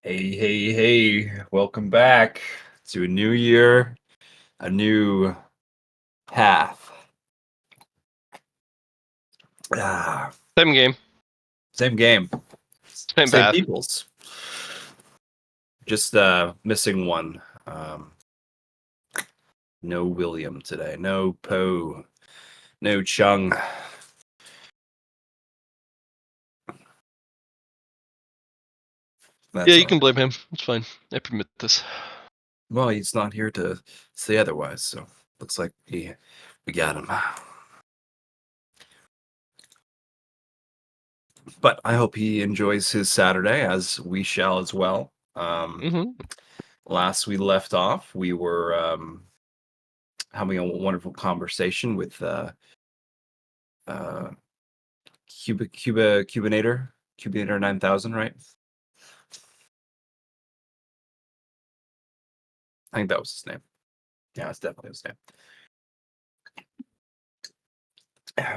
Hey. Welcome back to a new year, a new path. Ah, Same game, same game, same same path. peoples. Just missing one. No William today. No Poe. No Chung. Yeah, That's you all can right. blame him. It's fine. I permit this. Well, he's not here to say otherwise, so looks like we got him. But I hope he enjoys his Saturday, as we shall as well. Mm-hmm. Last we left off, we were having a wonderful conversation with uh, Cubinator 9000, right? I think that was his name. Yeah, it's definitely his name.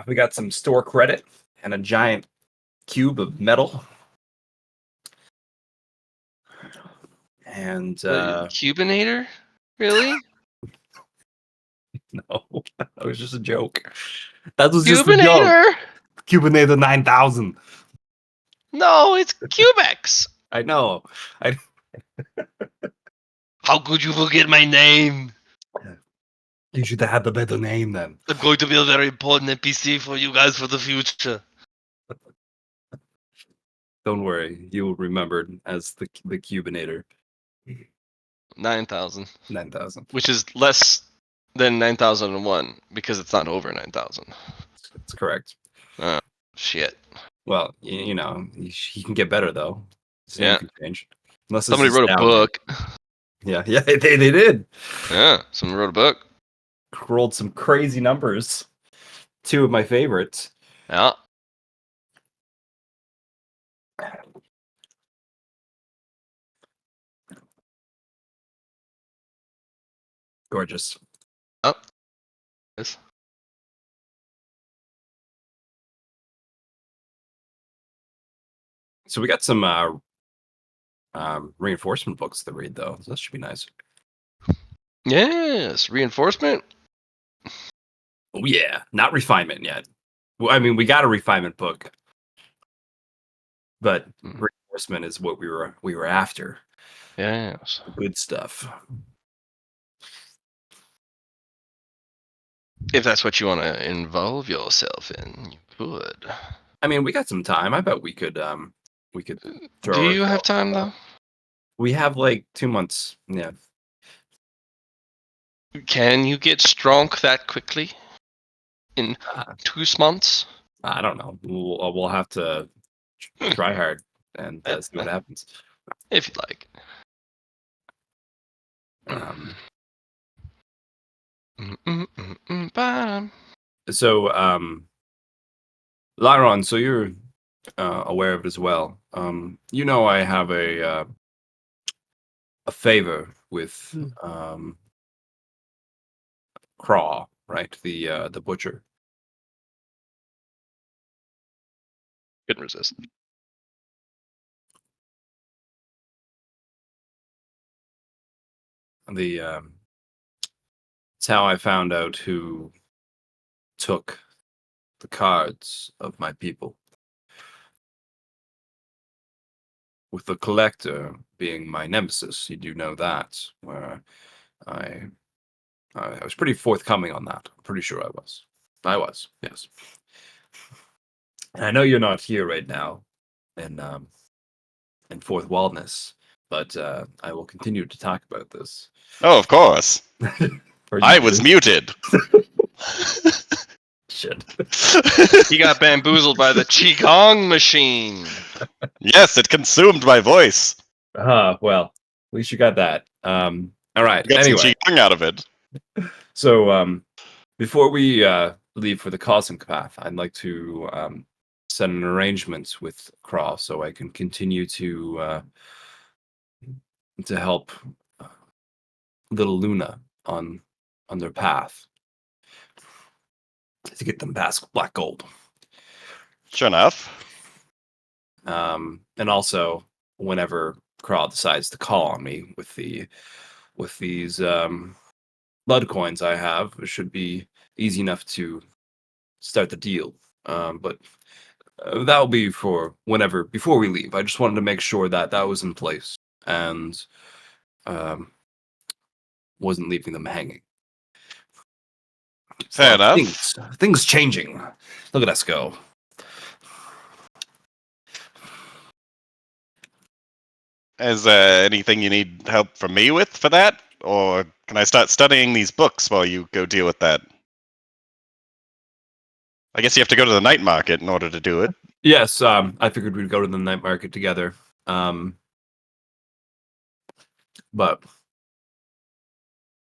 We got some store credit and a giant cube of metal. And Cubinator? Really? no, that was just a joke. That was just a joke. Cubinator? Cubinator 9000. No, it's Cubex. I know. I How could you forget my name? You should have had the better name then. I'm going to be a very important NPC for you guys for the future. Don't worry, you will remember as the Cubinator 9,000. 9000. Which is less than 9,001 because it's not over 9,000. That's correct. Oh, shit. Well, you know, he can get better though. His name Yeah. can change. Unless this Somebody is wrote a down name. book. Yeah, they did. Yeah, someone wrote a book. Rolled some crazy numbers. Two of my favorites. Yeah. Gorgeous. Oh. Yes. So we got some reinforcement books to read though. So that should be nice. Yes, reinforcement. Oh yeah, not refinement yet. Well, I mean, we got a refinement book, but reinforcement is what we were after. Yes. Good stuff. If that's what you want to involve yourself in, you could. I mean, we got some time. I bet we could throw Do you have ourselves. time though? We have like 2 months. Yeah. Can you get strong that quickly? In Uh, 2 months? I don't know. We'll have to try hard and see what happens. If you like. Um, Bye. so, Lyron, so you're aware of it as well. You know, I have a favor with Craw, right? The butcher. Couldn't resist. It's how I found out who took the cards of my people. With the collector being my nemesis, you do know that. Where I I was pretty forthcoming on that. I'm pretty sure I was. I was, yes. And I know you're not here right now in Fourth Wilderness, but I will continue to talk about this Oh, of course. for I was years. muted. Shit. He got bamboozled by the Qigong machine. Yes, it consumed my voice. Well, at least you got that. All right. Got some Anyway, qigong out of it. so before we leave for the cosmic path, I'd like to set an arrangement with Craw so I can continue to help little Luna on their path to get them past Black Gold. Sure enough. And also, whenever Kral decides to call on me with these blood coins I have. It should be easy enough to start the deal. But that will be for whenever before we leave. I just wanted to make sure that that was in place and um, wasn't leaving them hanging. Fair enough. Things changing. Look at us go. Is there anything you need help from me with for that? Or can I start studying these books while you go deal with that? I guess you have to go to the night market in order to do it. Yes, I figured we'd go to the night market together. But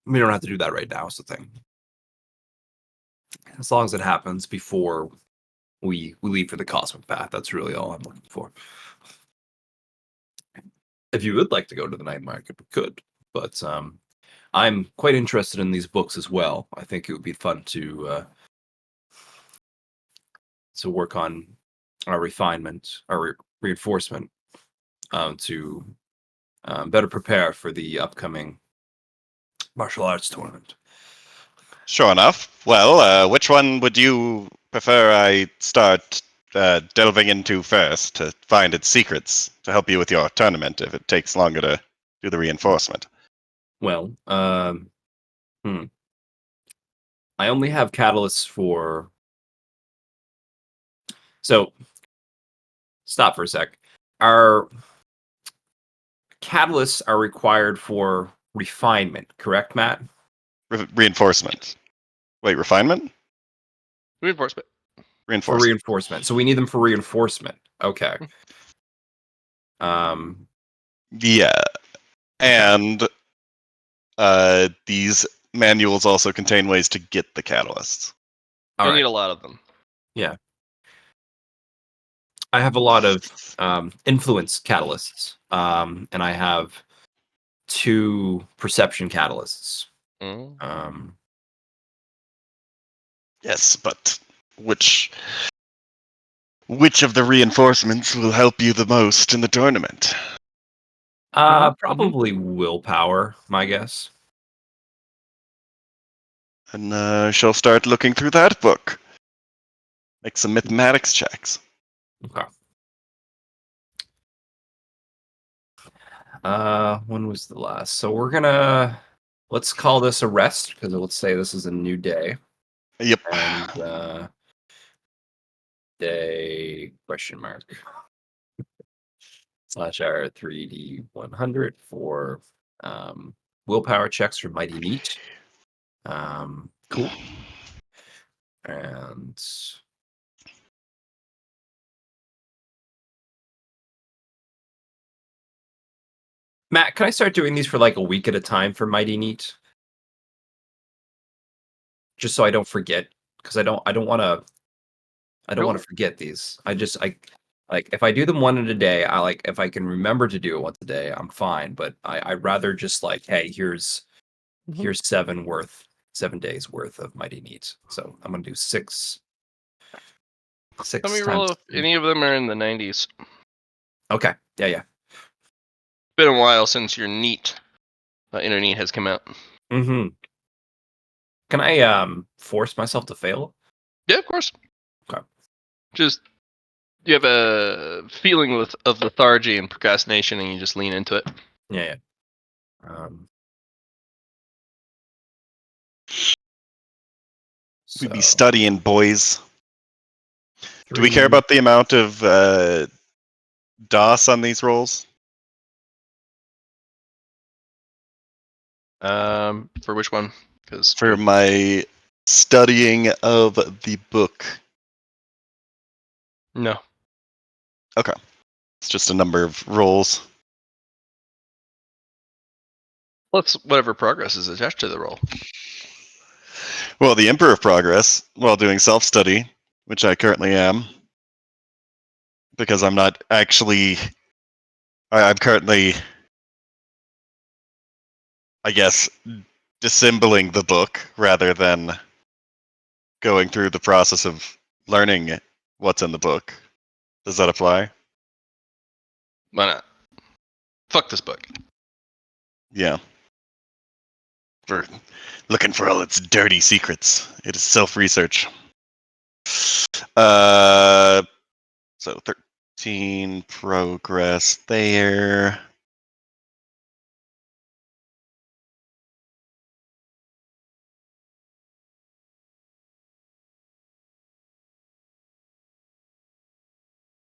we don't have to do that right now, is the thing. As long as it happens before we leave for the cosmic path, that's really all I'm looking for. If you would like to go to the night market, we could. But I'm quite interested in these books as well. I think it would be fun to work on our refinement, our reinforcement, to better prepare for the upcoming martial arts tournament. Sure enough. Well, which one would you prefer I start delving into first to find its secrets to help you with your tournament if it takes longer to do the reinforcement? Well, I only have catalysts for. So, stop for a sec. Our catalysts are required for refinement, correct, Matt? Reinforcement. Wait, refinement? Reinforcement. For Reinforcement. reinforcement. So we need them for reinforcement. Okay. Yeah. And these manuals also contain ways to get the catalysts. You'll All need right. a lot of them. Yeah. I have a lot of influence catalysts, and I have 2 perception catalysts. Mm. Yes, but which of the reinforcements will help you the most in the tournament? Probably willpower, my guess. And I shall start looking through that book. Make some mathematics checks. Okay. When was the last? So let's call this a rest because let's say this is a new day Yep. and day question mark /r 3D 100 for willpower checks for mighty neat. Cool. And Matt, can I start doing these for like a week at a time for mighty neat? Just so I don't forget, because I don't want to forget these. I like if I do them one in a day, I like if I can remember to do it once a day, I'm fine. But I'd rather just like, hey, here's 7 days worth of mighty neat. So I'm gonna do six Let me roll times. if any of them are in the 90s. Okay. Yeah. Been a while since your neat inner neat has come out. Mm-hmm. Can I force myself to fail? Yeah, of course. Okay. Just you have a feeling of lethargy and procrastination, and you just lean into it. Yeah. We'd be So, studying, boys. Do we care 3. about the amount of DOS on these rolls? For which one? Because For my studying of the book. no. Okay. It's just a number of rolls. Plus whatever progress is attached to the roll. Well, the Emperor of Progress, while doing self-study, which I currently am, because I'm not actually... I'm currently, I guess, dissembling the book rather than going through the process of learning what's in the book. Does that apply? Why not? fuck this book. Yeah. We're looking for all its dirty secrets. It is self-research. So 13 progress there.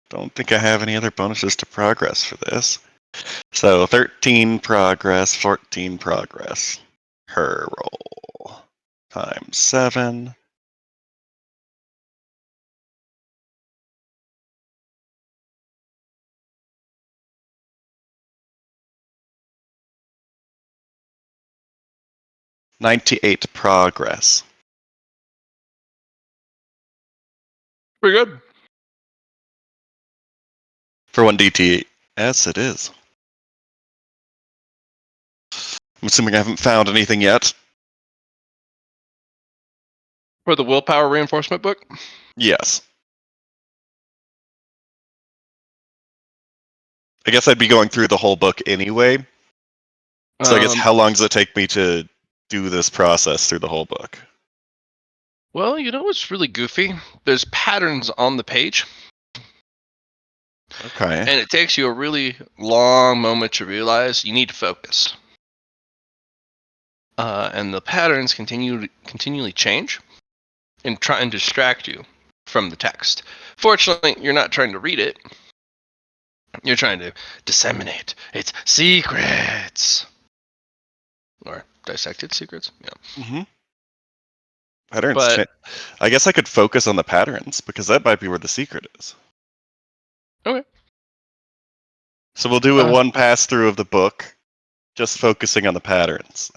Don't think I have any other bonuses to progress for this. So 13 progress, 14 progress. Her roll times 7. $98 progress. Pretty good. For 1 DTS, it is. I'm assuming I haven't found anything yet. For the willpower reinforcement book? Yes. I guess I'd be going through the whole book anyway. So I guess how long does it take me to do this process through the whole book? Well, you know what's really goofy? There's patterns on the page, Okay. and it takes you a really long moment to realize you need to focus. And the patterns continually change and try and distract you from the text. Fortunately, you're not trying to read it. You're trying to disseminate its secrets. Or dissect its secrets. Yeah. Mm-hmm. Patterns. But I guess I could focus on the patterns because that might be where the secret is. okay. So we'll do a one pass through of the book, just focusing on the patterns.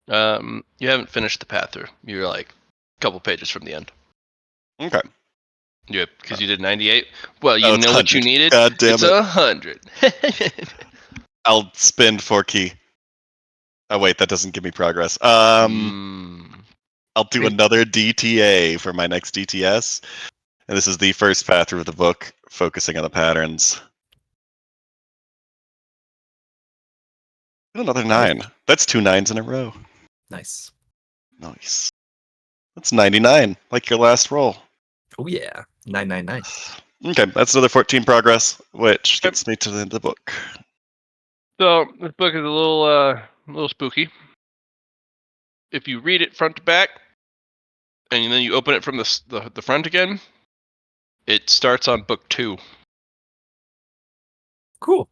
You haven't finished the path through. You're like a couple pages from the end. Okay. Yeah, because you did 98. Well, you Oh, it's know what you 100. needed. God damn It's it. 100. I'll spend 4 key. Oh wait, that doesn't give me progress. I'll do another DTA for my next DTS. And this is the first path through the book, focusing on the patterns. Another 9. That's 2 9s in a row. Nice. Nice. That's 99, like your last roll. Oh yeah, 999. Okay, that's another 14 progress, which gets me to the end of the book. So this book is a little spooky. If you read it front to back, and then you open it from the front again, it starts on book 2. Cool.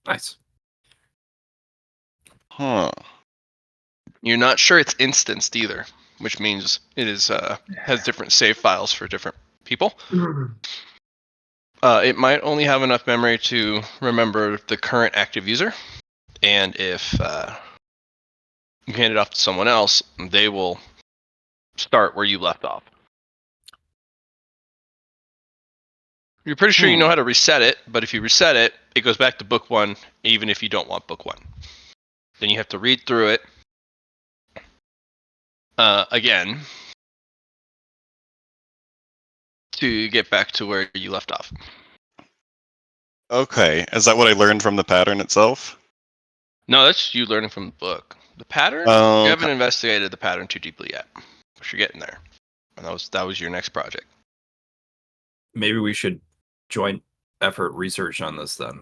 Nice. Huh. You're not sure it's instanced either, which means it is has different save files for different people. It might only have enough memory to remember the current active user, and if you hand it off to someone else, they will start where you left off. You're pretty sure you know how to reset it, but if you reset it, it goes back to book 1, even if you don't want book 1. Then you have to read through it again to get back to where you left off. Okay, is that what I learned from the pattern itself? No, that's you learning from the book. The pattern? Oh, You haven't investigated the pattern too deeply yet. But you're getting there. And that was your next project. Maybe we should joint effort research on this then.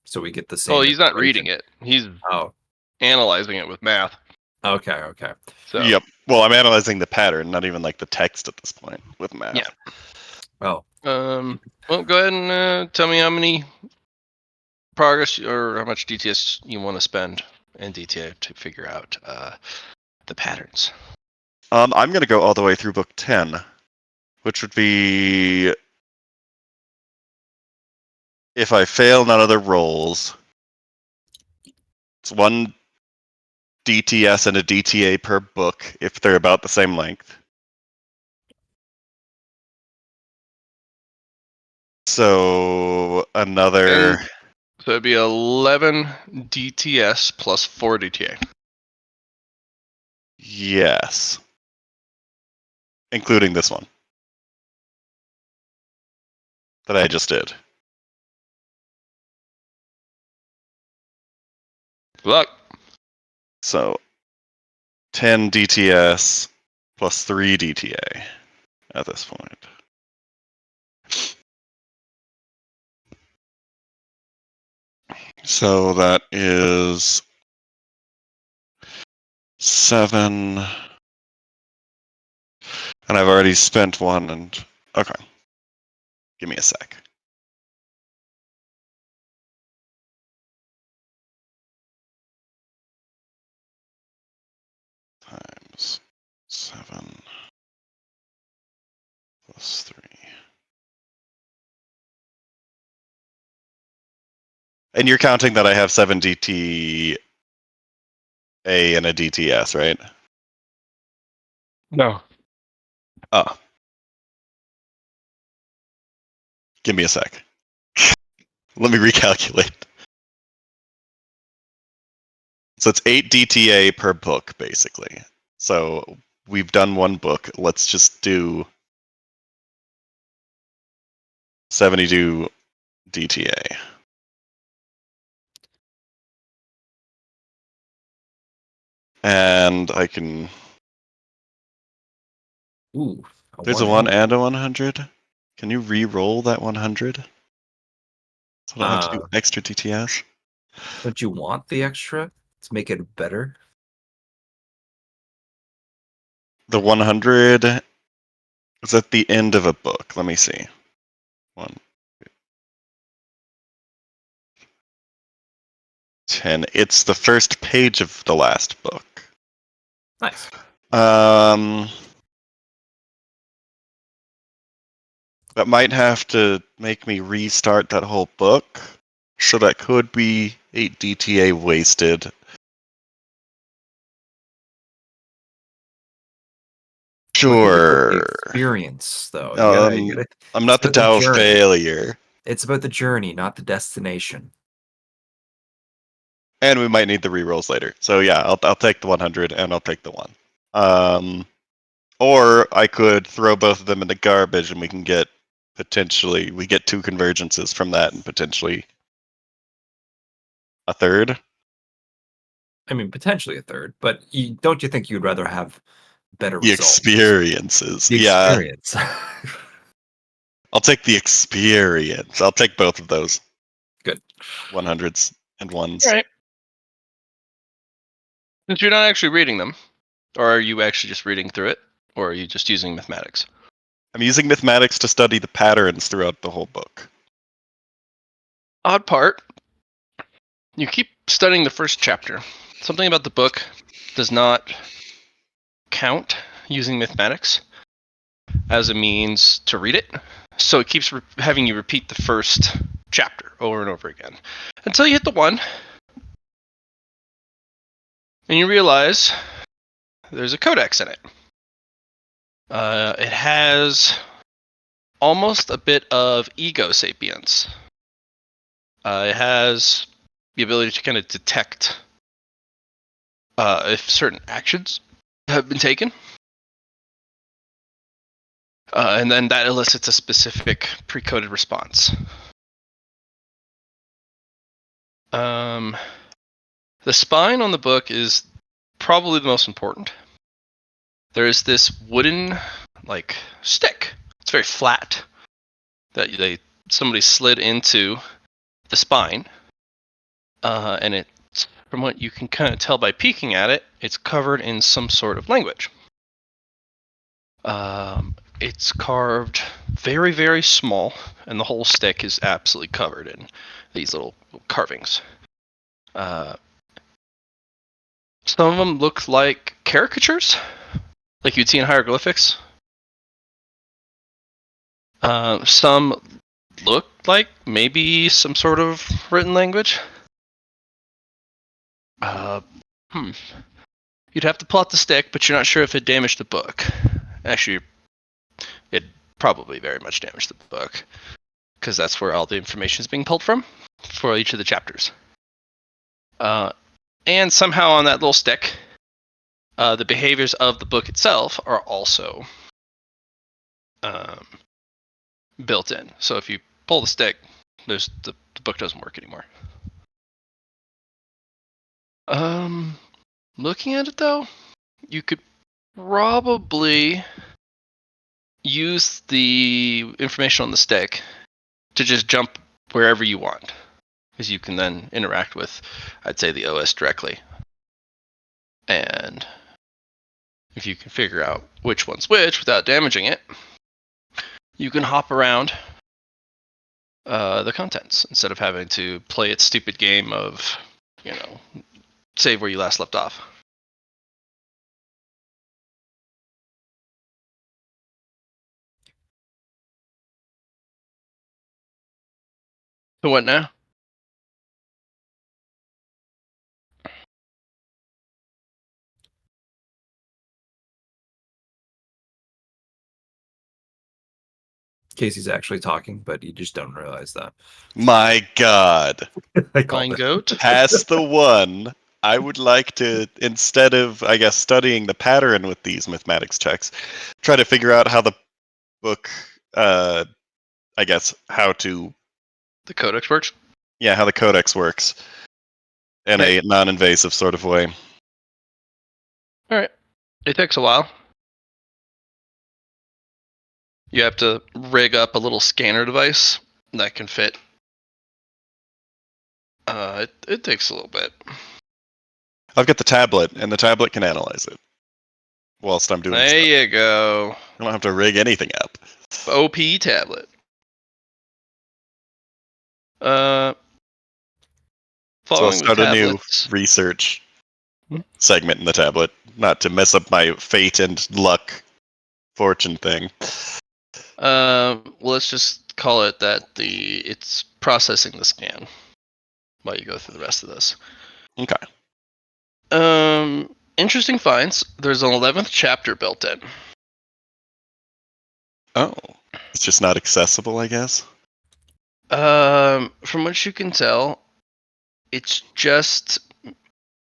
So we get the same. Well, he's not information. reading it. He's Oh, analyzing it with math. okay, okay. So Yep. Well, I'm analyzing the pattern, not even like the text at this point with math. Yeah. Well, well, go ahead and tell me how many progress or how much DTS you want to spend in DTA to figure out the patterns. I'm going to go all the way through book 10, which would be if I fail none of the rolls. It's 1 DTS and a DTA per book if they're about the same length. So another. So it'd be 11 DTS plus 4 DTA. Yes. Including this one that I just did. Good luck. So 10 DTS plus 3 DTA at this point. So that is 7. And I've already spent 1 and... Okay. Give me a sec. Times 7 plus 3. And you're counting that I have 7 DTA and a DTS, right? No. Oh. Give me a sec. Let me recalculate. So it's 8 DTA per book, basically. So we've done 1 book. Let's just do 72 DTA. And I can... Ooh. There's a 1 and a 100. Can you re-roll that 100? So I don't have to do extra DTS? Don't you want the extra to make it better? The 100 is at the end of a book. Let me see. 1, 10. It's the first page of the last book. Nice. That might have to make me restart that whole book. So that could be 8 DTA wasted. Sure. Experience, though. I'm not the about the Tao of journey. failure. It's about the journey, not the destination. And we might need the rerolls later. So yeah, I'll take the 100 and I'll take the 1. Or I could throw both of them in the garbage and we can get we get 2 convergences from that and potentially a third. I mean, potentially a third, but don't you think you'd rather have better The results? experiences. The Yeah. experience. I'll take the experience. I'll take both of those. Good. 100s and 1s. All right. Since you're not actually reading them, or are you actually just reading through it, or are you just using mathematics? I'm using mathematics to study the patterns throughout the whole book. Odd part, you keep studying the first chapter. Something about the book does not count using mathematics as a means to read it. So it keeps having you repeat the first chapter over and over again until you hit the 1 and you realize there's a codex in it. It has almost a bit of ego sapience. It has the ability to kind of detect if certain actions have been taken. And then that elicits a specific pre-coded response. The spine on the book is probably the most important. There's this wooden, stick. It's very flat that somebody slid into the spine, and it, from what you can kind of tell by peeking at it, it's covered in some sort of language. It's carved very, very small, and the whole stick is absolutely covered in these little carvings. Some of them look like caricatures, like you'd see in hieroglyphics. Some look like maybe some sort of written language. You'd have to plot the stick, but you're not sure if it damaged the book. Actually, it probably very much damaged the book, because that's where all the information is being pulled from for each of the chapters. And somehow on that little stick, the behaviors of the book itself are also built in. So if you pull the stick, the book doesn't work anymore. Looking at it though, you could probably use the information on the stick to just jump wherever you want, because you can then interact with, I'd say, the OS directly. And if you can figure out which one's which without damaging it, you can hop around the contents instead of having to play its stupid game of, save where you last left off. So what now? Casey's actually talking, but you just don't realize that. My God. I Flying called it. goat? Past the one, I would like to, instead of, I guess, studying the pattern with these mathematics checks, try to figure out how the book, I guess, how The codex works? how the codex works in Okay. a non-invasive sort of way. Alright. It takes a while. You have to rig up a little scanner device that can fit. It takes a little bit. I've got the tablet, and the tablet can analyze it whilst I'm doing There stuff. you go. I don't have to rig anything up. OP tablet. So I'll Following the start a new tablets. research segment in the tablet, not to mess up my fate and luck fortune thing. Let's just call it that it's processing the scan while you go through the rest of this. Okay. Interesting finds. There's an 11th chapter built in. Oh. It's just not accessible, I guess. From what you can tell, it's just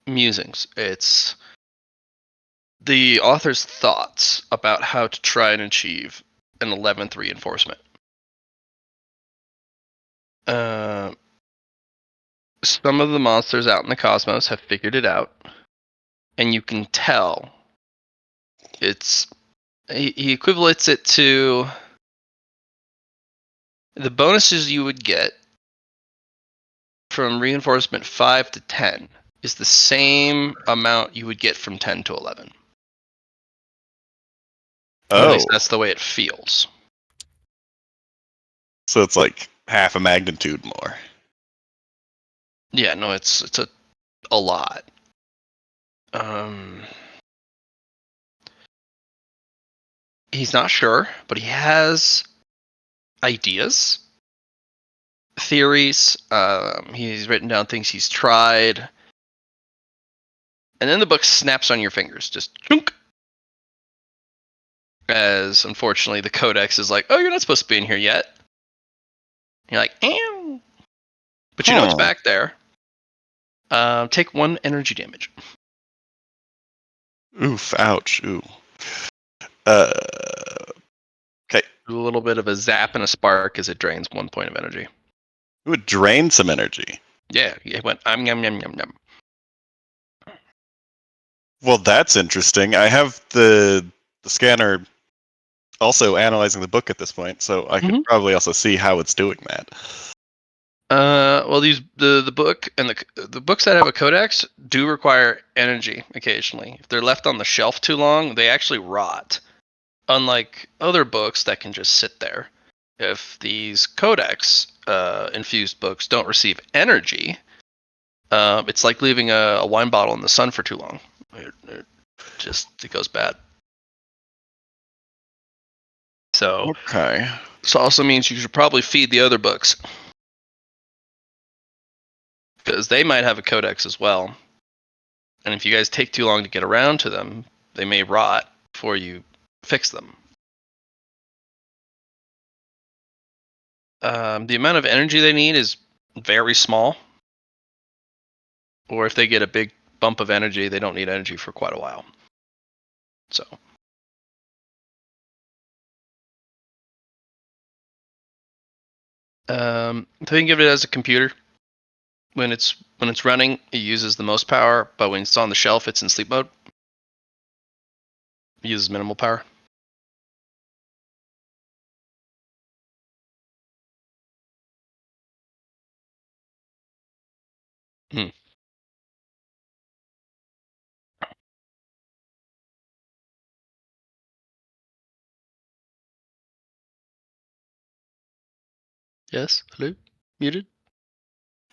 musings. It's the author's thoughts about how to try and achieve an 11th reinforcement. Some of the monsters out in the cosmos have figured it out, and you can tell it's. He equivalates it to the bonuses you would get from reinforcement 5 to 10 is the same amount you would get from 10 to 11. Or at Oh. least that's the way it feels. So it's like half a magnitude more. Yeah, no, it's a lot. He's not sure, but he has ideas, theories. He's written down things he's tried, and then the book snaps on your fingers, just chunk. As unfortunately the codex is like, "Oh, you're not supposed to be in here yet." You're like, "Ew," but you know it's back there. Take 1 energy damage. Oof, ouch, ooh. Okay. Do a little bit of a zap and a spark as it drains 1 point of energy. It would drain some energy. Yeah, it went yum yum yum yum. Well, that's interesting. I have the scanner also analyzing the book at this point, so I could probably also see how it's doing that. Well, the book and the books that have a codex do require energy occasionally. If they're left on the shelf too long, they actually rot. Unlike other books that can just sit there. If these codex infused books don't receive energy, it's like leaving a wine bottle in the sun for too long. It goes bad. So Okay. this also means you should probably feed the other books, because they might have a codex as well. And if you guys take too long to get around to them, they may rot before you fix them. The amount of energy they need is very small. Or if they get a big bump of energy, they don't need energy for quite a while. So. Think of it as a computer. when it's running, it uses the most power, but when it's on the shelf, it's in sleep mode. It uses minimal power. Hmm. Yes. Hello. Muted.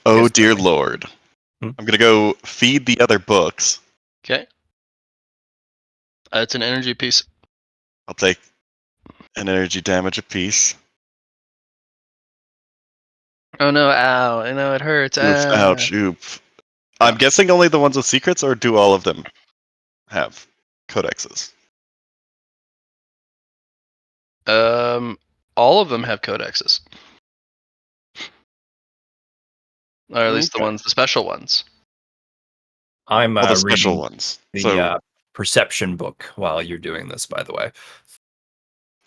Oh Yes, dear Larry. lord. Hmm? I'm gonna go feed the other books. Okay. It's an energy piece. I'll take an energy damage apiece. Oh no! Ow! I know it hurts. Oof, ouch, oof. I'm Yeah. guessing only the ones with secrets, or do all of them have codexes? All of them have codexes, or at least Okay. the special ones. I'm Well, the special reading ones. the So, perception book while you're doing this, by the way.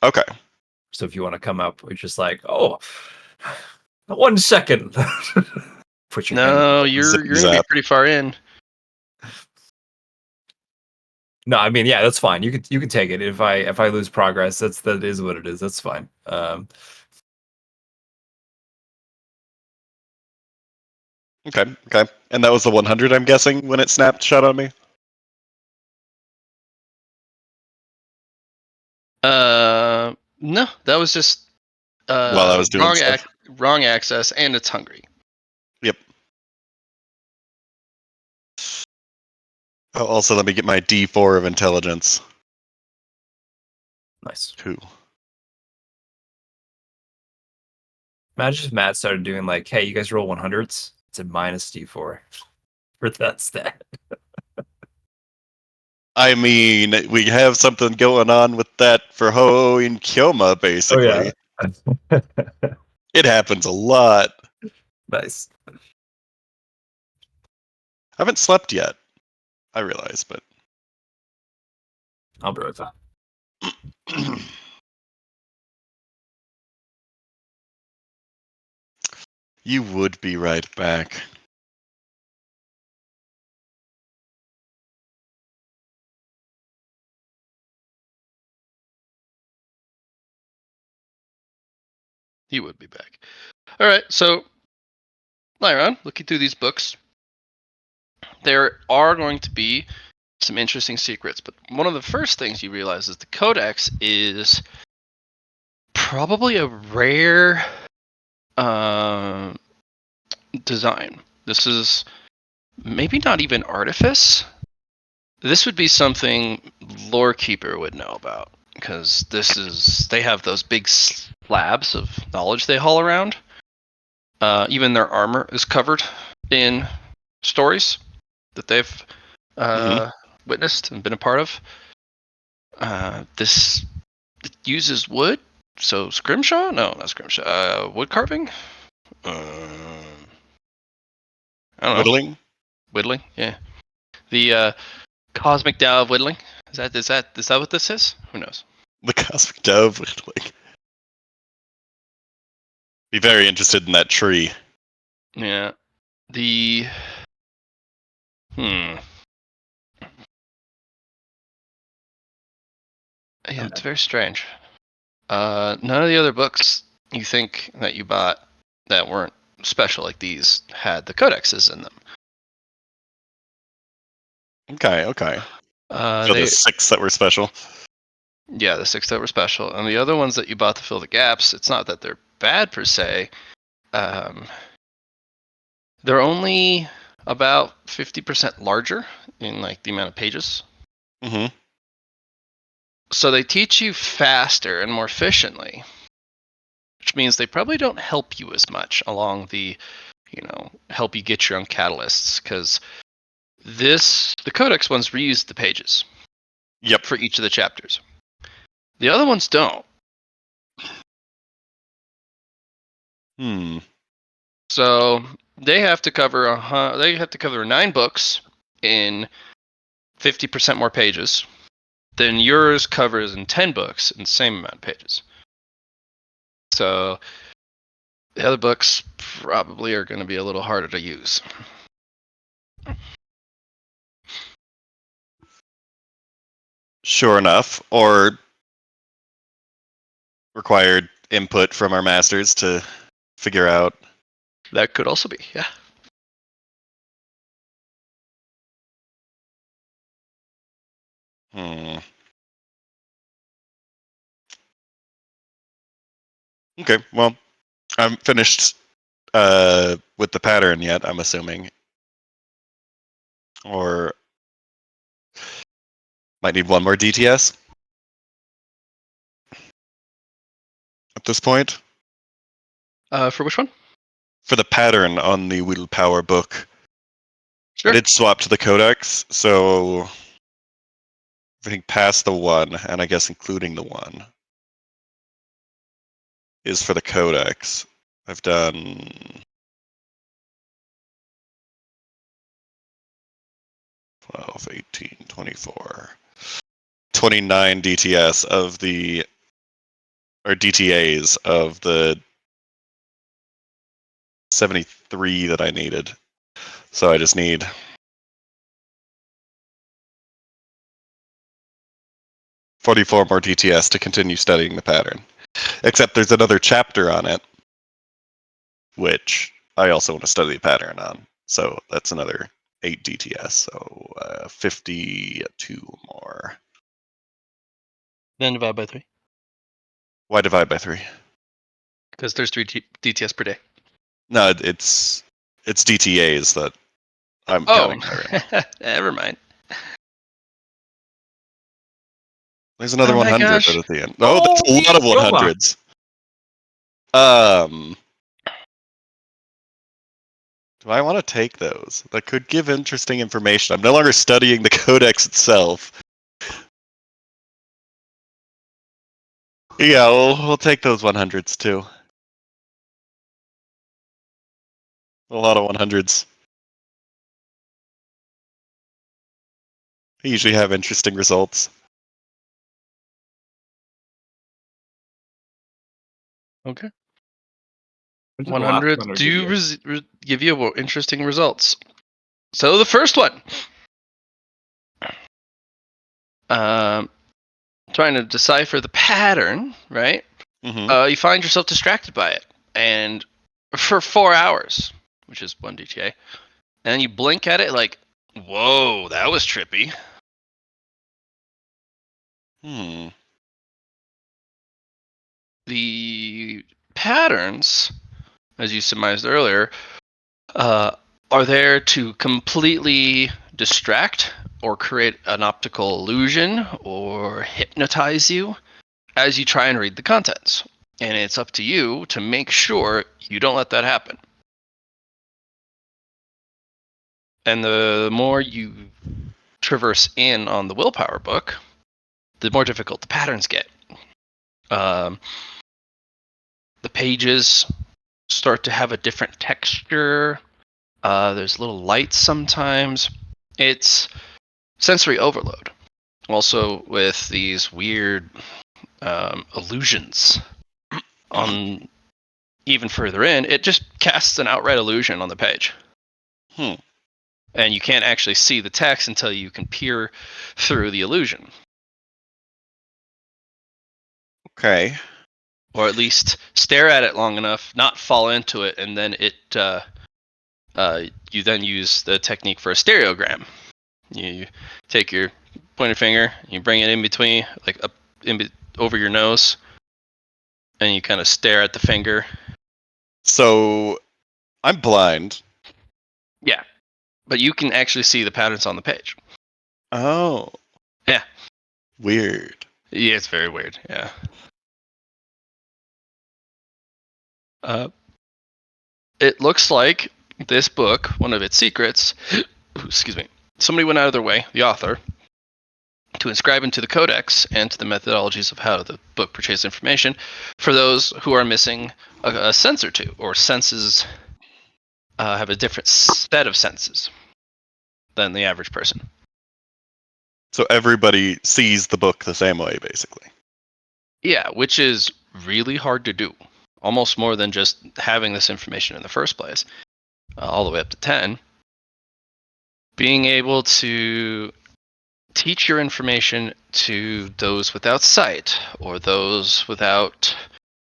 okay. So if you want to come up, it's just like, oh, 1 second. Put your hand. No, Zip you're gonna be zap. pretty far in. No, I mean, yeah, that's fine. You can take it. If I lose progress, that is what it is. That's fine. Okay, okay. And that was the 100, I'm guessing, when it snapped shut on me? No, that was just While I was doing stuff. wrong access, and it's hungry. Yep. Oh, also, let me get my D4 of intelligence. Nice. 2. Imagine if Matt started doing like, hey, you guys roll 100s. It's a minus D4 for that stat. I mean, we have something going on with that for Ho and Kyoma, basically. It happens a lot. Nice. I haven't slept yet, I realize, but I'll be right back. you would be right back. He would be back. All right, so Lyron, looking through these books, there are going to be some interesting secrets, but one of the first things you realize is the codex is probably a rare design. This is maybe not even artifice. This would be something Lorekeeper would know about, because they have those big slabs of knowledge they haul around. Even their armor is covered in stories that they've witnessed and been a part of. This uses wood, so scrimshaw? No, not scrimshaw. Wood carving? I don't know. Whittling? Whittling? Yeah. The cosmic Tao of whittling. Is that what this is? Who knows? The Cosmic Dove whittling. Be very interested in that tree. Yeah. The Yeah, it's very strange. None of the other books you think that you bought that weren't special like these had the codexes in them. Okay, okay. So the They 6 that were special. Yeah, the 6 that were special, and the other ones that you bought to fill the gaps. It's not that they're bad per se. Um, they're only about 50% larger in like the amount of pages. Mm-hmm. So they teach you faster and more efficiently, which means they probably don't help you as much along the, help you get your own catalysts, because the codex ones reuse the pages Yep. for each of the chapters. The other ones don't. So they have to cover 9 books in 50% more pages than yours covers in 10 books in the same amount of pages. So The other books probably are going to be a little harder to use. Sure enough, or required input from our masters to figure out. That could also be, yeah. Hmm. Okay, well, I haven't finished with the pattern yet, I'm assuming. Or might need one more DTS at this point. For which one? For the pattern on the willpower book, Sure. I did swap to the codex, so I think past the one, and I guess including the one, is for the codex. I've done 12, 18, 24, 29 DTS of the, or DTAs of the 73 that I needed. So I just need 44 more DTS to continue studying the pattern. Except there's another chapter on it, which I also want to study the pattern on. So that's another 8 DTS, so 52 more. Then divide by 3. Why divide by 3? Because there's 3 DTS per day. No, it's DTAs that I'm counting by right now. Never mind. There's another Oh my 100 gosh. right at the end. Oh, that's a lot of Yola. 100s. Do I want to take those? That could give interesting information. I'm no longer studying the codex itself. Yeah, we'll take those 100s too. A lot of 100s. They usually have interesting results. Okay. When's the last 100 100 do DTS? give you interesting results. So the first one. Trying to decipher the pattern, right? Mm-hmm. You find yourself distracted by it. And for 4 hours, which is 1 DTA, and then you blink at it like, whoa, that was trippy. Hmm. The patterns, as you surmised earlier, are there to completely distract or create an optical illusion or hypnotize you as you try and read the contents. And it's up to you to make sure you don't let that happen. And the more you traverse in on the willpower book, the more difficult the patterns get. The pages start to have a different texture. There's little lights sometimes. It's sensory overload. Also, with these weird illusions on even further in, it just casts an outright illusion on the page. And you can't actually see the text until you can peer through the illusion. Okay. Or at least stare at it long enough, not fall into it, and then you then use the technique for a stereogram. You take your pointer finger, you bring it in between, like up over your nose, and you kind of stare at the finger. So I'm blind. Yeah, but you can actually see the patterns on the page. Oh. Yeah. Weird. Yeah, it's very weird. Yeah. It looks like this book, one of its secrets, excuse me, somebody went out of their way, the author, to inscribe into the codex and to the methodologies of how the book portrays information for those who are missing a sense or two, or senses have a different set of senses than the average person. So everybody sees the book the same way, basically. Yeah, which is really hard to do. almost more than just having this information in the first place, all the way up to 10. Being able to teach your information to those without sight or those without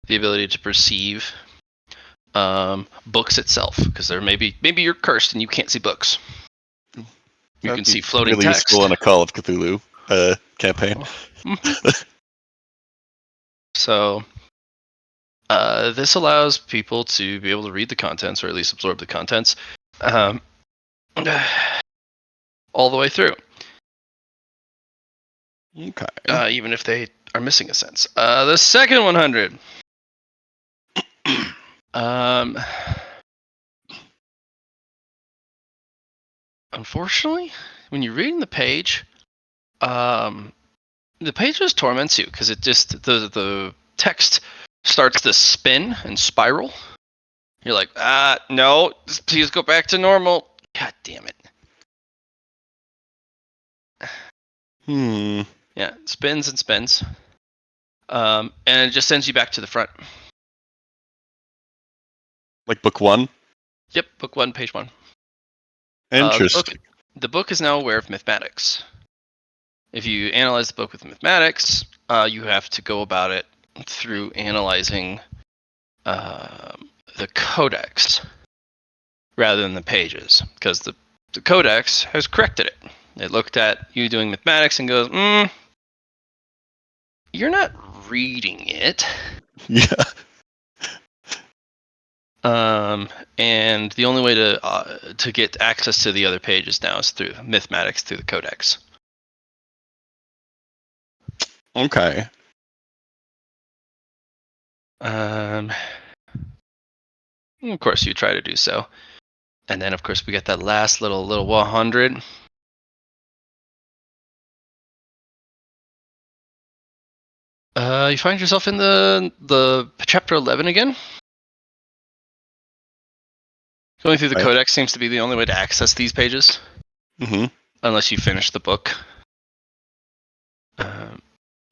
the ability to perceive books itself, because there maybe you're cursed and you can't see books. You That'd can be see floating really text. useful in a Call of Cthulhu campaign. So this allows people to be able to read the contents, or at least absorb the contents, all the way through. Okay. Even if they are missing a sense. The second 100. Unfortunately, when you're reading the page, the page just torments you because it just the text starts to spin and spiral. You're like, no, please go back to normal. God damn it. Yeah, it spins and spins. And it just sends you back to the front. Like book 1? Yep, book 1, page 1. Interesting. The book is now aware of mathematics. If you analyze the book with mathematics, you have to go about it through analyzing the codex rather than the pages, because the codex has corrected it. It looked at you doing mathematics and goes, you're not reading it. Yeah. And the only way to get access to the other pages now is through mathematics, through the codex. Okay. Of course, you try to do so. And then, of course, we get that last little 100. You find yourself in the chapter 11 again. Going through the codex seems to be the only way to access these pages. Unless you finish the book.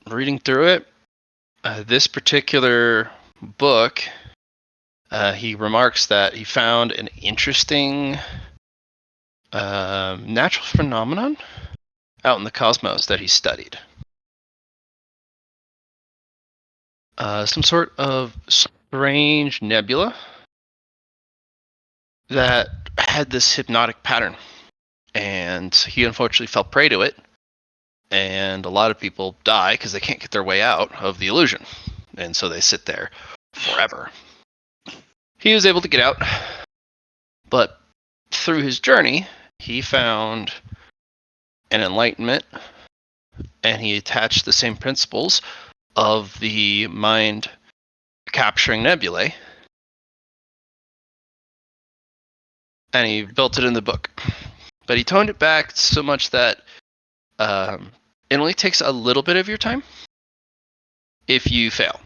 Reading through it, this particular book, he remarks that he found an interesting natural phenomenon out in the cosmos that he studied. Some sort of strange nebula that had this hypnotic pattern, and he unfortunately fell prey to it, and a lot of people die because they can't get their way out of the illusion, and so they sit there forever. He was able to get out, but through his journey, he found an enlightenment, and he attached the same principles of the mind capturing nebulae, and he built it in the book. But he toned it back so much that it only takes a little bit of your time if you fail.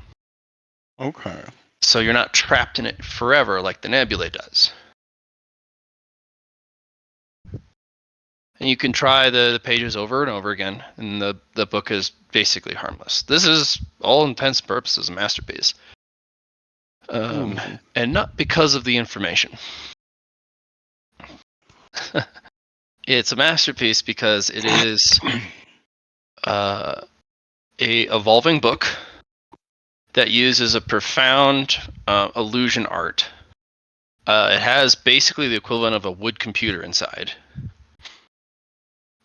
Okay. So you're not trapped in it forever like the nebulae does. And you can try the pages over and over again, and the book is basically harmless. This is, all intents and purposes, a masterpiece. And not because of the information. It's a masterpiece because it is a evolving book that uses a profound illusion art. It has basically the equivalent of a wood computer inside.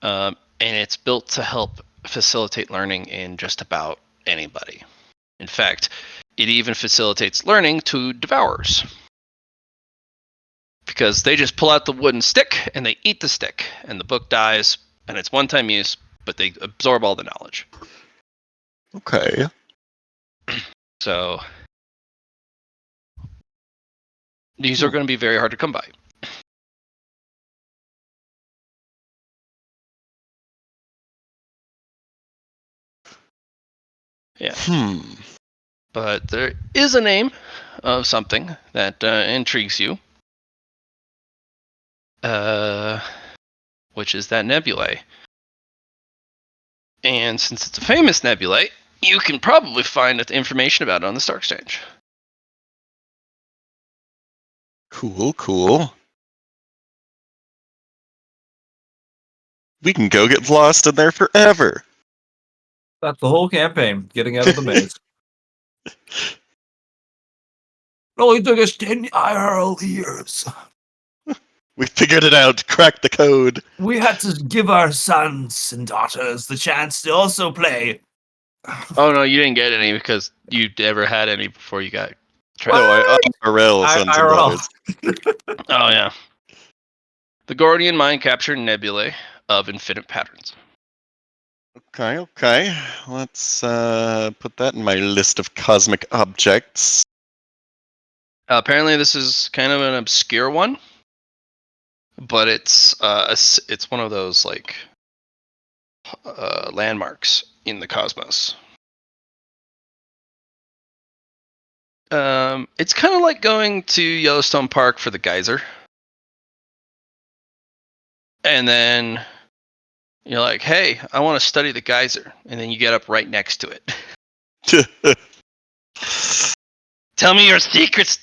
And it's built to help facilitate learning in just about anybody. In fact, it even facilitates learning to devourers. Because they just pull out the wooden stick and they eat the stick, and the book dies, and it's one-time use, but they absorb all the knowledge. Okay. So these are going to be very hard to come by. Yeah. But there is a name of something that intrigues you, which is that nebulae. And since it's a famous nebulae, you can probably find information about it on the Star Exchange. Cool. We can go get lost in there forever. That's the whole campaign, getting out of the maze. It only took us 10 IRL years. We figured it out. Cracked the code. We had to give our sons and daughters the chance to also play. Oh no, you didn't get any because you never had any before you got trapped. No, IRL sons and IRL. daughters. Oh yeah. The Gordian mind capture nebulae of infinite patterns. Okay. Let's put that in my list of cosmic objects. Apparently, this is kind of an obscure one, but it's one of those like landmarks in the cosmos. It's kind of like going to Yellowstone Park for the geyser, and then you're like, "Hey, I want to study the geyser," and then you get up right next to it. Tell me your secrets,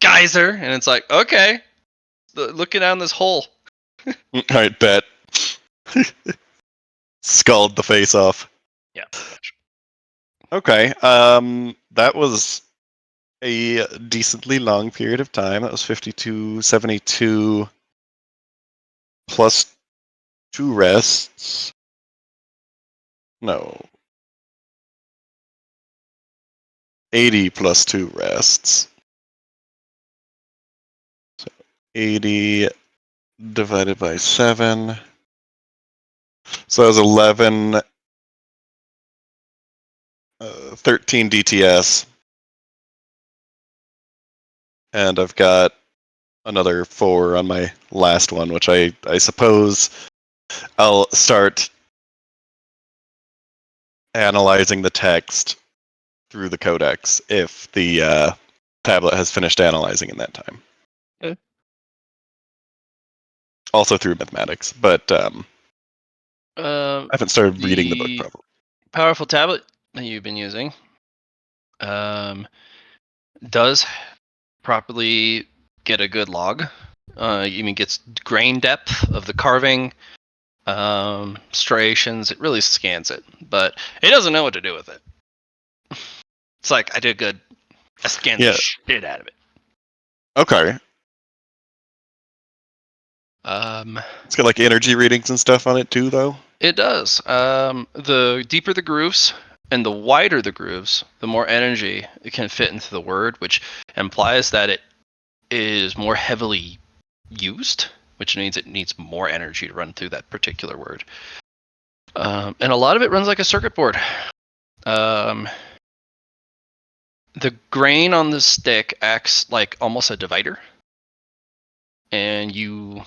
geyser, and it's like, okay, looking down this hole. Alright, bet. Scald the face off. Yeah. Okay, that was a decently long period of time. That was 5272 plus 2 rests. No. 80 plus 2 rests. So 80 divided by 7. So that was 11, 13 DTS. And I've got another 4 on my last one, which I suppose I'll start analyzing the text through the codex if the tablet has finished analyzing in that time. Okay. Also through mathematics, but I haven't started reading the book The probably. powerful tablet that you've been using does properly get a good log. Even gets grain depth of the carving, striations. It really scans it, but it doesn't know what to do with it. It's like, I did good. I scanned the shit out of it. Okay. It's got like energy readings and stuff on it too, though. It does. The deeper the grooves and the wider the grooves, the more energy it can fit into the word, which implies that it is more heavily used, which means it needs more energy to run through that particular word. And a lot of it runs like a circuit board. The grain on the stick acts like almost a divider, and you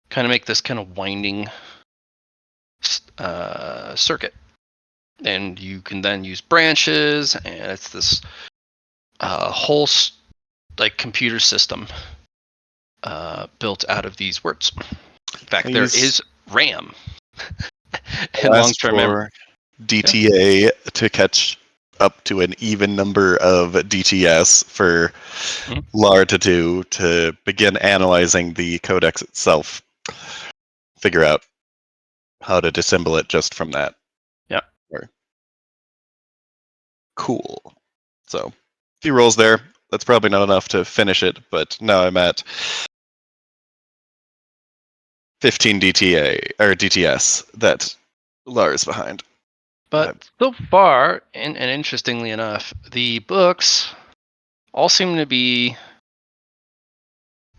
kind of make this kind of winding circuit. And you can then use branches, and it's this whole like computer system built out of these words. In fact, there is RAM and long-term memory. DTA to catch up to an even number of DTS for LAR to do to begin analyzing the codex itself. Figure out how to disassemble it just from that. Yeah. Cool. So, a few rolls there. That's probably not enough to finish it, but now I'm at 15 DTA or DTS that Lars behind. But so far, and interestingly enough, the books all seem to be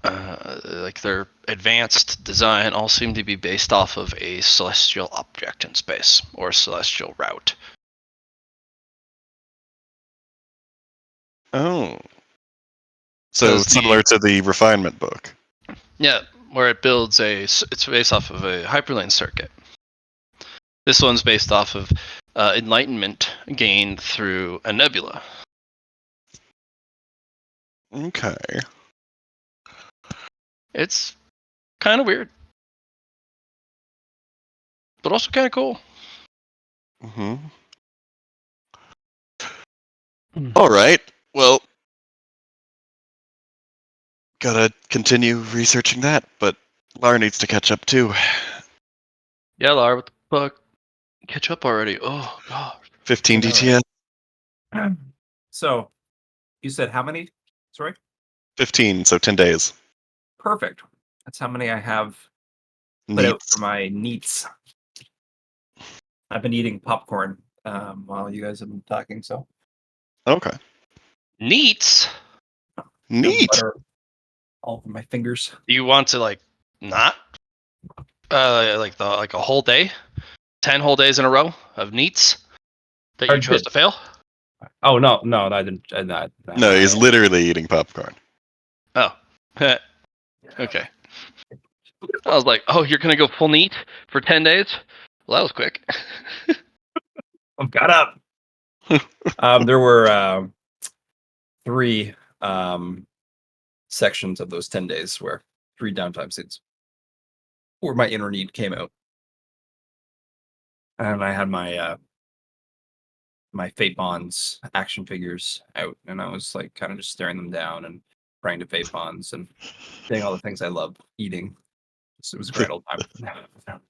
like their advanced design all seem to be based off of a celestial object in space or a celestial route. Oh. So similar to the refinement book. Yeah, where it builds it's based off of a hyperlane circuit. This one's based off of enlightenment gained through a nebula. Okay. It's kind of weird, but also kind of cool. Mm-hmm. All right. Well, Gotta continue researching that, but Lar needs to catch up too. Yeah, Lar, what the fuck? Catch up already. Oh, God. 15 I know, DTS. So, you said how many? Sorry? 15, so 10 days. Perfect. That's how many I have put out Neat. for my neats. I've been eating popcorn while you guys have been talking, so Okay. Neat. Neat. butter all over my fingers. Do you want to, like, not? Like a whole day? 10 whole days in a row of neats that I you chose did. to fail? Oh no, I didn't. No, he's literally eating popcorn. Oh. Okay. I was like, oh, you're going to go full neat for 10 days? Well, that was quick. I'm caught up. There were 3 sections of those 10 days where 3 downtime scenes where my inner need came out, and I had my Fate Bonds action figures out, and I was like kind of just staring them down and praying to Fate Bonds and doing all the things I love eating. So it was a great old time.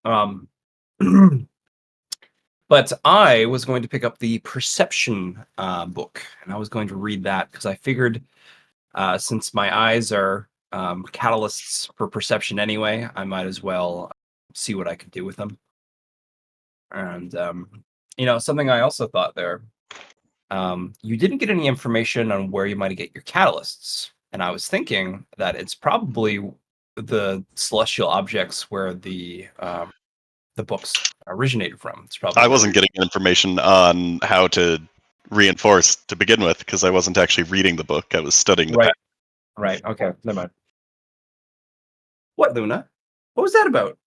Um, but I was going to pick up the Perception book, and I was going to read that because I figured since my eyes are catalysts for perception anyway, I might as well see what I could do with them. And something I also thought there, you didn't get any information on where you might get your catalysts, and I was thinking that it's probably the celestial objects where the books originated from. It's probably I where wasn't getting information on how to reinforce to begin with because I wasn't actually reading the book. I was studying the right, pattern. right. Okay, never mind. What, Luna? What was that about?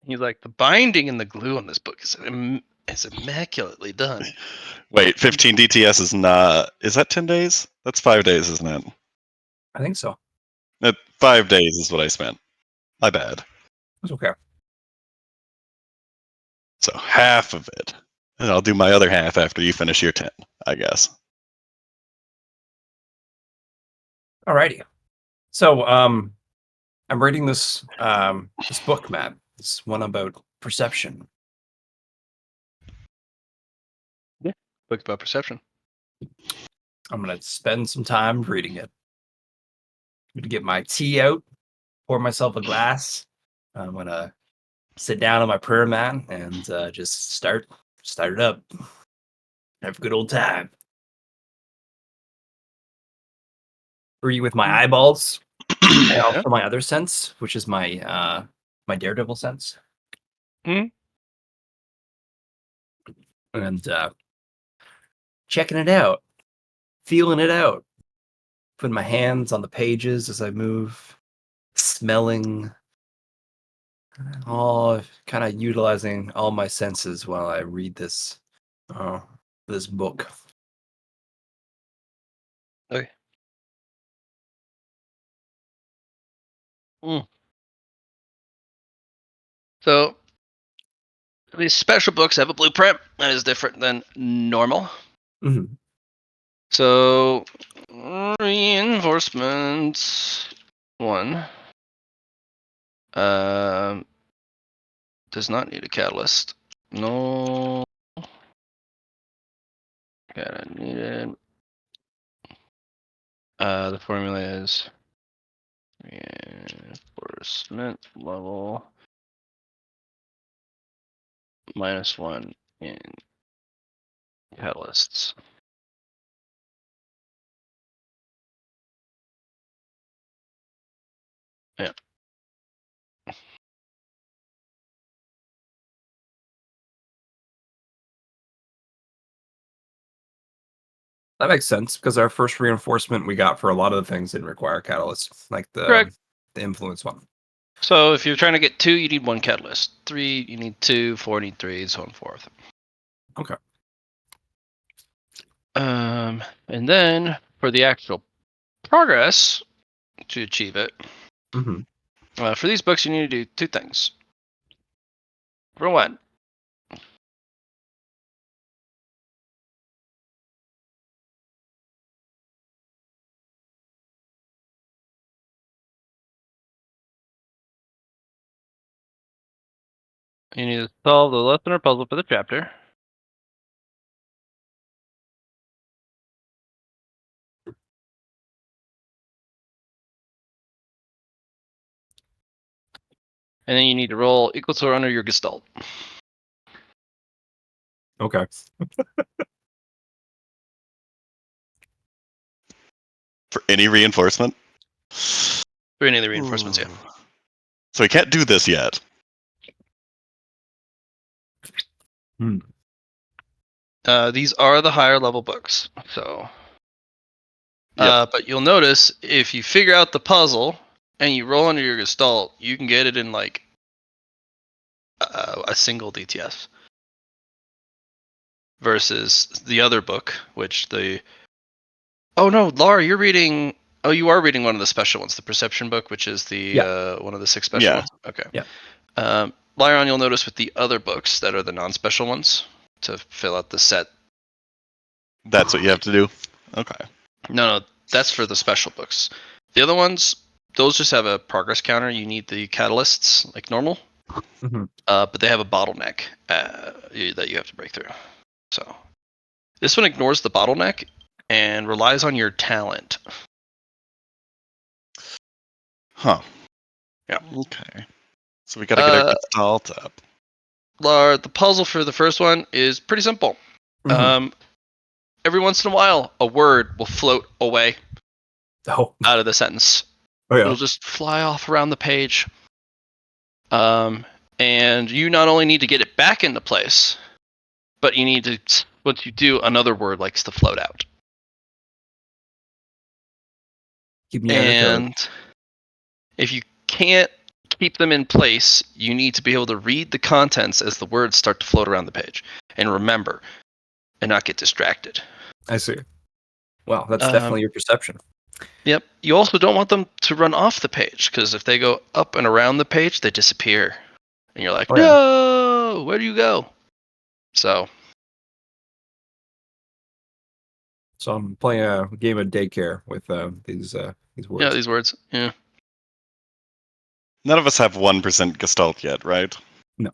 He's like, the binding and the glue on this book is immaculately done. Wait, 15 DTS is not. Is that 10 days? That's 5 days, isn't it? I think so. 5 days is what I spent. My bad. It's okay. So half of it. And I'll do my other half after you finish your 10, I guess. Alrighty. So, I'm reading this book, Matt. This one about perception. Book about perception. I'm gonna spend some time reading it. I'm gonna get my tea out, pour myself a glass. I'm gonna sit down on my prayer mat and just start it up. Have a good old time. Read with my eyeballs and Yeah. also my other sense, which is my my daredevil sense. Mhm. And checking it out, feeling it out, putting my hands on the pages as I move, smelling, all kind of utilizing all my senses while I read this book. Okay. Mm. So these special books have a blueprint that is different than normal. Mhm. So reinforcement 1 does not need a catalyst. No catalyst needed. The formula is reinforcement level -1 in catalysts. Yeah. That makes sense because our first reinforcement we got for a lot of the things didn't require catalysts, like Correct. the influence one. So if you're trying to get 2, you need 1 catalyst. 3, you need 2. 4, you need 3, and so on and forth. Okay. And then for the actual progress to achieve it, Hmm. for these books, you need to do 2 things. For 1, You need to solve the lesson or puzzle for the chapter. And then you need to roll equal to or under your gestalt. Okay. For any reinforcement? For any of the reinforcements, yeah. So we can't do this yet. These are the higher level books, so. But you'll notice if you figure out the puzzle and you roll under your gestalt, you can get it in like a single DTS. Versus the other book, which the. Oh no, Laura, you're reading. Oh, you are reading one of the special ones, the perception book, which is the one of the 6 special ones. Okay. Yeah. Lyron, you'll notice with the other books that are the non-special ones to fill out the set. That's what you have to do? Okay. No, that's for the special books. The other ones, those just have a progress counter. You need the catalysts like normal, but they have a bottleneck that you have to break through. So this one ignores the bottleneck and relies on your talent. Huh. Yeah. Okay. So we gotta get our gestalt up. The puzzle for the first one is pretty simple. Every once in a while, a word will float away out of the sentence. Oh yeah. It'll just fly off around the page. And you not only need to get it back into place, but you need to, once you do, another word likes to float out. Keep me on your toes. And if you can't keep them in place, you need to be able to read the contents as the words start to float around the page. And remember, and not get distracted. I see. Well, that's definitely your perception. Yep. You also don't want them to run off the page, because if they go up and around the page, they disappear. And you're like, no, where do you go? So I'm playing a game of daycare with these words. yeah, these words. Yeah. None of us have 1% gestalt yet, right? No.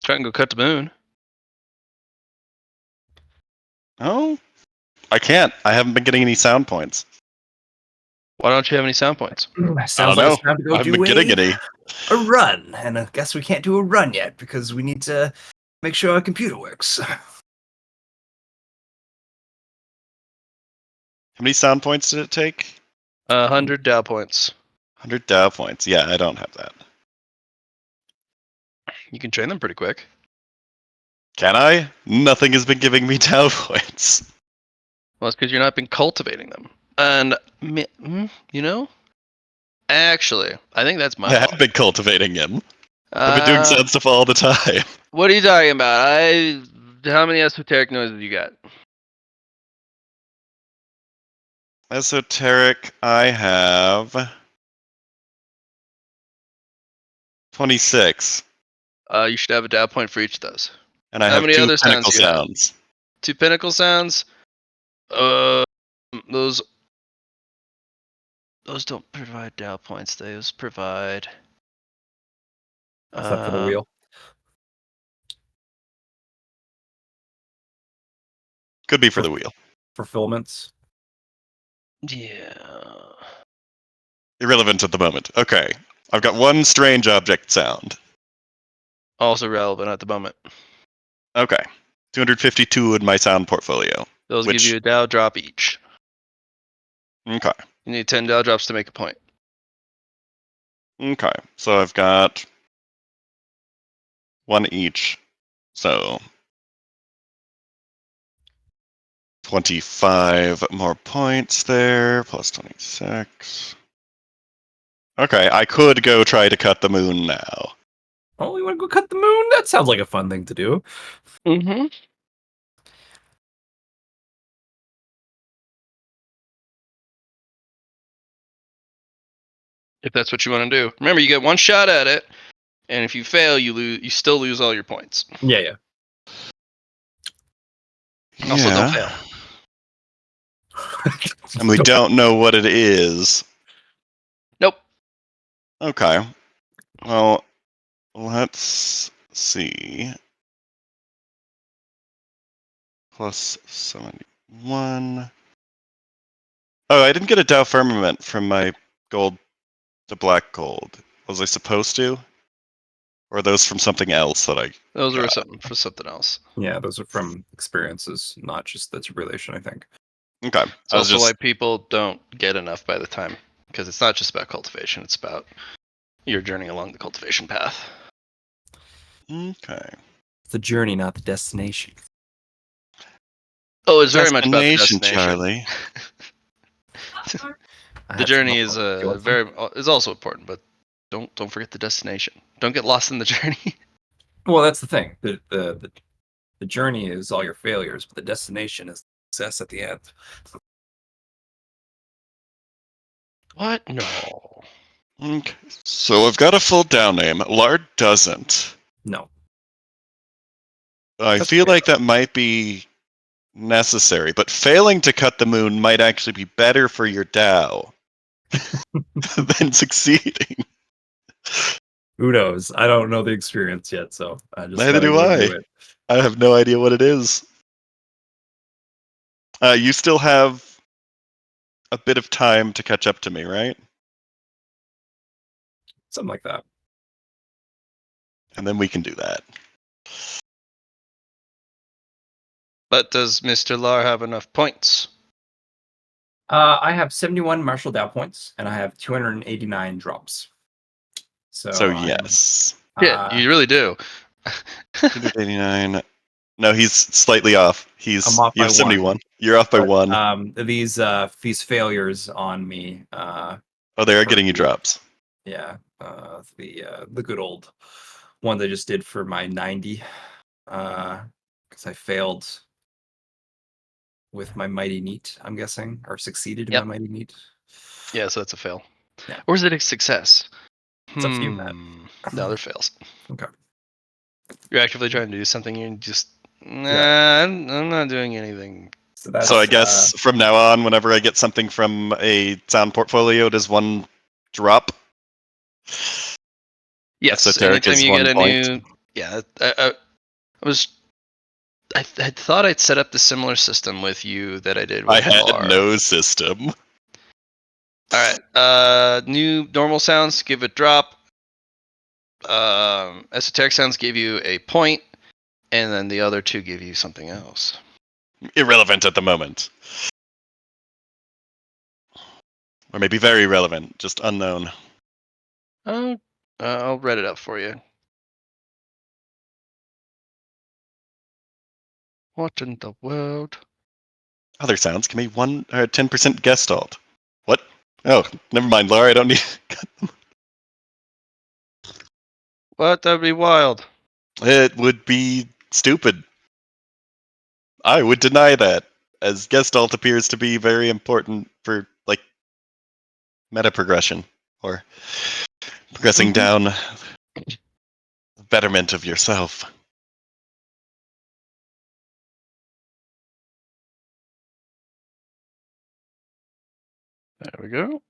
Try and go cut the moon. Oh? I can't. I haven't been getting any sound points. Why don't you have any sound points? Sounds like it's time to go I haven't been do getting any. a run, and I guess we can't do a run yet because we need to make sure our computer works. How many sound points did it take? 100 Dow points. 100 Dow points. Yeah, I don't have that. You can train them pretty quick. Can I? Nothing has been giving me Dow points. Well, it's because you've not been cultivating them. And, you know, actually, I think that's my I fault. have been cultivating him. I've been doing sound stuff all the time. What are you talking about? How many esoteric noises you got? Esoteric, I have 26. You should have a Dow point for each of those. And I How have many 2 other pinnacle sounds do you have? sounds. 2 pinnacle sounds? Those don't provide Dow points. Those provide. Except for the wheel. Could be for the wheel. Fulfillments. Yeah. Irrelevant at the moment. Okay. I've got 1 strange object sound. Also relevant at the moment. Okay. 252 in my sound portfolio. Those give you a Dow drop each. Okay. You need 10 Dow drops to make a point. Okay. So I've got 1 each. So 25 more points there, plus 26. Okay, I could go try to cut the moon now. Oh, you want to go cut the moon? That sounds like a fun thing to do. Mm-hmm. If that's what you want to do. Remember, you get 1 shot at it, and if you fail, you lose. You still lose all your points. Yeah. Also, don't fail. And we don't know what it is. Nope. Okay. Well, let's see. Plus 71. Oh, I didn't get a Dow Firmament from my gold to black gold. Was I supposed to? Or are those from something else that I Those were got? something for something else. Yeah, those are from experiences, not just the tabulation, I think. Okay. It's I was also why just people don't get enough by the time, because it's not just about cultivation; it's about your journey along the cultivation path. okay. It's the journey, not the destination. Oh, it's very much about the Destination, destination. Charlie. I The had some journey is Do you want some? is also important, but don't forget the destination. Don't get lost in the journey. Well, that's the thing. The journey is all your failures, but the destination is success at the end. What? No. Okay. So I've got a full down name. Lard doesn't. No, I that's feel okay. like that might be necessary, but failing to cut the moon might actually be better for your Tao than succeeding. Who knows? I don't know the experience yet, so I just Neither gotta do go I. do it. I have no idea what it is. You still have a bit of time to catch up to me, right? Something like that. And then we can do that. But does Mr. Lar have enough points? I have 71 Martial Dow points, and I have 289 drops. So So yes. Yeah, uh, you really do. 289. No, he's slightly off. I'm off You by have one. 71. You're off by But one. these failures on me. Oh, they are For getting you the drops. the good old one they just did for my 90. Because I failed with my mighty neat, I'm guessing, or succeeded in my Yep. mighty neat. Yeah, so that's a fail. Yeah. Or is it a success? It's up to you, Matt. No, they're fails. Okay. You're actively trying to do something, you're just, nah, Yeah. I'm not doing anything. So that's So I guess from now on, whenever I get something from a sound portfolio, does one drop? Yes, Esoteric anytime is you get 1 a point. new, yeah, I thought I'd set up the similar system with you that I did I with had Lar. no system. All right, new normal sounds give a drop. Esoteric sounds give you a point, and then the other two give you something else. Irrelevant at the moment. Or maybe very relevant, just unknown. Oh, I'll read it up for you. What in the world? Other sounds can be 1 or 10% gestalt. What? Oh, never mind, Laura. I don't need. What? That'd be wild. It would be stupid. I would deny that, as gestalt appears to be very important for like meta progression or progressing down the betterment of yourself. There we go.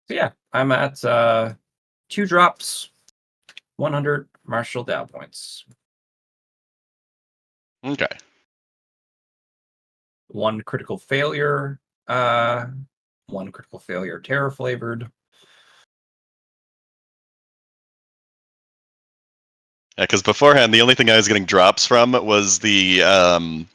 So yeah, I'm at 2 drops, 100 Martial Dow points, Okay. 1 critical failure, 1 critical failure terror flavored. Yeah, because beforehand, the only thing I was getting drops from was the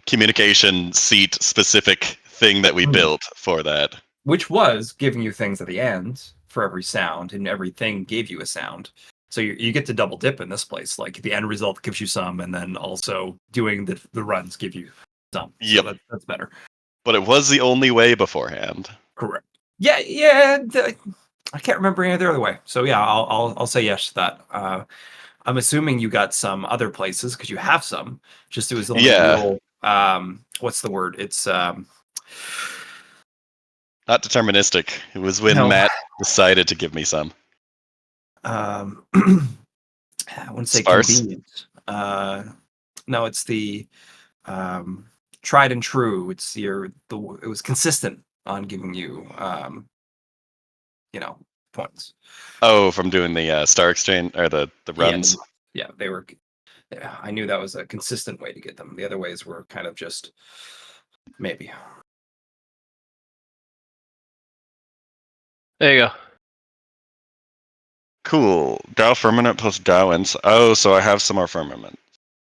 communication seat specific thing that we built for that. Which was giving you things at the end for every sound, and everything gave you a sound. So you get to double dip in this place. Like the end result gives you some, and then also doing the runs give you some. Yep. So that's better. But it was the only way beforehand. Correct. Yeah. I can't remember any other way. So yeah, I'll say yes to that. I'm assuming you got some other places because you have some. Just it was only Yeah. real. What's the word? It's Not deterministic. It was when no. Matt decided to give me some. I wouldn't say Sparse. convenient. No, it's the tried and true. It's it was consistent on giving you points. Oh, from doing the star exchange or the Yeah, runs. they were. Yeah, I knew that was a consistent way to get them. The other ways were kind of just maybe. There you go. Cool. Dow firmament plus Dow ins. Oh, so I have some more firmament.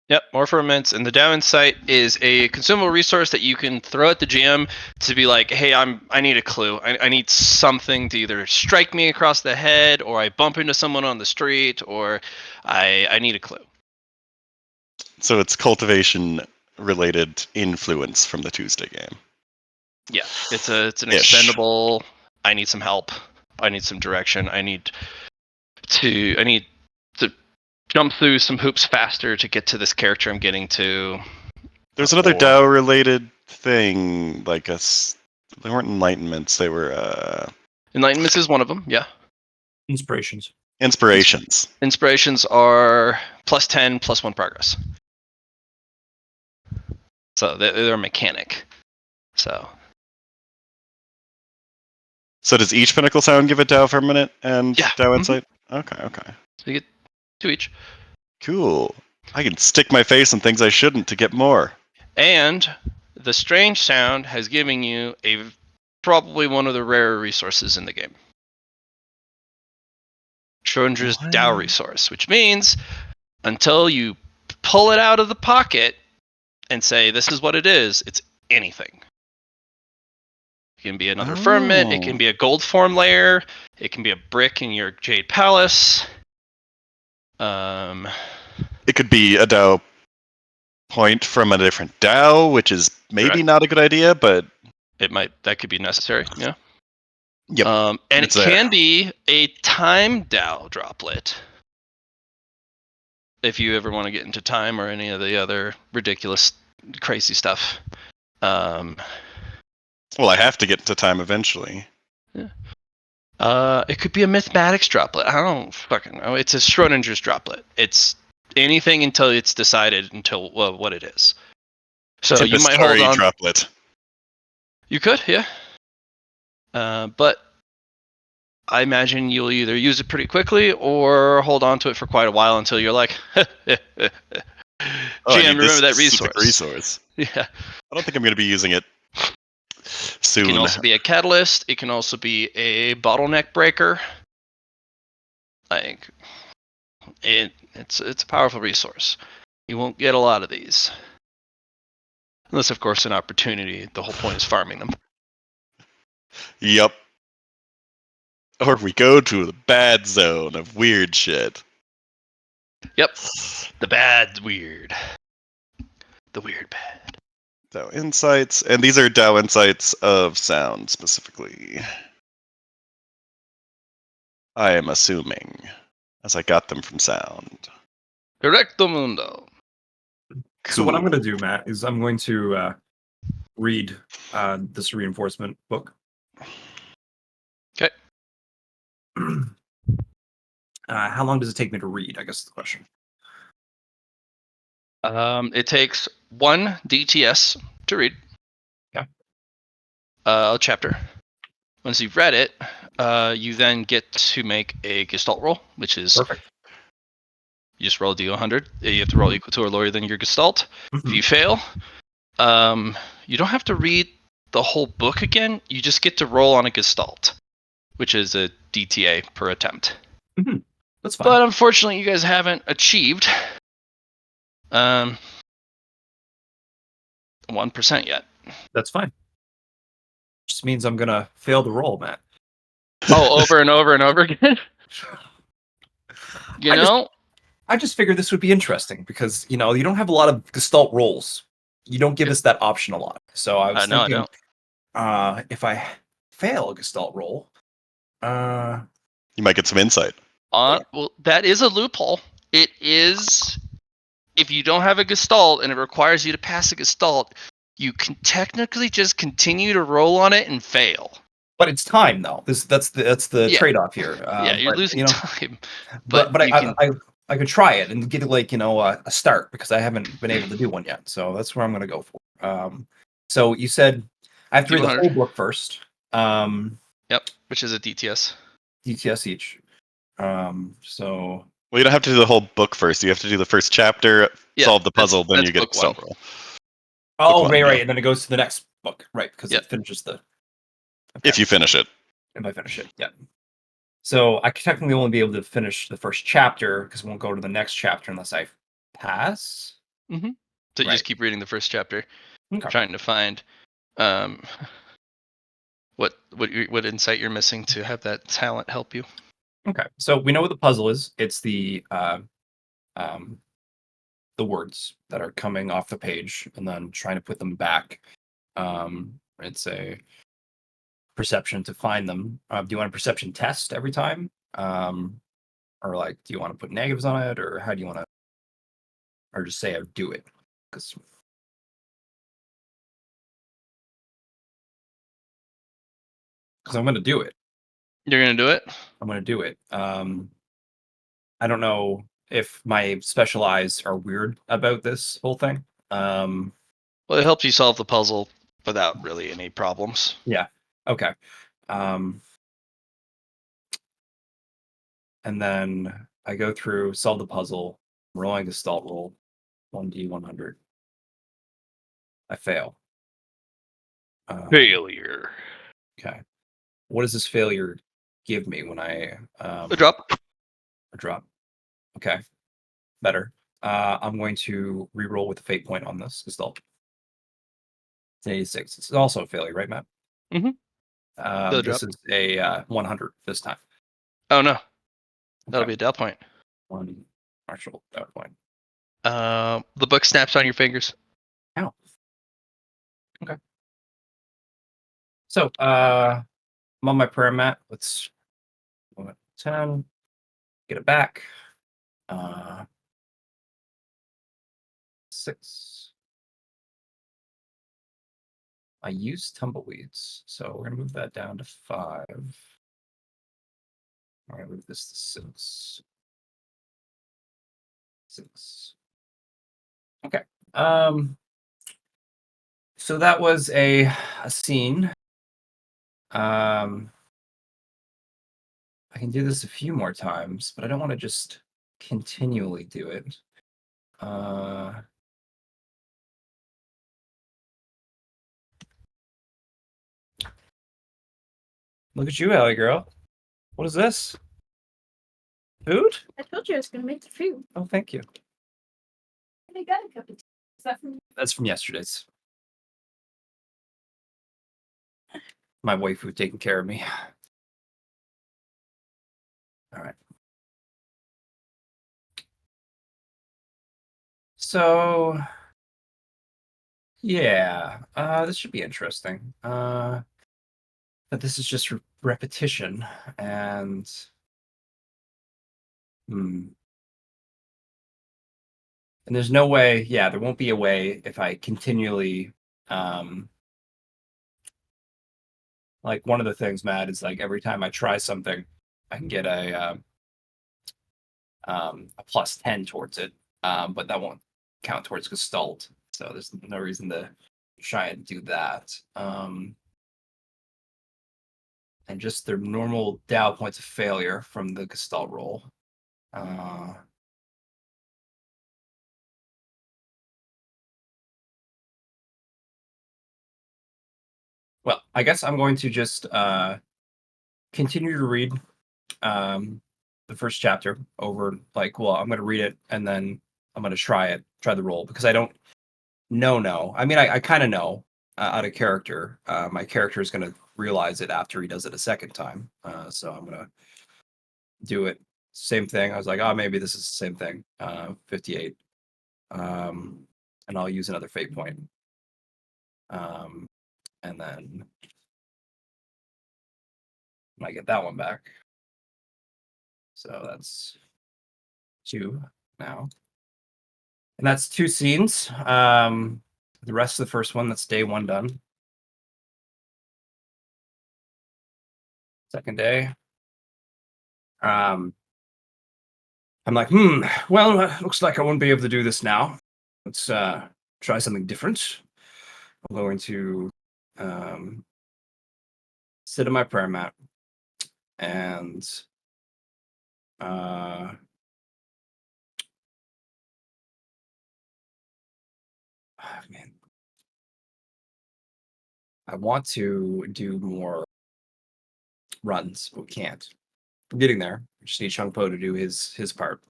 Yep, more ferments, and the Dow Insight is a consumable resource that you can throw at the GM to be like, hey, I need a clue. I need something to either strike me across the head, or I bump into someone on the street, or I need a clue. So it's cultivation related influence from the Tuesday game. Yeah, it's an Ish. expendable. I need some help. I need some direction. I need to jump through some hoops faster to get to this character I'm getting to. There's another Or- Dow related thing, like they weren't enlightenments, they were Enlightenments is one of them. Yeah. Inspirations. inspirations. Inspirations are +10, +1 progress. So they're a mechanic. So So does each pinnacle sound give a Dow firmament and Yeah. Dow insight? Okay. so you get 2 each. Cool. I can stick my face in things I shouldn't to get more. And the strange sound has given you probably one of the rarer resources in the game. Schrodinger's What? Dow resource, which means until you pull it out of the pocket and say this is what it is, it's anything. It can be another firmament, it can be a gold form layer, it can be a brick in your Jade Palace. It could be a Dow point from a different Dow, which is maybe Correct. not a good idea, but that could be necessary, yeah. yep. And it It's there. can be a time Dow droplet. If you ever want to get into time or any of the other ridiculous, crazy stuff. Well, I have to get to time eventually. It could be a mathematics droplet. I don't fucking know. It's a Schrodinger's droplet. It's anything until it's decided what it is. So you might hold on. Droplet. You could, yeah. But I imagine you'll either use it pretty quickly or hold on to it for quite a while until you're like, GM, remember that specific resource. Yeah. I don't think I'm going to be using it soon. It can also be a catalyst. It can also be a bottleneck breaker. Like, it's a powerful resource. You won't get a lot of these. Unless, of course, an opportunity. The whole point is farming them. Yep. Or we go to the bad zone of weird shit. Yep. The bad weird. The weird bad. Dow insights, and these are Dow insights of sound specifically. I am assuming, as I got them from sound. Correcto mundo. So what I'm going to do, Matt, is I'm going to read this reinforcement book. Okay. How long does it take me to read? I guess is the question. It takes 1 DTS to read. Yeah. A chapter. Once you've read it, you then get to make a Gestalt roll, which is Perfect. you just roll a D100. You have to roll equal to or lower than your Gestalt. If you fail, you don't have to read the whole book again. You just get to roll on a Gestalt, which is a DTA per attempt. That's fine. But unfortunately, you guys haven't achieved 1% yet. That's fine. Just means I'm gonna fail to roll, Matt. Oh, over and over and over again. I just figured this would be interesting because you don't have a lot of Gestalt rolls. You don't give us that option a lot. So I was thinking, if I fail a Gestalt roll, you might get some insight. Well, that is a loophole. It is if you don't have a Gestalt and it requires you to pass a Gestalt, you can technically just continue to roll on it and fail. But it's time though. That's the trade-off here. You're losing time. But I could try it and get a start because I haven't been able to do one yet. So that's where I'm going to go for. So you said I have to read the whole book first. Yep, which is a DTS. DTS each. So Well, you don't have to do the whole book first. You have to do the first chapter, Yeah, solve the puzzle, then that's you get a book one. gestalt roll. oh, one, right, yeah. right, and then it goes to the next book, right? Because Yep. it finishes the. If you finish it. If I finish it, yeah. So I could technically only be able to finish the first chapter because we won't go to the next chapter unless I pass. So you Right. just keep reading the first chapter, Okay. trying to find what insight you're missing to have that talent help you. Okay. So we know what the puzzle is. It's the words that are coming off the page and then trying to put them back. It's a perception to find them. Do you want a perception test every time? Or like, do you want to put negatives on it, or how do you want to, or just say I do it? Because I'm going to do it. You're gonna do it? I'm going to do it. I don't know if my special eyes are weird about this whole thing. Well, it helps you solve the puzzle without really any problems. Yeah. Okay. And then I go through, solve the puzzle, rolling a gestalt roll, 1d100. I fail. Failure. Okay. What does this failure give me when I A drop. a drop? Okay. Better. I'm going to re-roll with the fate point on this gestalt. It's an 86. It's also a failure, right, Matt? Mhm. The This drop. is a 100 this time. Oh no, that'll Okay. be a Dell point. One partial dot point. The book snaps on your fingers. Ow. Okay. So, I'm on my prayer mat. Let's 10. Get it back. 6. I use tumbleweeds, so we're gonna move that down to 5. All right, move this to 6. 6. Okay. So that was a scene. I can do this a few more times, but I don't want to just continually do it. Look at you, Ellie girl. What is this? Food? I told you I was going to make the food. Oh, thank you. I got a cup of tea. Is that from That's from yesterday's. My waifu taking care of me. All right. So, yeah, this should be interesting. But this is just repetition, and and there's no way. Yeah, there won't be a way if I continually, like one of the things, Matt, is like every time I try something, I can get a plus 10 towards it, but that won't count towards Gestalt. So there's no reason to try and do that. And just their normal Dow points of failure from the Gestalt roll. Well, I guess I'm going to just continue to read the first chapter over. Like, well, I'm going to read it and then I'm going to try the roll because I don't know. I mean, I kind of know out of character. My character is going to realize it after he does it a second time. So I'm going to do it. Same thing. I was like, oh, maybe this is the same thing. 58. And I'll use another fate point. And then I get that one back. So that's 2 now. And that's 2 scenes. The rest of the first one, that's day 1 done. Second day. I'm like, well, looks like I won't be able to do this now. Let's try something different. I'm going to sit on my prayer mat. and man, I want to do more runs, but we can't. I'm getting there. We just need Chung Po to do his part.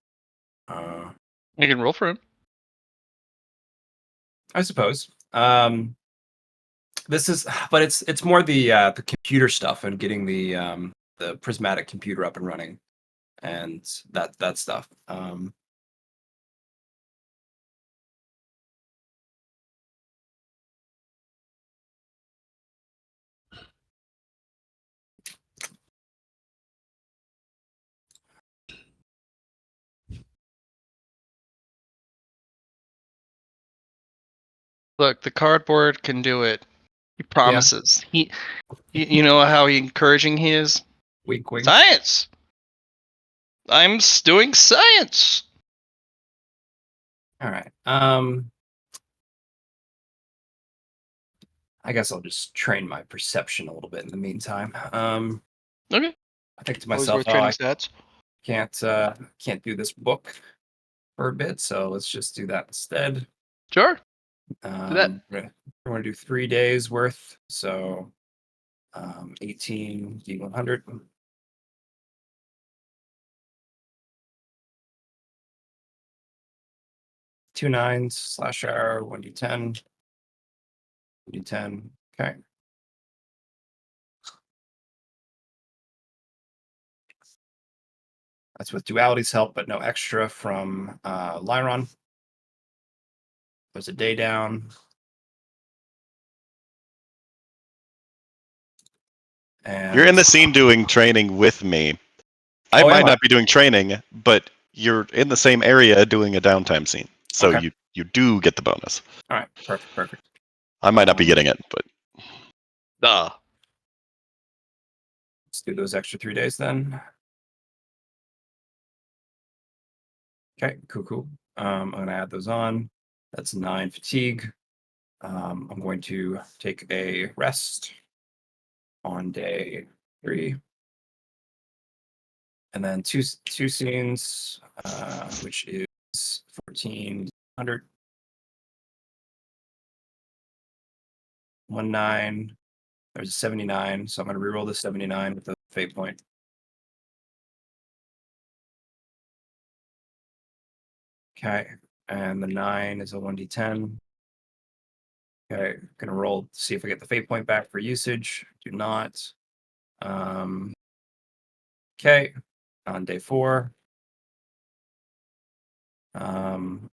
You can roll for him. I suppose. This is, but it's more the computer stuff and getting the prismatic computer up and running, and that stuff. Look, the cardboard can do it. He promises. You know how encouraging he is. Wink, wink. Science. I'm doing science. All right. I guess I'll just train my perception a little bit in the meantime. Okay. I think to Always myself, worth oh, training I stats. can't do this book for a bit, so let's just do that instead. Sure. that. We're going to do 3 days worth, so 18 D100. 2 9s slash R 1d10. 1d10. Okay. That's with duality's help, but no extra from Lyron. There's a day down. And You're in the scene doing training with me. I Oh, am might I? not be doing training, but you're in the same area doing a downtime scene. So Okay. you do get the bonus. All right. Perfect. I might not be getting it, but Duh. Let's do those extra 3 days then. Okay, cool. I'm going to add those on. That's 9 fatigue. I'm going to take a rest on day 3. And then two scenes, which is 1400. 19. There's a 79, so I'm going to reroll the 79 with the fate point. Okay, and the 9 is a 1d10. Okay, gonna roll to see if I get the fate point back for usage. Do not. Okay, on day 4. On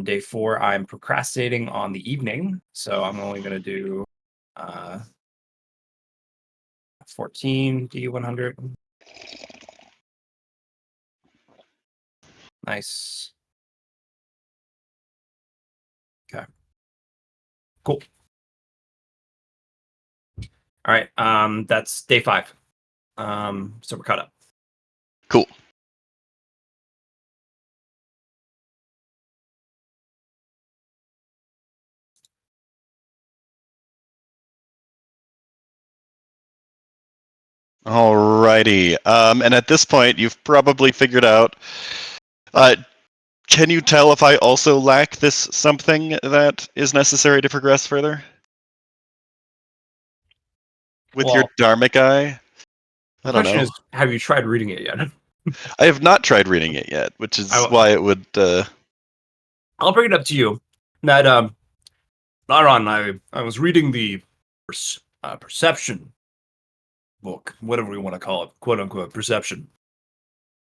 day 4, I'm procrastinating on the evening, so I'm only gonna do 14 D100. Nice. Okay. Cool. All right. That's day 5. So we're caught up. cool. Alrighty. And at this point, you've probably figured out. Can you tell if I also lack this something that is necessary to progress further? With your Well, Dharmic eye? the I don't question know. is, have you tried reading it yet? I have not tried reading it yet, which is why it would. I'll bring it up to you. That Laron, I was reading the perception book, whatever we want to call it, quote unquote perception.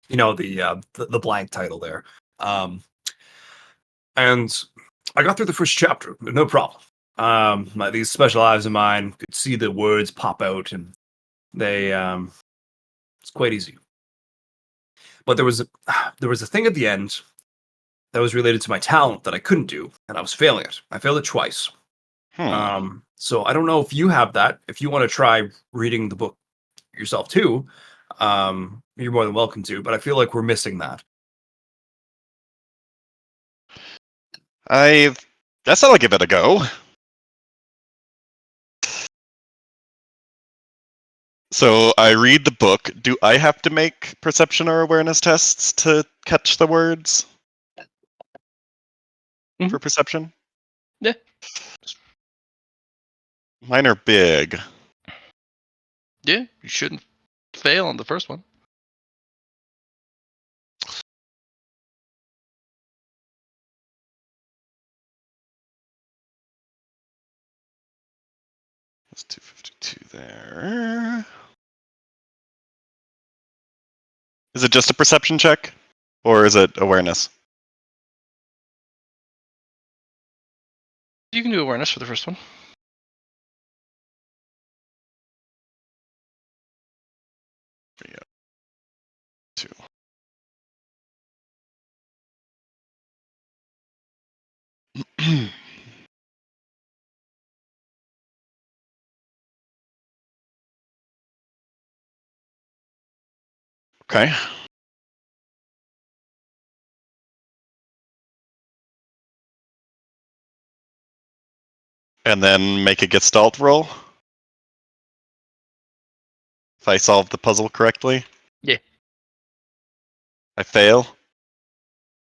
You know, the blank title there. And I got through the first chapter, no problem. These special eyes of mine could see the words pop out, and they it's quite easy. But there was a thing at the end that was related to my talent that I couldn't do, and I was failing it. I failed it twice. So I don't know if you have that. If you want to try reading the book yourself too, you're more than welcome to. But I feel like we're missing that. I guess I'll give it a go. So I read the book. Do I have to make perception or awareness tests to catch the words for Mhm. perception? Yeah. Mine are big. Yeah, you shouldn't fail on the first one. That's 252 there. Is it just a perception check? Or is it awareness? You can do awareness for the first one. Yeah. 2. Okay. And then make a Gestalt roll. If I solve the puzzle correctly. Yeah. I fail.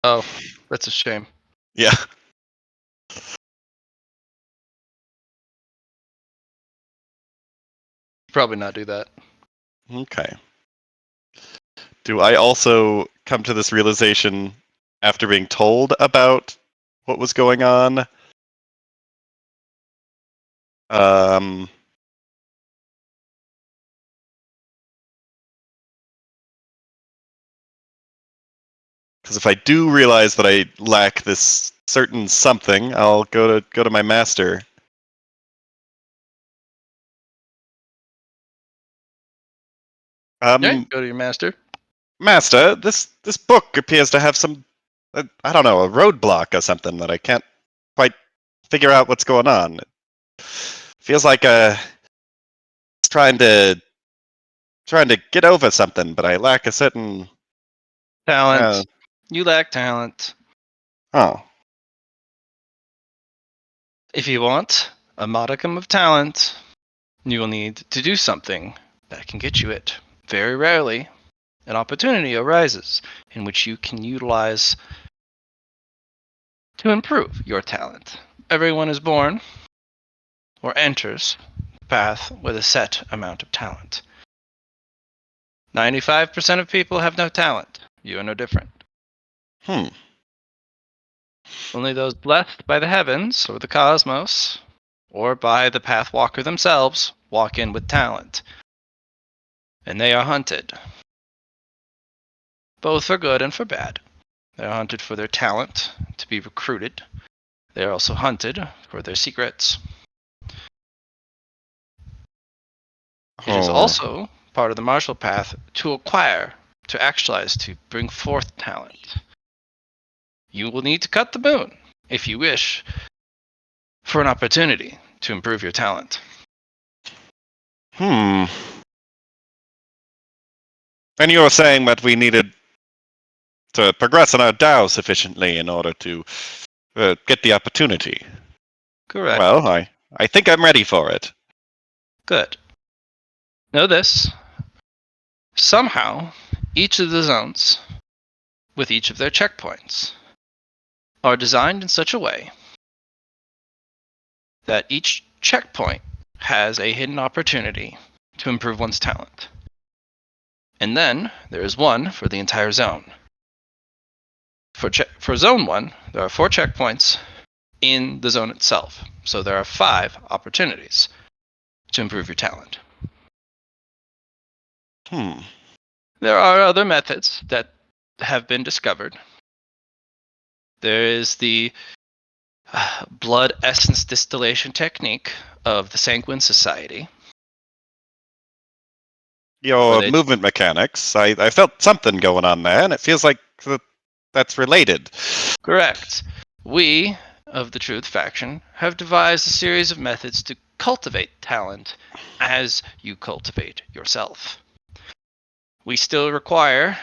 Oh, that's a shame. Yeah. Probably not do that. Okay. Do I also come to this realization after being told about what was going on? Um, because if I do realize that I lack this certain something, I'll go to my master. Yeah, go to your master. Master, this book appears to have some, I don't know, a roadblock or something that I can't quite figure out what's going on. It feels like it's trying to get over something, but I lack a certain. Talent. You lack talent. Oh, If you want a modicum of talent, you will need to do something that can get you it. Very rarely, an opportunity arises in which you can utilize to improve your talent. Everyone is born or enters the path with a set amount of talent. 95% of people have no talent. You are no different. hmm. Only those blessed by the heavens or the cosmos or by the Pathwalker themselves walk in with talent. And they are hunted, both for good and for bad. They are hunted for their talent to be recruited. They are also hunted for their secrets. It is Oh, also part of the martial path to acquire, to actualize, to bring forth talent. You will need to cut the moon if you wish for an opportunity to improve your talent. hmm. And you were saying that we needed to progress in our Tao sufficiently in order to get the opportunity. Correct. Well, I think I'm ready for it. Good. Know this. Somehow, each of the zones, with each of their checkpoints, are designed in such a way that each checkpoint has a hidden opportunity to improve one's talent. And then there is one for the entire zone. For zone 1, there are 4 checkpoints in the zone itself. So there are 5 opportunities to improve your talent. Hmm. There are other methods that have been discovered. There is the blood essence distillation technique of the Sanguine Society. Your movement mechanics, I felt something going on there, and it feels like that's related. Correct. We, of the Truth Faction, have devised a series of methods to cultivate talent as you cultivate yourself. We still require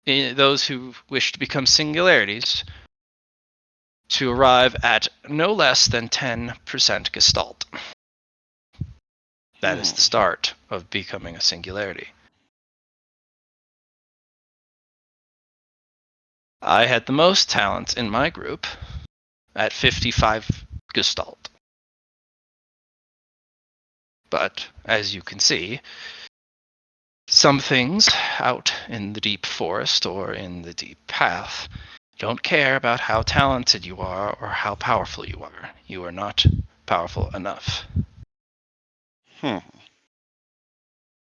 those who wish to become singularities to arrive at no less than 10% Gestalt. That is the start of becoming a singularity. I had the most talent in my group at 55 Gestalt. But as you can see, some things out in the deep forest or in the deep path don't care about how talented you are or how powerful you are. You are not powerful enough. Hmm.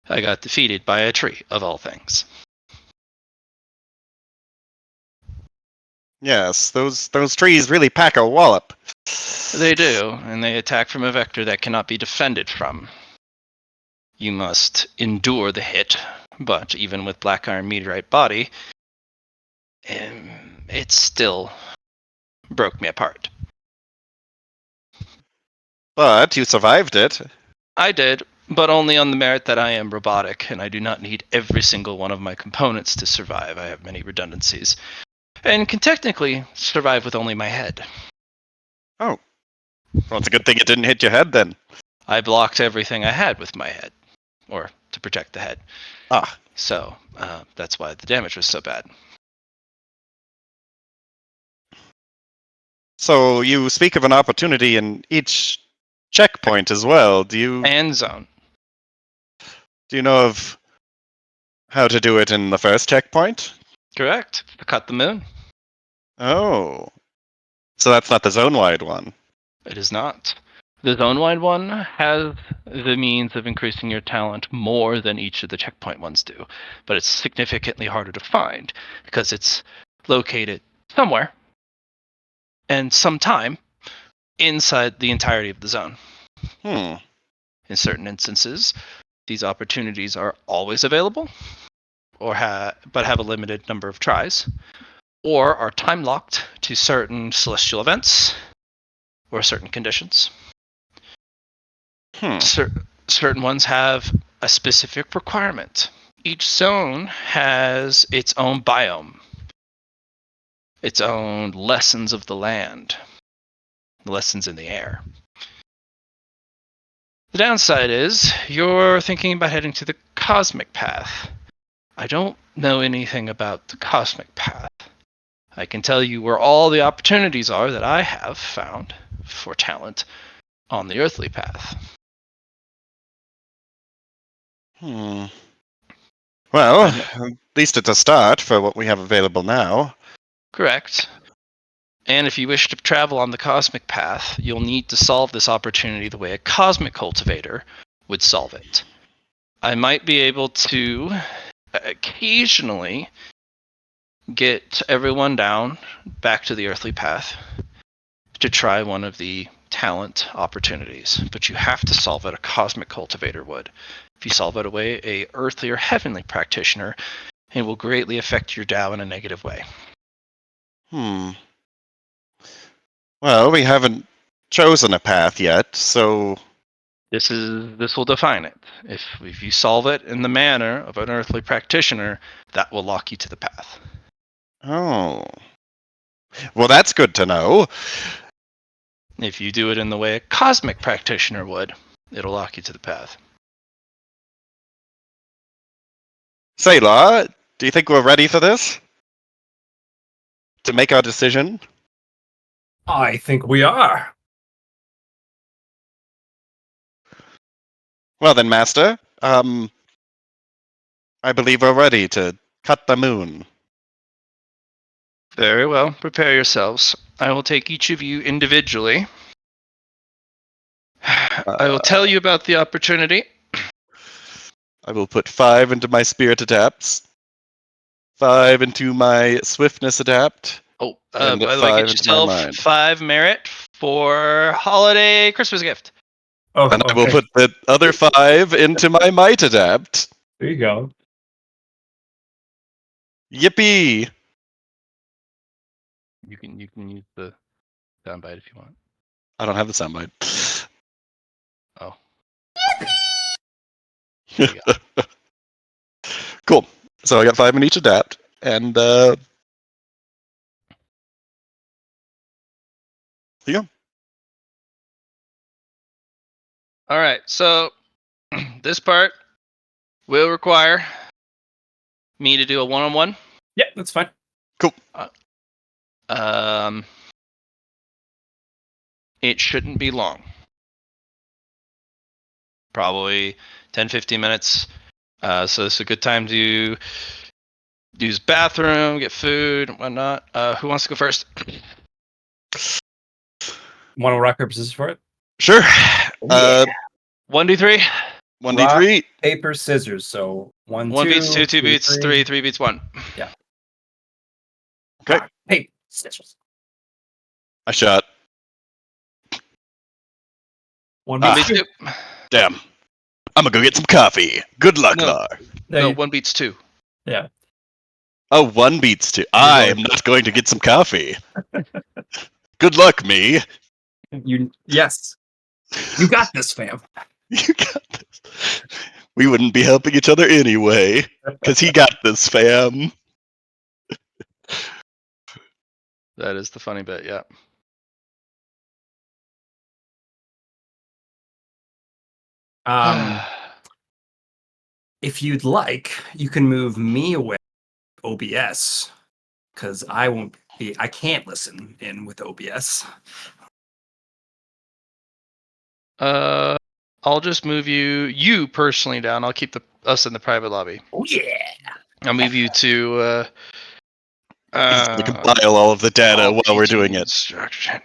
I got defeated by a tree, of all things. Yes, those trees really pack a wallop. They do, and they attack from a vector that cannot be defended from. You must endure the hit, but even with Black Iron Meteorite Body, it still broke me apart. But you survived it. I did, but only on the merit that I am robotic, and I do not need every single one of my components to survive. I have many redundancies, and can technically survive with only my head. Oh. Well, it's a good thing it didn't hit your head then. I blocked everything I had with my head, or to protect the head. Ah. So that's why the damage was so bad. So you speak of an opportunity in each checkpoint as well. Do And zone. you know of how to do it in the first checkpoint? Correct. Cut the moon. Oh. So that's not the zone-wide one. It is not. The zone-wide one has the means of increasing your talent more than each of the checkpoint ones do, but it's significantly harder to find because it's located somewhere and sometime inside the entirety of the zone. Hmm. In certain instances, these opportunities are always available, but have a limited number of tries, or are time locked to certain celestial events or certain conditions. Hmm. Certain ones have a specific requirement. Each zone has its own biome, its own lessons of the land, the lessons in the air. The downside is you're thinking about heading to the cosmic path. I don't know anything about the cosmic path. I can tell you where all the opportunities are that I have found for talent on the earthly path. Hmm. Well, I know. at least it's a start for what we have available now. Correct. And if you wish to travel on the cosmic path, you'll need to solve this opportunity the way a cosmic cultivator would solve it. I might be able to occasionally get everyone down back to the earthly path to try one of the talent opportunities, but you have to solve it a cosmic cultivator would. If you solve it a way a earthly or heavenly practitioner, it will greatly affect your Tao in a negative way. Hmm. Well, we haven't chosen a path yet, so This will define it. If you solve it in the manner of an earthly practitioner, that will lock you to the path. oh. Well, that's good to know. If you do it in the way a cosmic practitioner would, it'll lock you to the path. Sayla, do you think we're ready for this? To make our decision? I think we are. Well then, Master, I believe we're ready to cut the moon. Very well, prepare yourselves. I will take each of you individually. I will tell you about the opportunity. I will put 5 into my spirit adapts, 5 into my swiftness adapt, Oh, and by the way, 5 get into my yourself mind. 5 merit for holiday Christmas gift. Oh, And I will okay. put the other 5 into my might adapt. There you go. Yippee! You can use the soundbite if you want. I don't have the soundbite. Oh. There you go. Cool. So I got 5 in each adapt, and here you go. All right, so This part will require me to do a one-on-one. Yeah, that's fine. It shouldn't be long. Probably 10, 15 minutes. So it's a good time to use bathroom, get food, and whatnot. Who wants to go first? Want to rock paper scissors for it? Sure. Yeah. 1d3. 1d3. Paper scissors. So 1, 1 2, beats 2, 2 beats 3, 3. 3 beats 1. Okay. Rock, paper scissors. I shot. 1 1 beats beats 2. 2. Damn. I'm gonna go get some coffee. Good luck, No. Lar. No, 1 beats 2. Yeah. Oh, 1 beats 2. I am not going to get some coffee. Good luck, me. Yes. You got this, fam. You got this. We wouldn't be helping each other anyway, because he got this, fam. That is the funny bit, yeah. If you'd like, you can move me away OBS, because I can't listen in with OBS. I'll just move you personally down. I'll keep us in the private lobby. Oh yeah. I'll move you to He's going to compile all of the data while we're doing it. Instruction.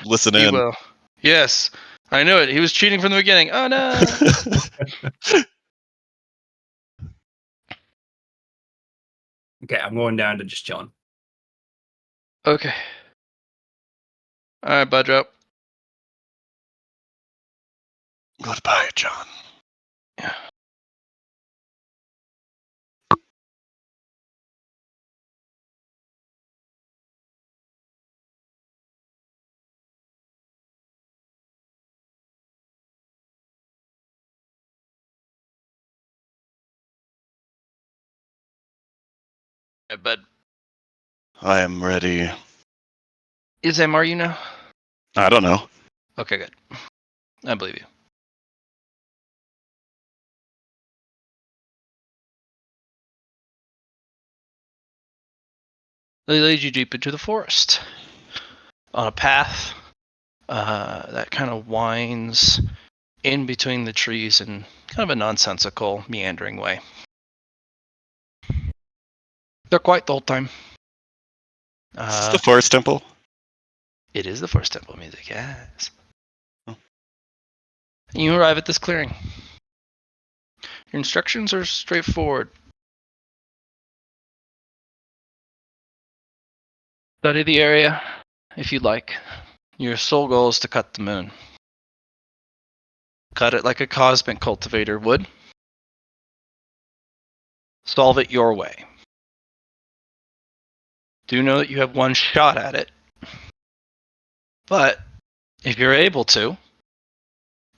Listen He in. will. Yes, I knew it. He was cheating from the beginning. Oh no. Okay, I'm going down to just chilling. Okay. All right, Budro. Goodbye, John. Yeah. Hey, bud. I am ready. Is MR you now? I don't know. Okay, good. I believe you. They lead you deep into the forest on a path that kind of winds in between the trees in kind of a nonsensical, meandering way. They're quiet the whole time. Is this the forest temple? It is the forest temple music, yes. Oh. You arrive at this clearing. Your instructions are straightforward. Study the area if you'd like. Your sole goal is to cut the moon. Cut it like a cosmic cultivator would. Solve it your way. Do know that you have one shot at it. But if you're able to,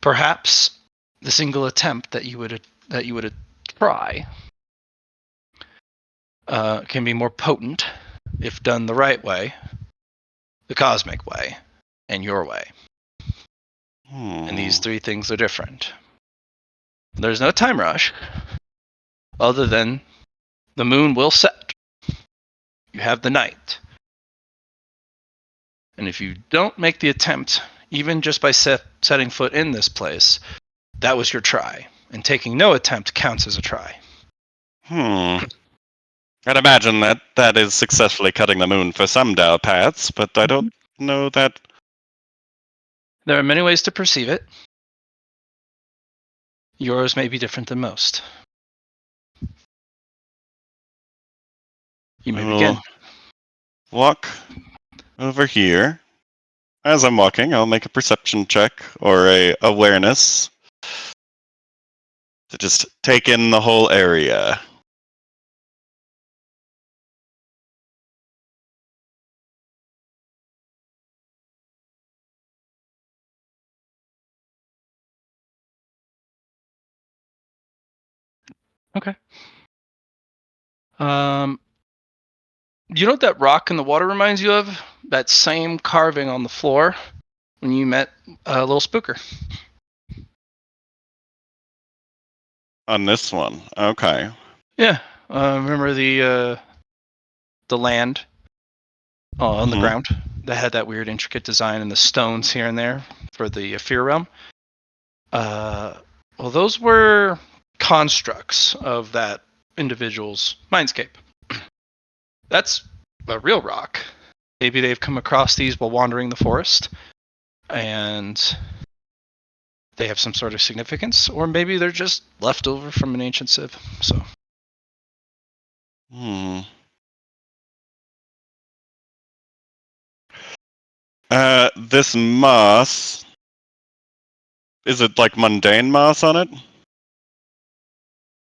perhaps the single attempt that you would try can be more potent if done the right way, the cosmic way, and your way. And these 3 things are different. There's no time rush, other than the moon will set. You have the night. And if you don't make the attempt, even just by setting foot in this place, that was your try. And taking no attempt counts as a try. I'd imagine that is successfully cutting the moon for some Dao paths, but I don't know that. There are many ways to perceive it. Yours may be different than most. You may begin. Walk over here. As I'm walking, I'll make a perception check or a awareness to just take in the whole area. Okay. You know what that rock in the water reminds you of? That same carving on the floor when you met Little Spooker. On this one. Okay. Yeah. Remember the land on the Mhm. ground that had that weird intricate design and the stones here and there for the Fear Realm? Well, those were constructs of that individual's mindscape. That's a real rock. Maybe they've come across these while wandering the forest, and they have some sort of significance, or maybe they're just left over from an ancient civ. So, Hmm. This moss. Is it like mundane moss on it?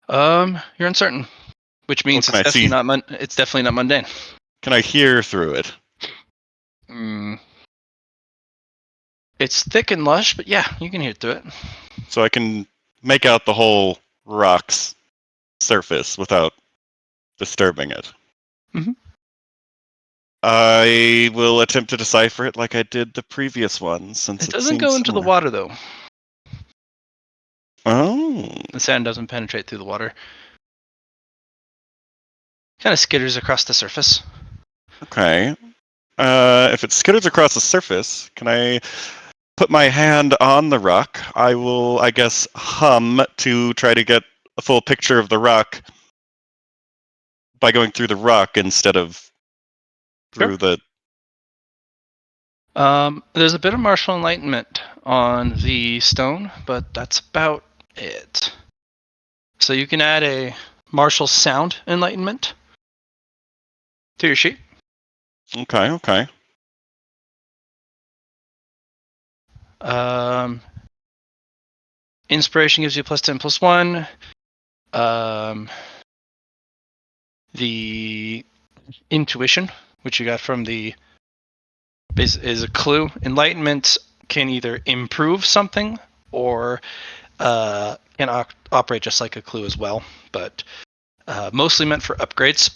you're uncertain, which means can I see? it's definitely not mundane. Can I hear through it? Mm. It's thick and lush, but yeah, you can hear through it. So I can make out the whole rock's surface without disturbing it. Mhm. I will attempt to decipher it like I did the previous one, since It it doesn't seems go into the similar. water though. Oh. The sand doesn't penetrate through the water. Kind of skitters across the surface. Okay. If it skitters across the surface, can I put my hand on the rock? I will, I guess, hum to try to get a full picture of the rock by going through the rock instead of through the. There's a bit of martial enlightenment on the stone, but that's about it. So you can add a martial sound enlightenment to your sheet. Okay, okay. Inspiration gives you +10 +1. The intuition, which you got from the is a clue. Enlightenment can either improve something or can operate just like a clue as well, but mostly meant for upgrades.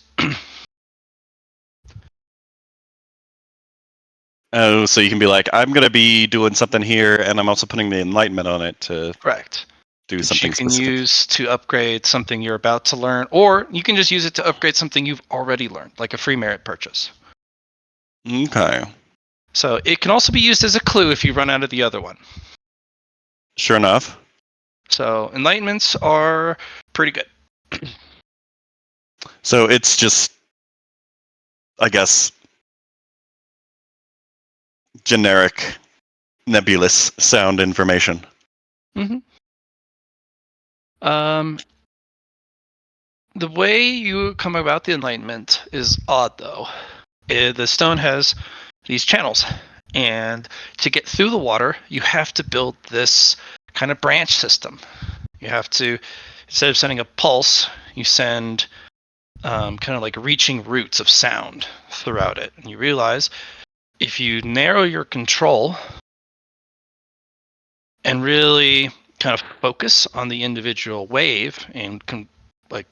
Oh, so you can be like, I'm gonna be doing something here, and I'm also putting the enlightenment on it to Correct. do Which you something can specific. use to upgrade something you're about to learn, or you can just use it to upgrade something you've already learned, like a free merit purchase. Okay. So it can also be used as a clue if you run out of the other one. Sure enough. So enlightenments are pretty good. So it's just, I guess, generic, nebulous sound information. Mm-hmm. The way you come about the enlightenment is odd, though. The stone has these channels, and to get through the water, you have to build this kind of branch system. You have to, instead of sending a pulse, you send kind of like reaching roots of sound throughout it. And you realize if you narrow your control and really kind of focus on the individual wave and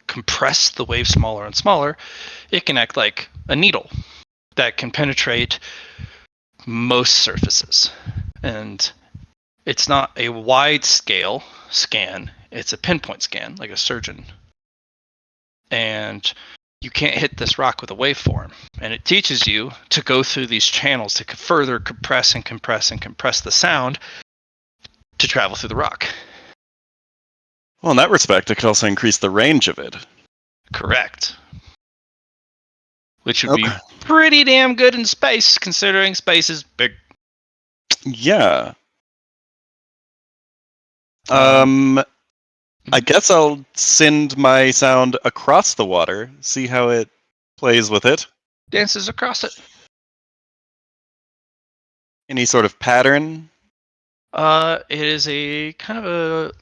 compress the wave smaller and smaller, it can act like a needle that can penetrate most surfaces. And it's not a wide scale scan, it's a pinpoint scan, like a surgeon. And you can't hit this rock with a waveform. And it teaches you to go through these channels to further compress and compress and compress the sound to travel through the rock. Well, in that respect, it could also increase the range of it. Correct. Which would Okay. be pretty damn good in space, considering space is big. Yeah. Um, I guess I'll send my sound across the water, see how it plays with it. Dances across it. Any sort of pattern? It is a kind of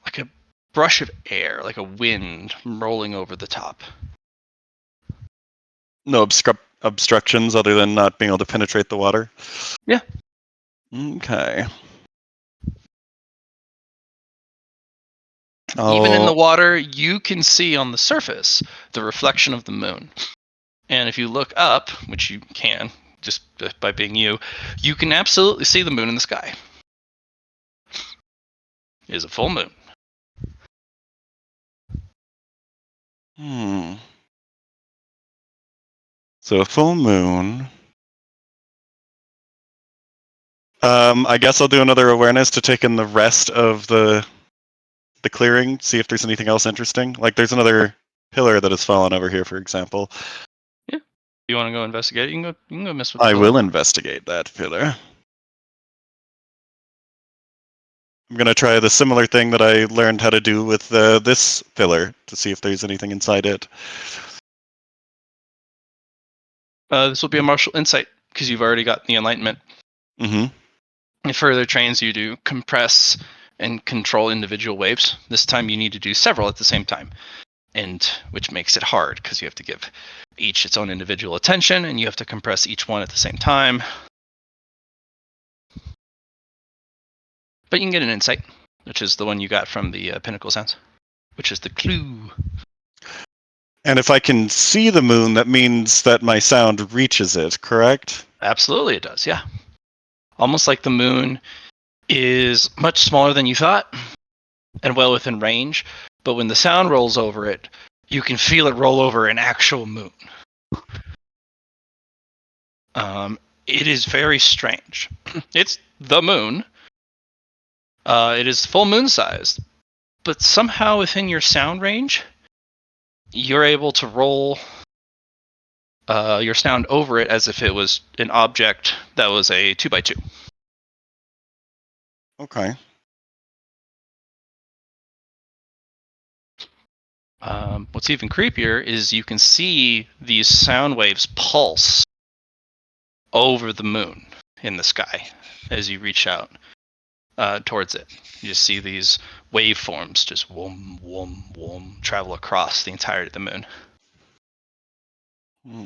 like a brush of air, like a wind rolling over the top. No obstructions other than not being able to penetrate the water? Yeah. Okay. Even in the Oh, water, you can see on the surface the reflection of the moon. And if you look up, which you can, just by being you can absolutely see the moon in the sky. It is a full moon. Hmm. So a full moon. I guess I'll do another awareness to take in the rest of the clearing, see if there's anything else interesting. Like there's another pillar that has fallen over here, for example. Yeah. You want to go investigate? You can go mess with the I pillar. will investigate that pillar. I'm gonna try the similar thing that I learned how to do with this pillar to see if there's anything inside it. This will be a martial insight because you've already got the enlightenment. Mm-hmm. It further trains you to compress and control individual waves. This time you need to do several at the same time, and which makes it hard because you have to give each its own individual attention and you have to compress each one at the same time. But you can get an insight, which is the one you got from the pinnacle sounds, which is the clue. And if I can see the moon, that means that my sound reaches it, correct? Absolutely it does, yeah. Almost like the moon is much smaller than you thought and well within range, but when the sound rolls over it, you can feel it roll over an actual moon. It is very strange. It's the moon. It is full moon sized, but somehow within your sound range, you're able to roll your sound over it as if it was an object that was a 2x2. Okay. What's even creepier is you can see these sound waves pulse over the moon in the sky as you reach out towards it. You just see these waveforms just whoom, whoom, whoom travel across the entirety of the moon. Hmm.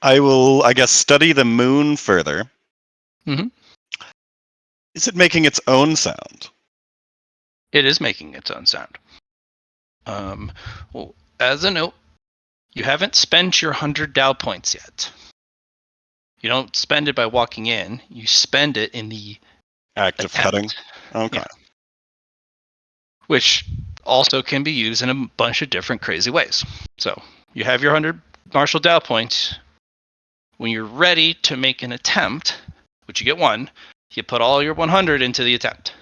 I will, I guess, study the moon further. Mhm. Is it making its own sound? It is making its own sound. Well, as a note, you haven't spent your 100 Dow points yet. You don't spend it by walking in. You spend it in the Act of attempt. cutting? Okay. Yeah. Which also can be used in a bunch of different crazy ways. So you have your 100 martial Dow points. When you're ready to make an attempt, which you get one, you put all your 100 into the attempt.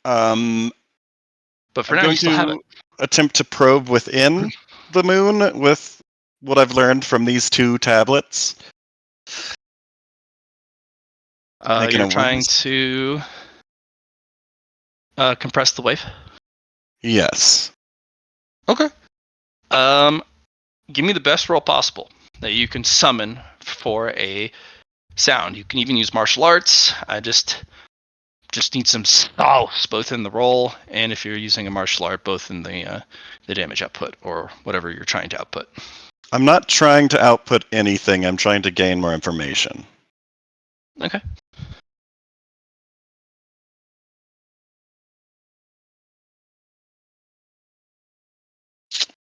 But for I'm now, going you still have it. to attempt to probe within the moon with what I've learned from these two tablets. Making You're a trying awareness. to compress the wave. Yes. Okay. Give me the best roll possible that you can summon for a sound. You can even use martial arts. I just need some sauce both in the roll and if you're using a martial art, both in the damage output or whatever you're trying to output. I'm not trying to output anything. I'm trying to gain more information. Okay.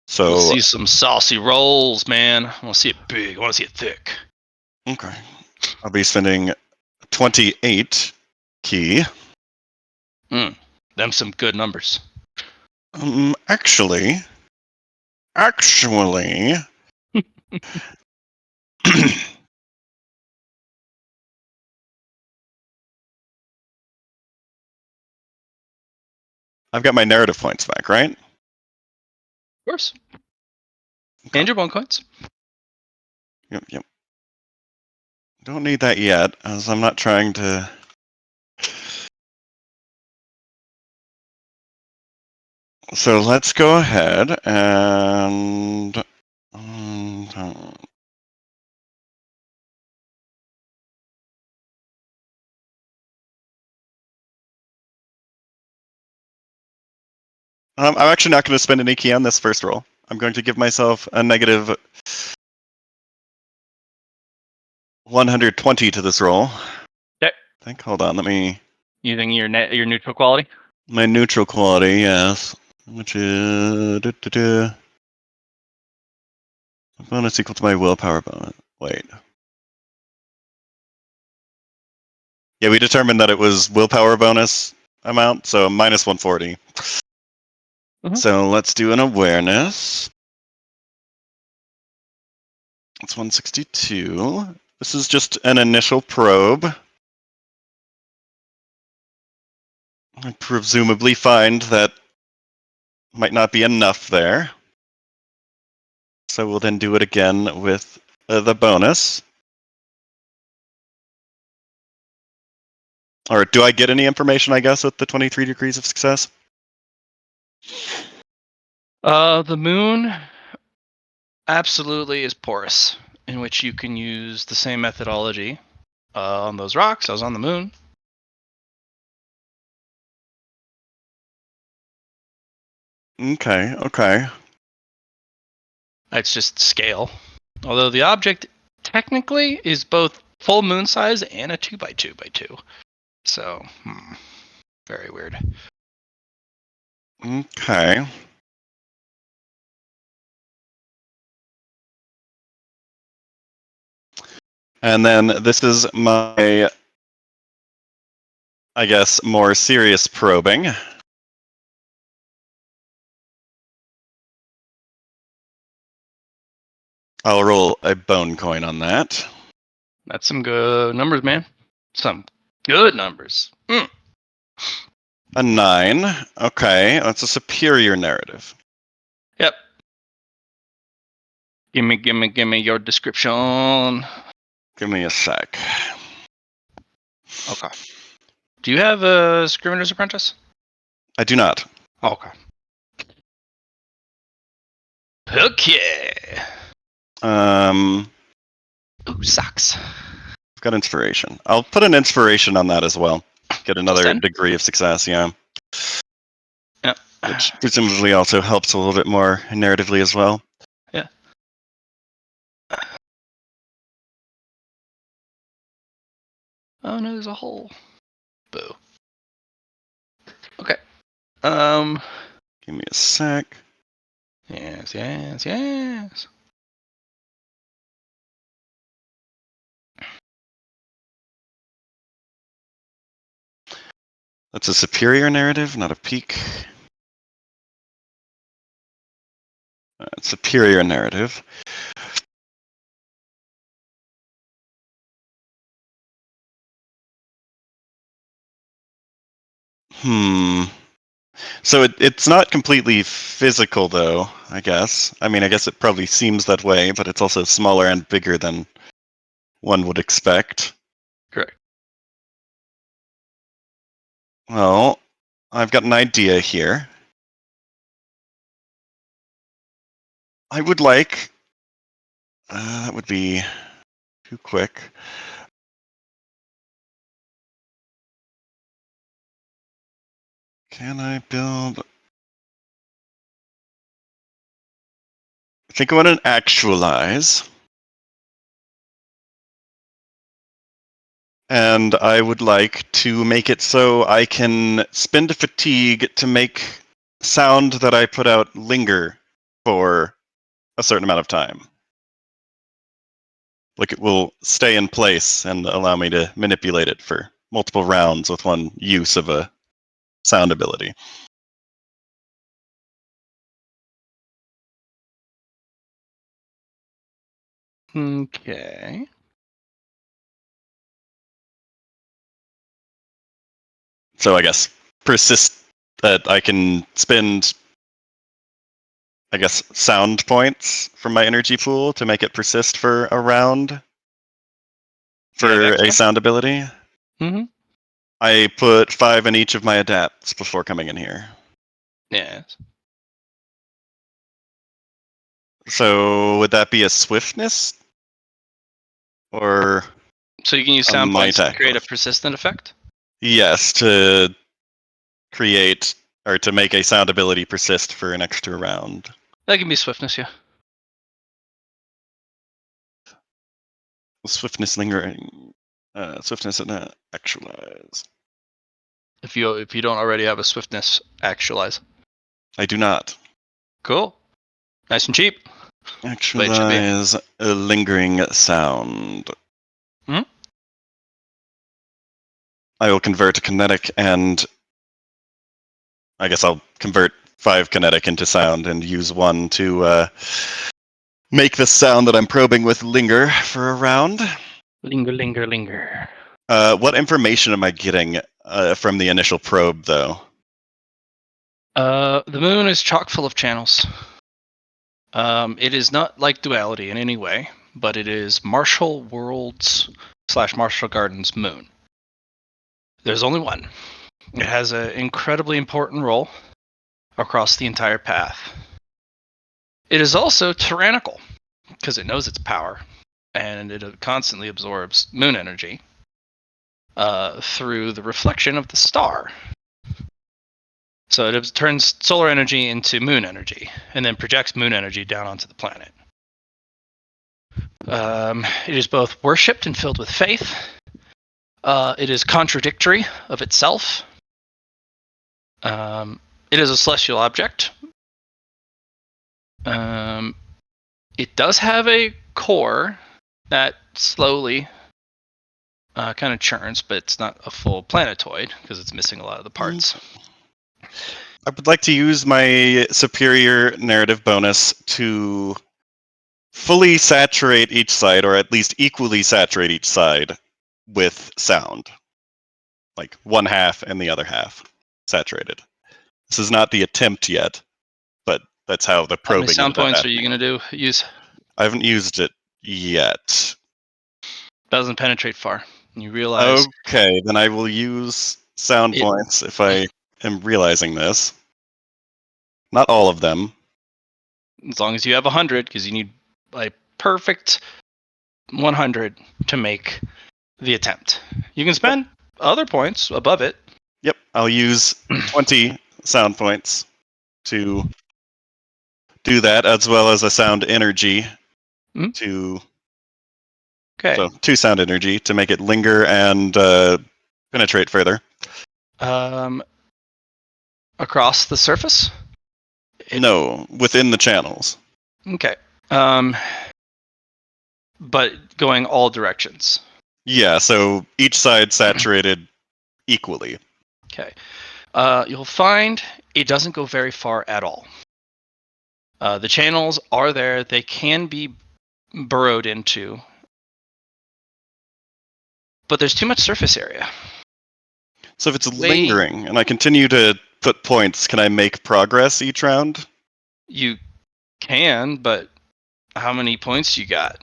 So, Let's see some saucy rolls, man. I want to see it big. I want to see it thick. okay. I'll be spending 28 key. Them some good numbers. Actually, I've got my narrative points back, right? Of course. Okay. And your bone coins. Yep. Don't need that yet, as I'm not trying to. So let's go ahead and. I'm actually not going to spend any key on this first roll. I'm going to give myself a negative 120 to this roll. Okay. I think. Hold on. Let me. Using your neutral quality. My neutral quality, yes, which is bonus equal to my willpower bonus. Wait. Yeah, we determined that it was willpower bonus amount, so minus 140. Mhm. So let's do an awareness. It's 162. This is just an initial probe. I presumably find that might not be enough there. So we'll then do it again with the bonus. Or do I get any information, I guess, with the 23 degrees of success? The moon absolutely is porous, in which you can use the same methodology on those rocks. I was on the moon. Okay, okay. It's just scale. Although the object technically is both full moon size and a 2x2x2. So, very weird. Okay. And then this is my, I guess, more serious probing. I'll roll a bone coin on that. That's some good numbers, man. Some good numbers. A 9. Okay, that's a superior narrative. Yep. Give me your description. Give me a sec. Okay. Do you have a Scrivener's Apprentice? I do not. Okay. Okay. I've Ooh, socks. got inspiration. I'll put an inspiration on that as well. Get another 10? degree of success, yeah. Yep. Which presumably also helps a little bit more narratively as well. Yeah. Oh no, there's a hole. Boo. Okay. Give me a sec. Yes. That's a superior narrative, not a peak. Superior narrative. So it's not completely physical, though, I guess. I mean, I guess it probably seems that way, but it's also smaller and bigger than one would expect. Correct. Well, I've got an idea here. I would like... that would be too quick. Can I build... I think I want to actualize. And I would like to make it so I can spend a fatigue to make sound that I put out linger for a certain amount of time. Like it will stay in place and allow me to manipulate it for multiple rounds with one use of a sound ability. Okay. So I guess persist that I can spend, I guess, sound points from my energy pool to make it persist for a round for a sound ability. Mm-hmm. I put 5 in each of my adapts before coming in here. Yes. So would that be a swiftness? Or So you can use a sound might points to create a active? persistent effect? Yes, to create or to make a sound ability persist for an extra round. That can be swiftness, yeah. Swiftness lingering. Swiftness and actualize. If you don't already have a swiftness actualize. I do not. Cool. Nice and cheap. Actualize a lingering sound. Hmm? I will convert kinetic, and I guess I'll convert 5 kinetic into sound and use 1 to make the sound that I'm probing with linger for a round. Linger, linger, linger. What information am I getting from the initial probe, though? The moon is chock full of channels. It is not like duality in any way, but it is Marshall Worlds / Marshall Gardens moon. There's only one. It has an incredibly important role across the entire path. It is also tyrannical because it knows its power, and it constantly absorbs moon energy through the reflection of the star. So it turns solar energy into moon energy, and then projects moon energy down onto the planet. It is both worshipped and filled with faith. It is contradictory of itself. It is a celestial object. It does have a core that slowly kind of churns, but it's not a full planetoid because it's missing a lot of the parts. I would like to use my superior narrative bonus to fully saturate each side, or at least equally saturate each side with sound. Like one half and the other half saturated. This is not the attempt yet, but that's how the How many probing sound ended up points are you happening. going to use? I haven't used it yet. Doesn't penetrate far. You realize Okay, then I will use sound It- points if I am realizing this. Not all of them. as long as you have 100, because you need a perfect 100 to make the attempt. You can spend other points above it. Yep, I'll use 20 sound points to do that, as well as a sound energy Mhm. to Okay. so 2 sound energy to make it linger and penetrate further. Across the surface? No, within the channels. Okay. But going all directions. Yeah, so each side saturated equally. Okay. You'll find it doesn't go very far at all. The channels are there. They can be burrowed into. But there's too much surface area. So if it's lingering and I continue to put points, can I make progress each round? You can, but how many points you got?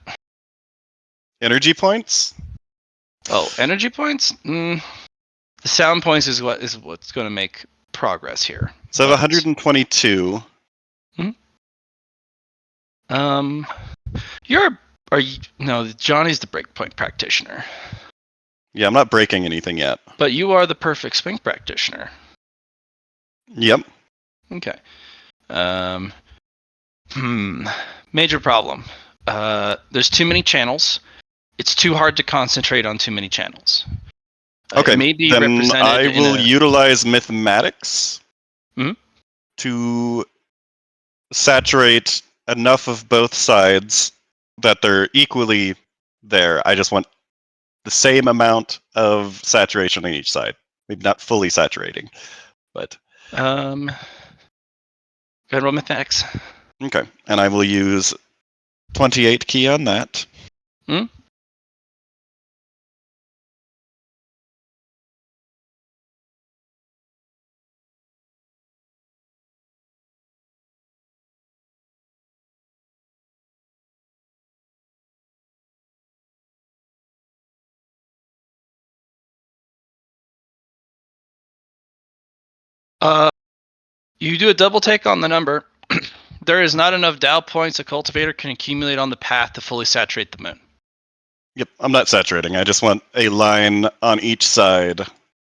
Energy points? Oh, energy points? The sound points is what's going to make progress here. So I have But, 122. Johnny's the breakpoint practitioner, Yeah, I'm not breaking anything yet. but you are the perfect swing practitioner. Yep. Okay. Major problem. There's too many channels. It's too hard to concentrate on too many channels. Okay, It may be then represented I will in a, utilize mathematics Mhm. to saturate enough of both sides that they're equally there. I just want the same amount of saturation on each side. Maybe not fully saturating, but go ahead and roll mathematics. okay. And I will use 28 key on that. You do a double take on the number. There is not enough Dow points a cultivator can accumulate on the path to fully saturate the moon. Yep, I'm not saturating. I just want a line on each side.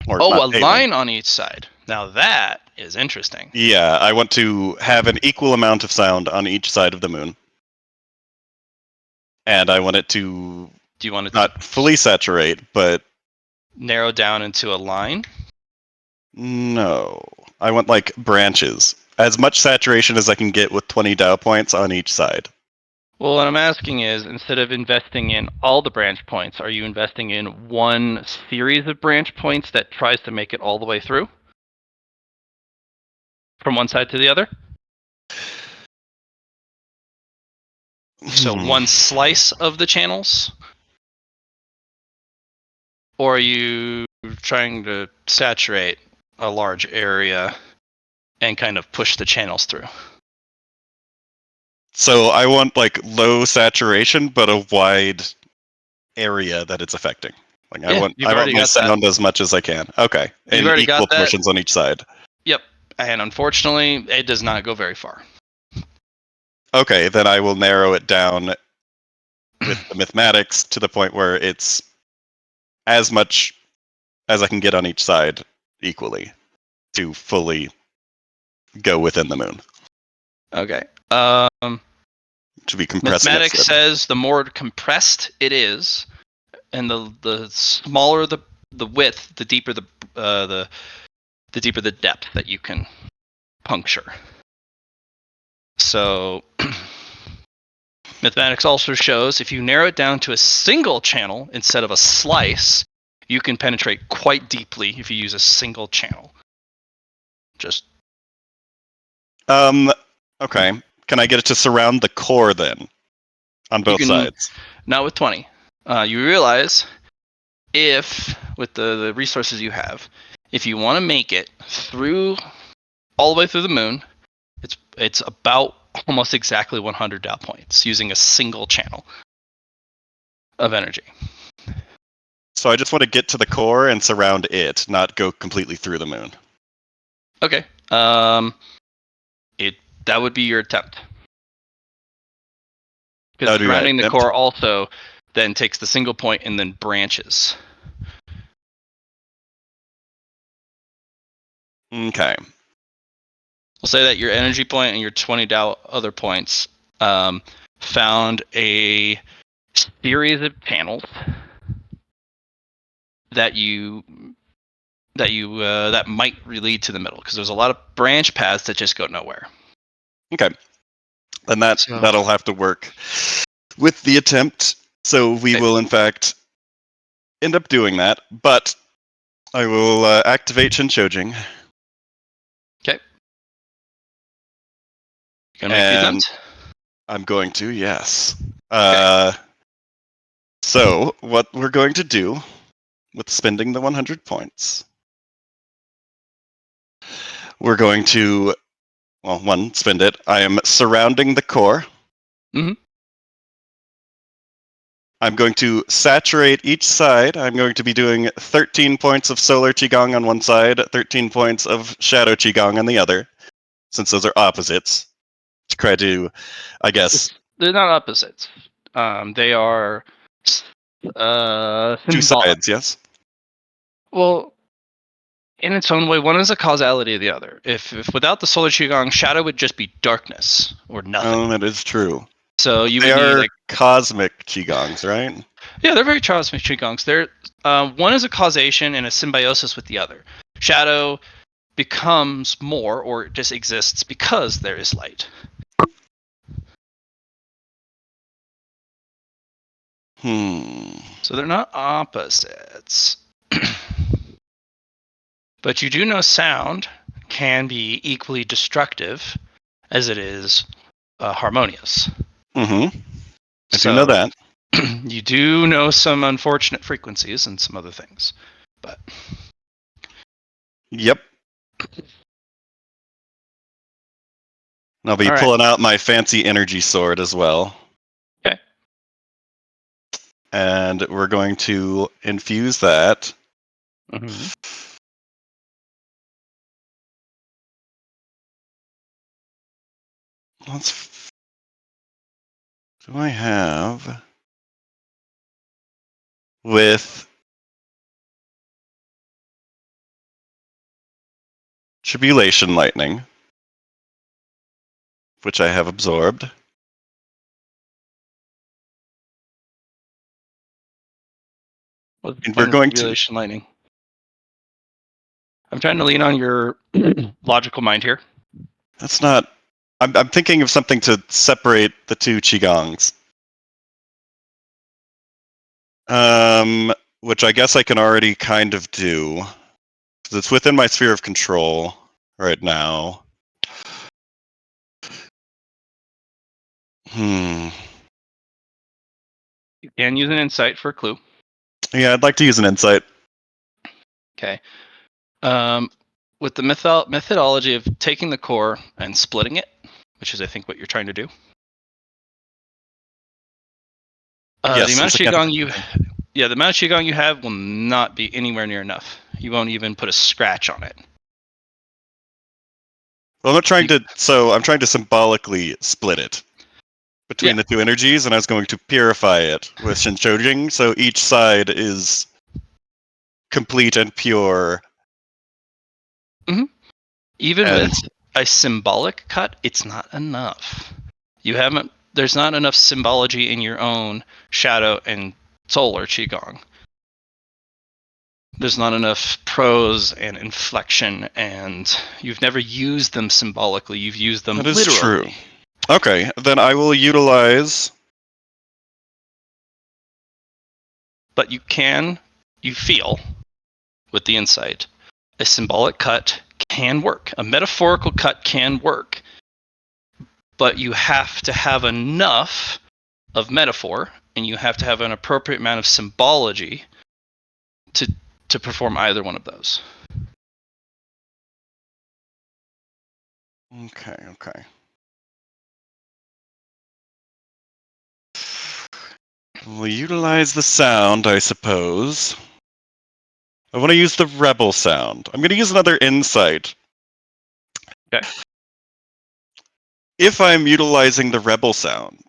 Or Oh, not a line on each side. Now that is interesting. Yeah, I want to have an equal amount of sound on each side of the moon. And I want it to Do you want it not to fully saturate, but narrow down into a line? no. I want like branches. As much saturation as I can get with 20 Dow points on each side. Well, what I'm asking is, instead of investing in all the branch points, are you investing in one series of branch points that tries to make it all the way through? From one side to the other? So one slice of the channels? Or are you trying to saturate a large area and kind of push the channels through? So I want like low saturation, but a wide area that it's affecting. Like Yeah, you've I want already my got that. sound as much as I can. Okay, You've in already equal got that. portions on each side. Yep. And unfortunately, it does not go very far. Okay, then I will narrow it down with the mathematics to the point where it's as much as I can get on each side equally to fully go within the moon. Okay. To be compressing it. Mathematics says the more compressed it is, and the smaller the width, the deeper the deeper the depth that you can puncture. So mathematics also shows if you narrow it down to a single channel instead of a slice, you can penetrate quite deeply if you use a single channel. Just Okay. Can I get it to surround the core then? On both sides. not with 20. You realize if with the resources you have, if you want to make it through all the way through the moon, it's about almost exactly 100 Dow points using a single channel of energy. So I just want to get to the core and surround it, not go completely through the moon. Okay. That would be your attempt. Because surrounding the core also then takes the single point and then branches. Okay. We'll say that your energy point and your 20 Dow other points found a series of channels that might lead to the middle, because there's a lot of branch paths that just go nowhere. Okay. Then that'll have to work with the attempt. So we will in fact end up doing that, but I will activate Shinchojing. Okay. You gonna make the attempt? I'm going to, yes. Okay. So what we're going to do with spending the 100 points, we're going to, well, one, spend it. I am surrounding the core. Mhm. I'm going to saturate each side. I'm going to be doing 13 points of solar qigong on one side, 13 points of shadow qigong on the other, since those are opposites. To try to, I guess, They're not opposites. They are two sides, yes? Well, in its own way, one is a causality of the other. If without the solar qigong, shadow would just be darkness or nothing. Oh, that is true. So you They would need are cosmic qigongs, right? Yeah, they're very cosmic qigongs. They're one is a causation and a symbiosis with the other. Shadow becomes more or just exists because there is light. So they're not opposites. But you do know sound can be equally destructive as it is harmonious. Mm-hmm. I do know that. You do know some unfortunate frequencies and some other things, but Yep. And I'll be pulling out my fancy energy sword as well. Okay. And we're going to infuse that. Mm-hmm. Do I have with Tribulation Lightning, which I have absorbed. And we're going to lightning. I'm trying to lean on your logical mind here. That's not I'm thinking of something to separate the two qigongs. Which I guess I can already kind of do. 'Cause it's within my sphere of control right now. Hmm. You can use an insight for a clue. Yeah, I'd like to use an insight. Okay. With the methodology of taking the core and splitting it, which is I think what you're trying to do. Yes, The amount of it's a kind of- qigong the amount of qigong you have will not be anywhere near enough. You won't even put a scratch on it. Well, I'm trying to symbolically split it between the two energies, and I was going to purify it with Shinchojing, so each side is complete and pure. Even And- with a symbolic cut, it's not enough. There's not enough symbology in your own shadow and solar qigong. There's not enough prose and inflection, and you've never used them symbolically. You've used them That is literally. true. Okay, then I will utilize. But you feel with the insight, a symbolic cut can work. A metaphorical cut can work. But you have to have enough of metaphor, and you have to have an appropriate amount of symbology to perform either one of those. Okay. We'll utilize the sound, I suppose. I want to use the rebel sound. I'm going to use another insight. Okay. If I'm utilizing the rebel sound,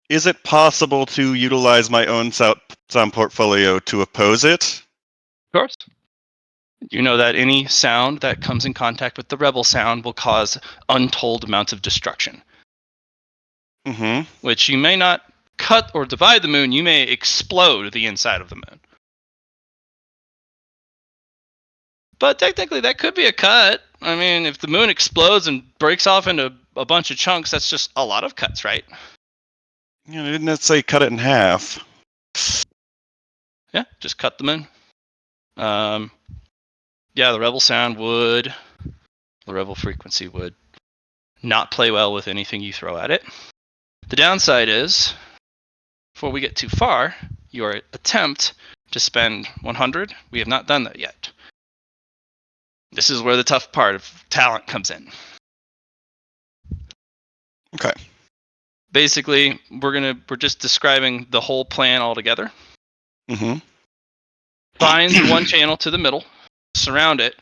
is it possible to utilize my own sound portfolio to oppose it? Of course. You know that any sound that comes in contact with the rebel sound will cause untold amounts of destruction. Mm-hmm. Which you may not cut or divide the moon, you may explode the inside of the moon. But technically, that could be a cut. I mean, if the moon explodes and breaks off into a bunch of chunks, that's just a lot of cuts, right? Yeah, didn't it say cut it in half? Yeah, just cut the moon. Yeah, the rebel sound would, the rebel frequency would not play well with anything you throw at it. The downside is, before we get too far, your attempt to spend 100, we have not done that yet. This is where the tough part of talent comes in. Okay. Basically, we're just describing the whole plan altogether. Mm-hmm. Find one channel to the middle, surround it,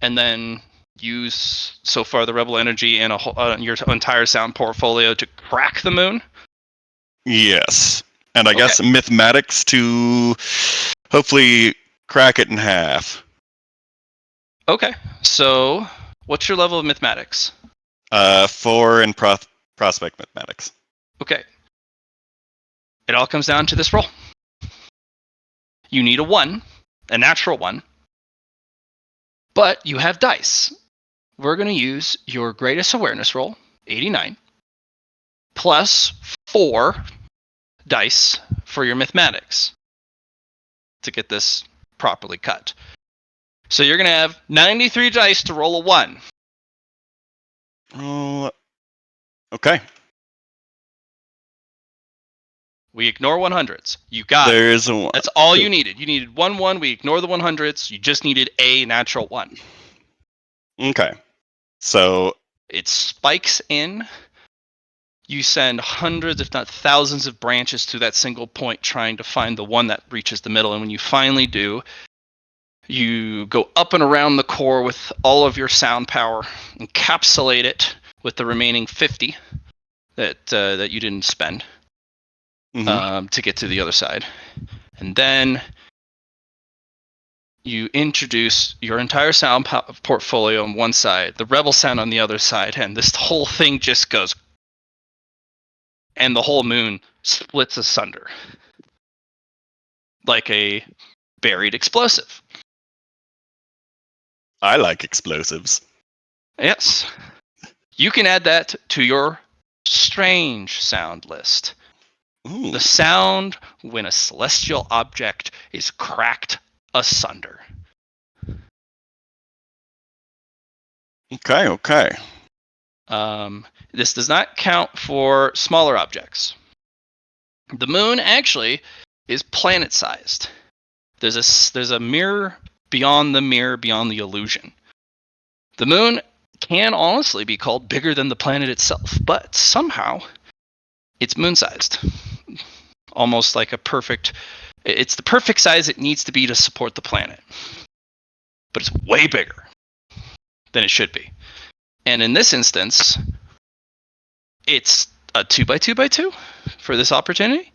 and then use so far the rebel energy and your entire sound portfolio to crack the moon. Yes. And I Okay. guess mathematics to hopefully crack it in half. Okay, so what's your level of mathematics? 4 in prospect mathematics. Okay. It all comes down to this roll. You need a 1, a natural 1, but you have dice. We're going to use your greatest awareness roll, 89, plus 4 dice for your mathematics to get this properly cut. So you're going to have 93 dice to roll a 1. Oh, okay. We ignore 100s. You got it. There's a 1. That's all you needed. You needed 1. We ignore the 100s. You just needed a natural 1. Okay. So It spikes in. You send hundreds, if not thousands, of branches to that single point trying to find the one that reaches the middle. And when you finally do, you go up and around the core with all of your sound power, encapsulate it with the remaining 50 that you didn't spend to get to the other side. And then you introduce your entire sound portfolio on one side, the rebel sound on the other side, and this whole thing just goes, and the whole moon splits asunder like a buried explosive. I like explosives. Yes. You can add that to your strange sound list. Ooh. The sound when a celestial object is cracked asunder. Okay. This does not count for smaller objects. The moon actually is planet-sized. There's a mirror beyond the illusion. The moon can honestly be called bigger than the planet itself, but somehow it's moon-sized. Almost like it's the perfect size it needs to be to support the planet. But it's way bigger than it should be. And in this instance, it's a 2x2x2 for this opportunity.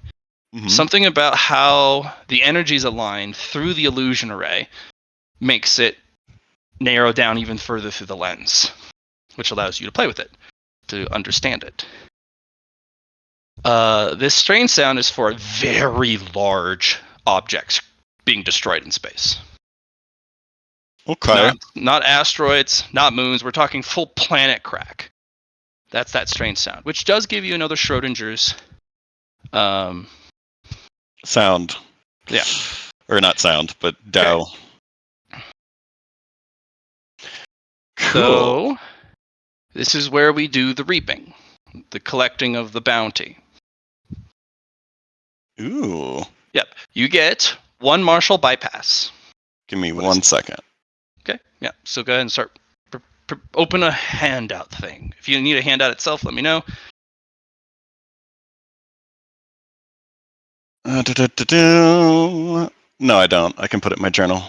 Mhm. Something about how the energies align through the illusion array makes it narrow down even further through the lens, which allows you to play with it, to understand it. This strange sound is for very large objects being destroyed in space. Okay. Not asteroids, not moons. We're talking full planet crack. That's that strange sound, which does give you another Schrodinger's. Sound. Yeah. Or not sound, but Dow. Cool. So this is where we do the reaping, the collecting of the bounty. Ooh. Yep. You get one Marshall bypass. Give me What 1 second. Okay. Yeah. So go ahead and start. Open a handout thing. If you need a handout itself, let me know. No, I don't. I can put it in my journal.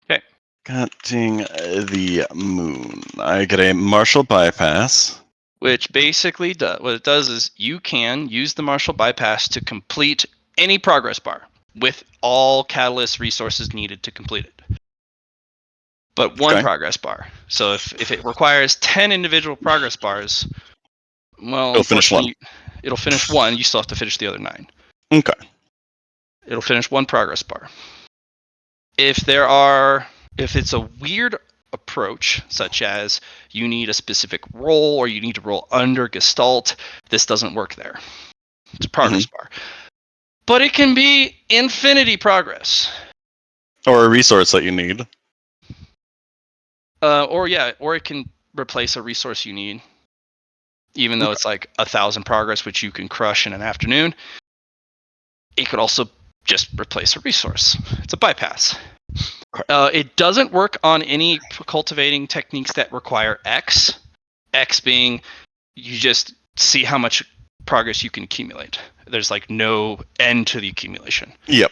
Okay. Cutting the moon. I get a Marshall bypass. Which basically what it does is you can use the Marshall bypass to complete any progress bar with all catalyst resources needed to complete it. But one Okay. progress bar. So if it requires 10 individual progress bars, well, It'll finish one. It'll finish one. You still have to finish the other 9. Okay. It'll finish one progress bar. If it's a weird approach, such as you need a specific roll or you need to roll under Gestalt, this doesn't work there. It's a progress bar. But it can be infinity progress. Or a resource that you need. Or it can replace a resource you need. Even though it's like 1,000 progress, which you can crush in an afternoon. It could also just replace a resource. It's a bypass. It doesn't work on any cultivating techniques that require X. X being you just see how much progress you can accumulate. There's like no end to the accumulation. Yep.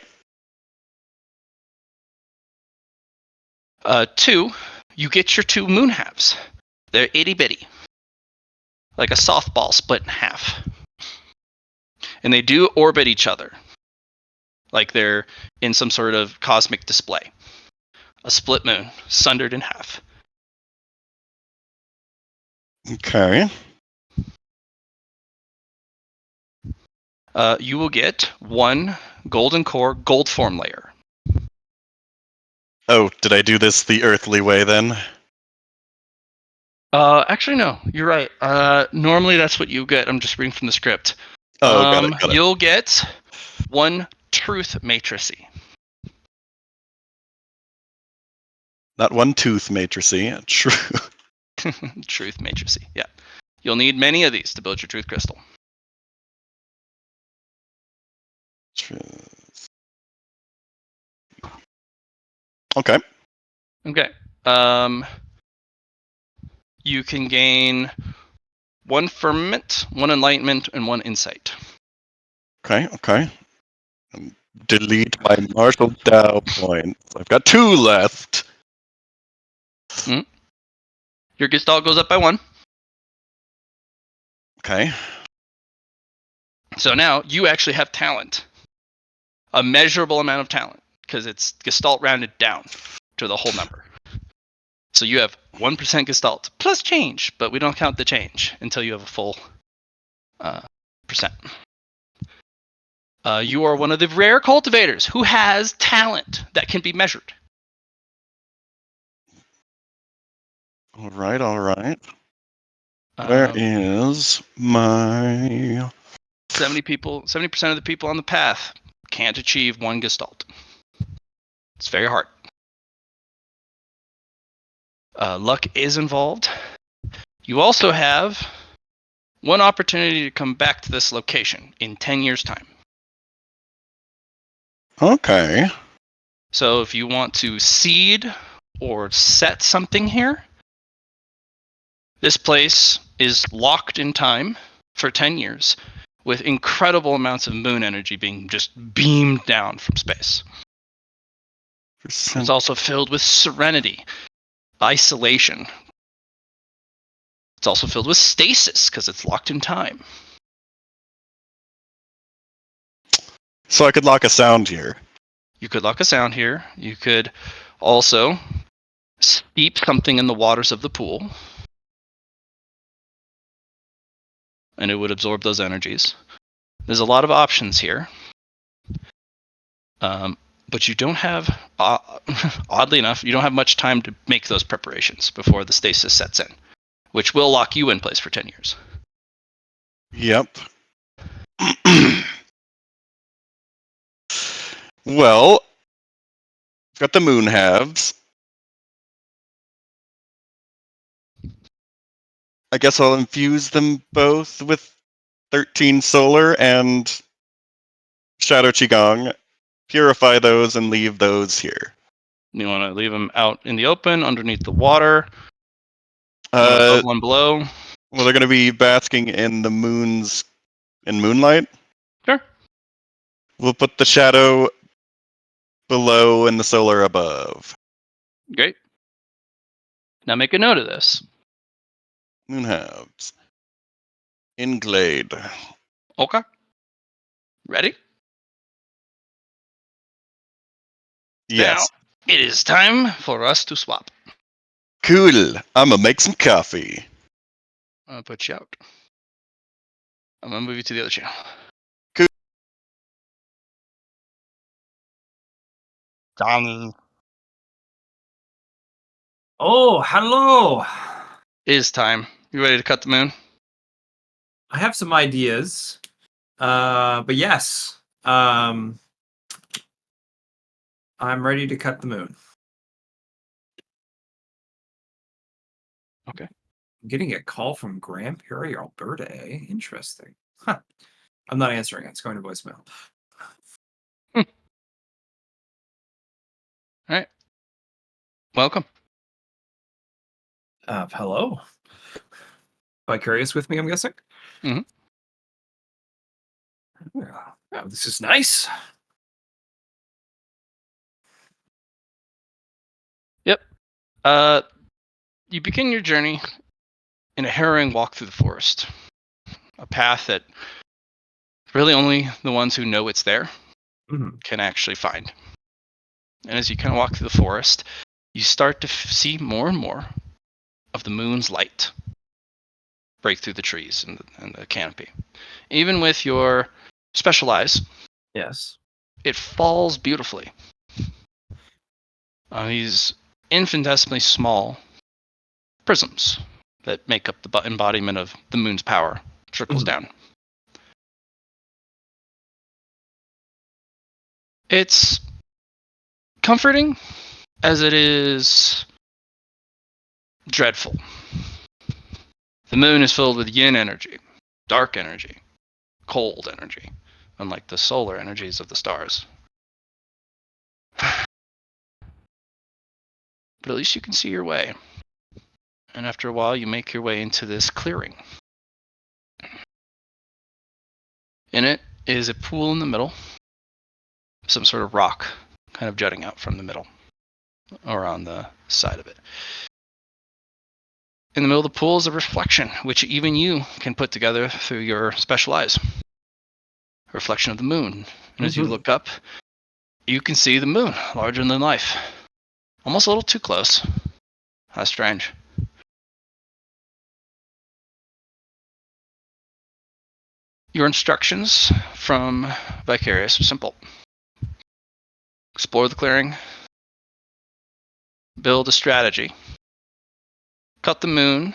2, you get your 2 moon halves. They're itty bitty. Like a softball split in half. And they do orbit each other. Like they're in some sort of cosmic display. A split moon, sundered in half. Okay. You will get 1 golden core gold form layer. Oh, did I do this the earthly way then? Actually, no. You're right. Normally that's what you get. I'm just reading from the script. Oh, got it. You'll get 1 truth matricy. Not one tooth matricy. True. Truth matricy. Yeah. You'll need many of these to build your truth crystal. Okay. Okay. You can gain 1 firmament, 1 enlightenment, and 1 insight. Okay. Delete my Marshall Dow points. I've got 2 left. Your Gestalt goes up by 1. Okay. So now you actually have talent. A measurable amount of talent. Because it's Gestalt rounded down to the whole number. So you have 1% Gestalt plus change, but we don't count the change until you have a full percent. You are one of the rare cultivators who has talent that can be measured. All right. Where is my... 70% of the people on the path can't achieve 1 Gestalt. It's very hard. Luck is involved. You also have 1 opportunity to come back to this location in 10 years' time. Okay. So if you want to seed or set something here, this place is locked in time for 10 years with incredible amounts of moon energy being just beamed down from space. It's also filled with serenity, isolation. It's also filled with stasis because it's locked in time. So I could lock a sound here. You could lock a sound here. You could also steep something in the waters of the pool, and it would absorb those energies. There's a lot of options here. But you don't have, oddly enough, you don't have much time to make those preparations before the stasis sets in, which will lock you in place for 10 years. Yep. Well, got the moon halves. I guess I'll infuse them both with 13 solar and shadow qigong, purify those, and leave those here. You want to leave them out in the open, underneath the water, above one below. Well, they're going to be basking in the moonlight. Sure. We'll put the shadow below and the solar above. Great. Now make a note of this. Moon halves. In glade. Okay. Ready? Yes. Now, it is time for us to swap. Cool. I'm gonna make some coffee. I'm going to put you out. I'm going to move you to the other channel. Cool. Dong. Oh, hello. It is time. You ready to cut the moon? I have some ideas. But yes. I'm ready to cut the moon. Okay. I'm getting a call from Grand Prairie, Alberta, eh? Interesting. Huh. I'm not answering it. It's going to voicemail. All right. Welcome. Hello. Vicarious with me, I'm guessing? Mhm. Oh, this is nice. Yep. You begin your journey in a harrowing walk through the forest. A path that really only the ones who know it's there can actually find. And as you kind of walk through the forest, you start to see more and more of the moon's light break through the trees and the canopy. Even with your special eyes, Yes. it falls beautifully. These infinitesimally small prisms that make up the embodiment of the moon's power trickles down. It's comforting as it is dreadful. The moon is filled with yin energy, dark energy, cold energy, unlike the solar energies of the stars. But at least you can see your way. And after a while, you make your way into this clearing. In it is a pool in the middle, some sort of rock kind of jutting out from the middle, or on the side of it. In the middle of the pool is a reflection, which even you can put together through your special eyes. A reflection of the moon. And as you look up, you can see the moon, larger than life. Almost a little too close. How strange. Your instructions from Vicarious are simple. Explore the clearing, build a strategy, cut the moon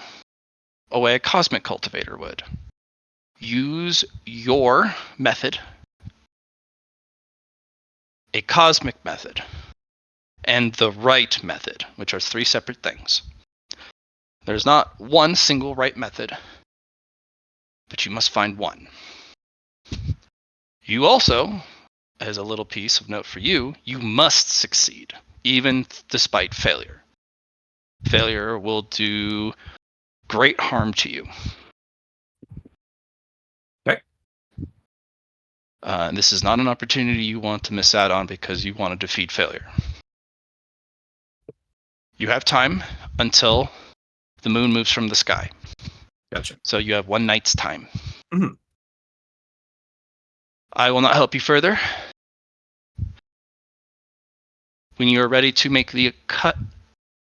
a way a cosmic cultivator would. Use your method, a cosmic method, and the right method, which are 3 separate things. There's not one single right method, but you must find one. You also, as a little piece of note for you, you must succeed, even despite failure. Failure will do great harm to you. Okay. This is not an opportunity you want to miss out on because you want to defeat failure. You have time until the moon moves from the sky. Gotcha. So you have 1 night's time. Mhm. I will not help you further. When you are ready to make the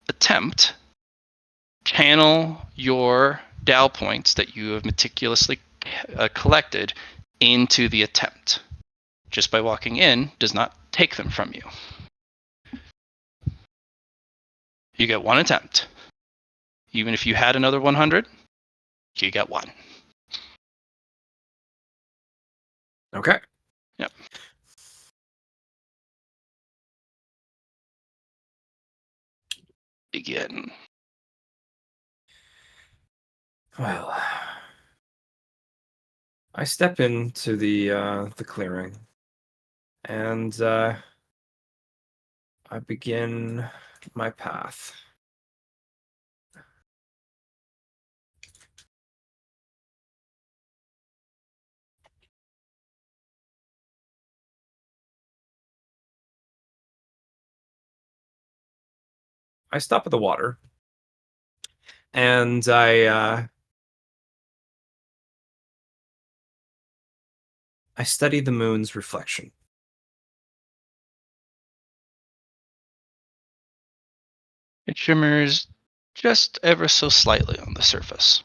attempt, channel your Dow points that you have meticulously collected into the attempt. Just by walking in does not take them from you. You get 1 attempt. Even if you had another 100, you get 1. Okay. Yep. Begin. Well, I step into the clearing, and I begin my path. I stop at the water, and I study the moon's reflection. It shimmers just ever so slightly on the surface.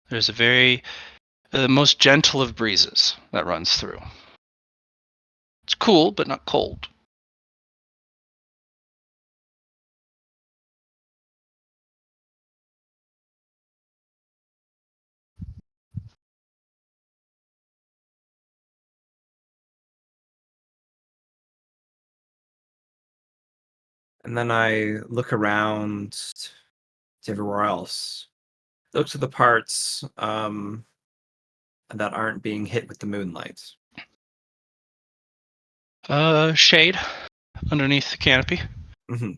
There's a very, the most gentle of breezes that runs through. It's cool, but not cold. And then I look around to everywhere else. Look to the parts that aren't being hit with the moonlight. Shade underneath the canopy. Hmm.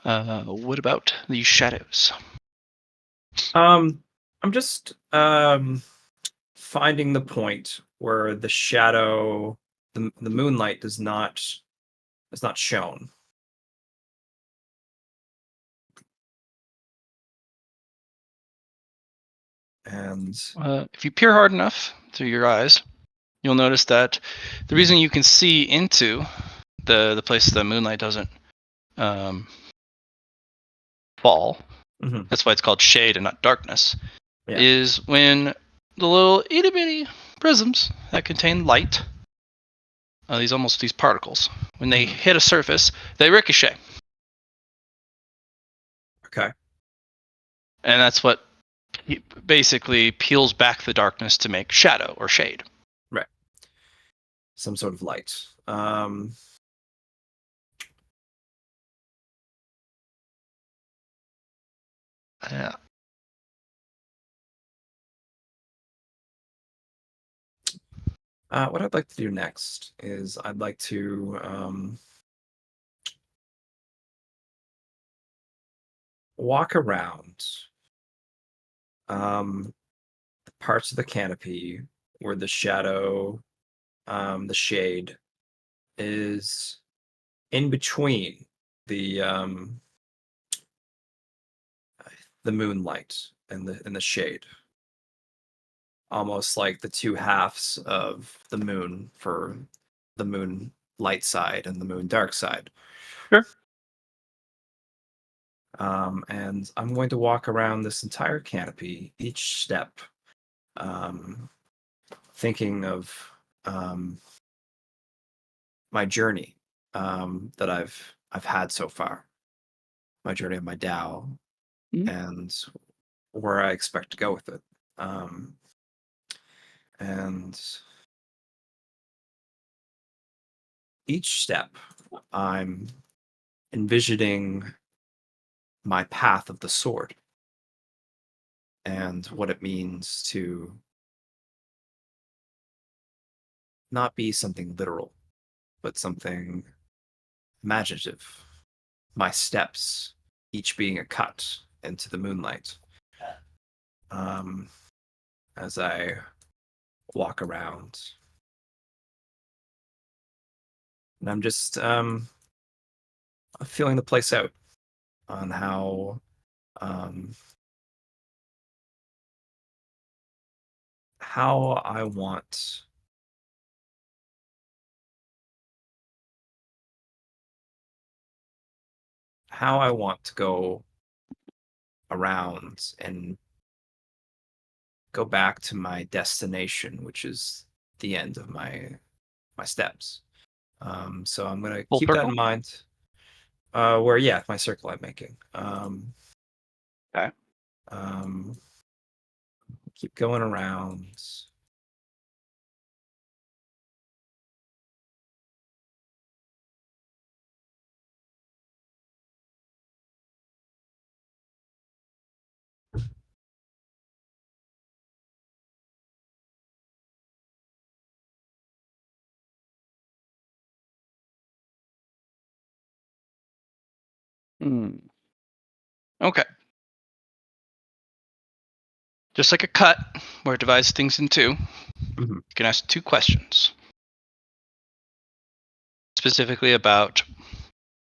What about these shadows? I'm just finding the point where the shadow, the moonlight is not shown. And If you peer hard enough through your eyes, you'll notice that the reason you can see into the place the moonlight doesn't fall, Mhm. that's why it's called shade and not darkness, Yeah. is when the little itty bitty prisms that contain light, these particles, when they hit a surface, they ricochet. Okay. And that's what basically peels back the darkness to make shadow or shade. Right. Some sort of light. Yeah. What I'd like to do next is I'd like to walk around the parts of the canopy where the shadow, the shade, is in between the um, the moonlight and the shade, almost like the two halves of the moon for the moon light side and the moon dark side. Sure. And I'm going to walk around this entire canopy, each step, thinking of my journey that I've had so far, my journey of my Tao, Mhm. and where I expect to go with it. And each step, I'm envisioning my path of the sword and what it means to not be something literal, but something imaginative. My steps, each being a cut into the moonlight. As I walk around. And I'm just feeling the place out on um, how I want to go around and go back to my destination, which is the end of my steps. So I'm gonna Full keep that circle? in mind. Where yeah, my circle I'm making. Okay. Keep going around. Okay. Just like a cut where it divides things in two, Mhm. you can ask 2 questions. Specifically about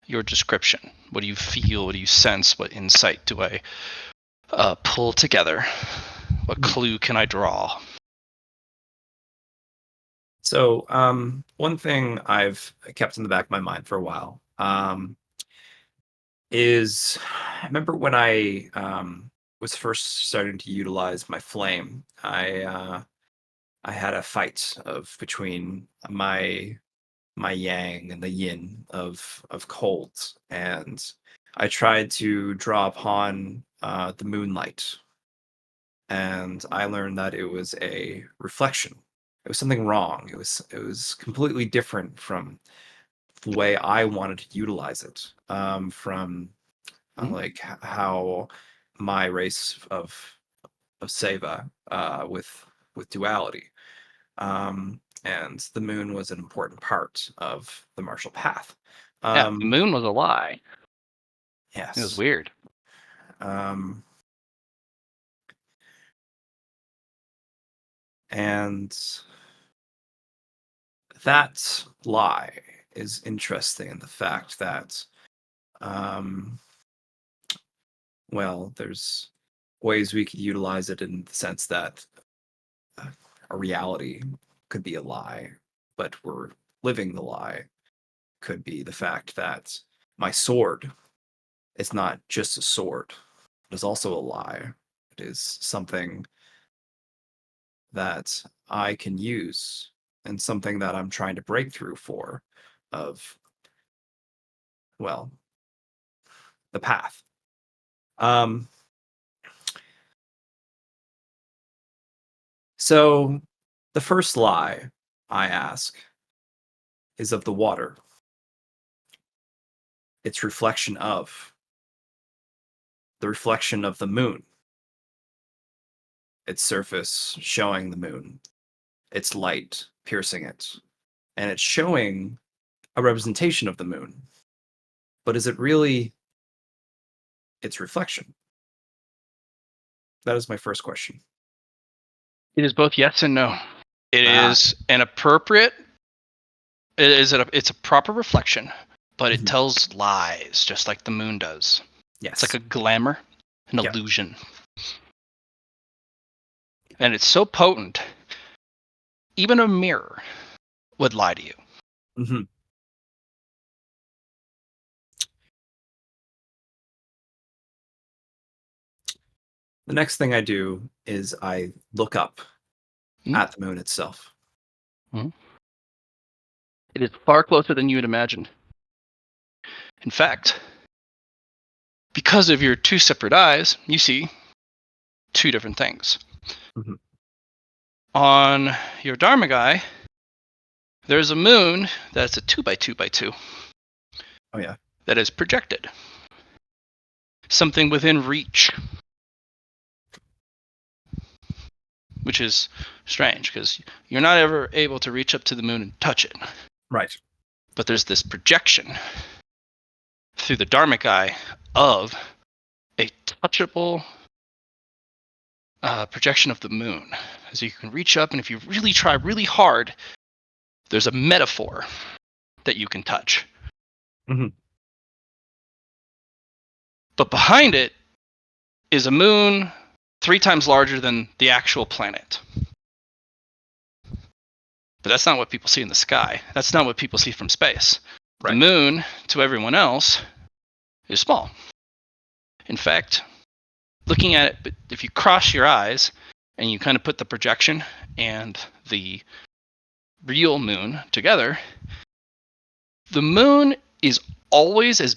your description. What do you feel? What do you sense? What insight do I pull together? What clue can I draw? So, one thing I've kept in the back of my mind for a while is I remember when I was first starting to utilize my flame. I had a fight of between my yang and the yin of cold, and I tried to draw upon the moonlight, and I learned that it was a reflection. It was something wrong. It was completely different from the way I wanted to utilize it. From Mhm. like how my race of Seva with duality. And the moon was an important part of the martial path. Yeah, the Um, moon was a lie. It was yes. weird. Um, and that lie is interesting in the fact that, um, well, there's ways we could utilize it in the sense that a reality could be a lie, but we're living the lie. Could be the fact that my sword is not just a sword, it is also a lie. It is something that I can use and something that I'm trying to break through for of, well, the path. Um, so the first lie I ask is of the water, its reflection of the reflection of the moon, its surface showing the moon, its light piercing it, and it's showing a representation of the moon. But is it really its reflection? That is my first question. It is both yes and no. It Ah. is an appropriate. It's a proper reflection, but it Mhm. tells lies just like the moon does. It's like Yes. a glamour, an Yeah. illusion, and it's so potent. Even a mirror would lie to you. Mhm. The next thing I do is I look up Hmm? at the moon itself. It is far closer than you had imagined. In fact, because of your two separate eyes, you see two different things. Mhm. On your Dharmic eye, there's a moon that's a 2x2x2 Oh yeah. that is projected. Something within reach. Which is strange because you're not ever able to reach up to the moon and touch it. Right. But there's this projection through the Dharmic eye of a touchable projection of the moon. So you can reach up, and if you really try really hard, there's a metaphor that you can touch. Mhm. But behind it is a moon 3 times larger than the actual planet. But that's not what people see in the sky. That's not what people see from space. Right. The moon, to everyone else, is small. In fact, looking at it, if you cross your eyes and you kind of put the projection and the real moon together, the moon is always as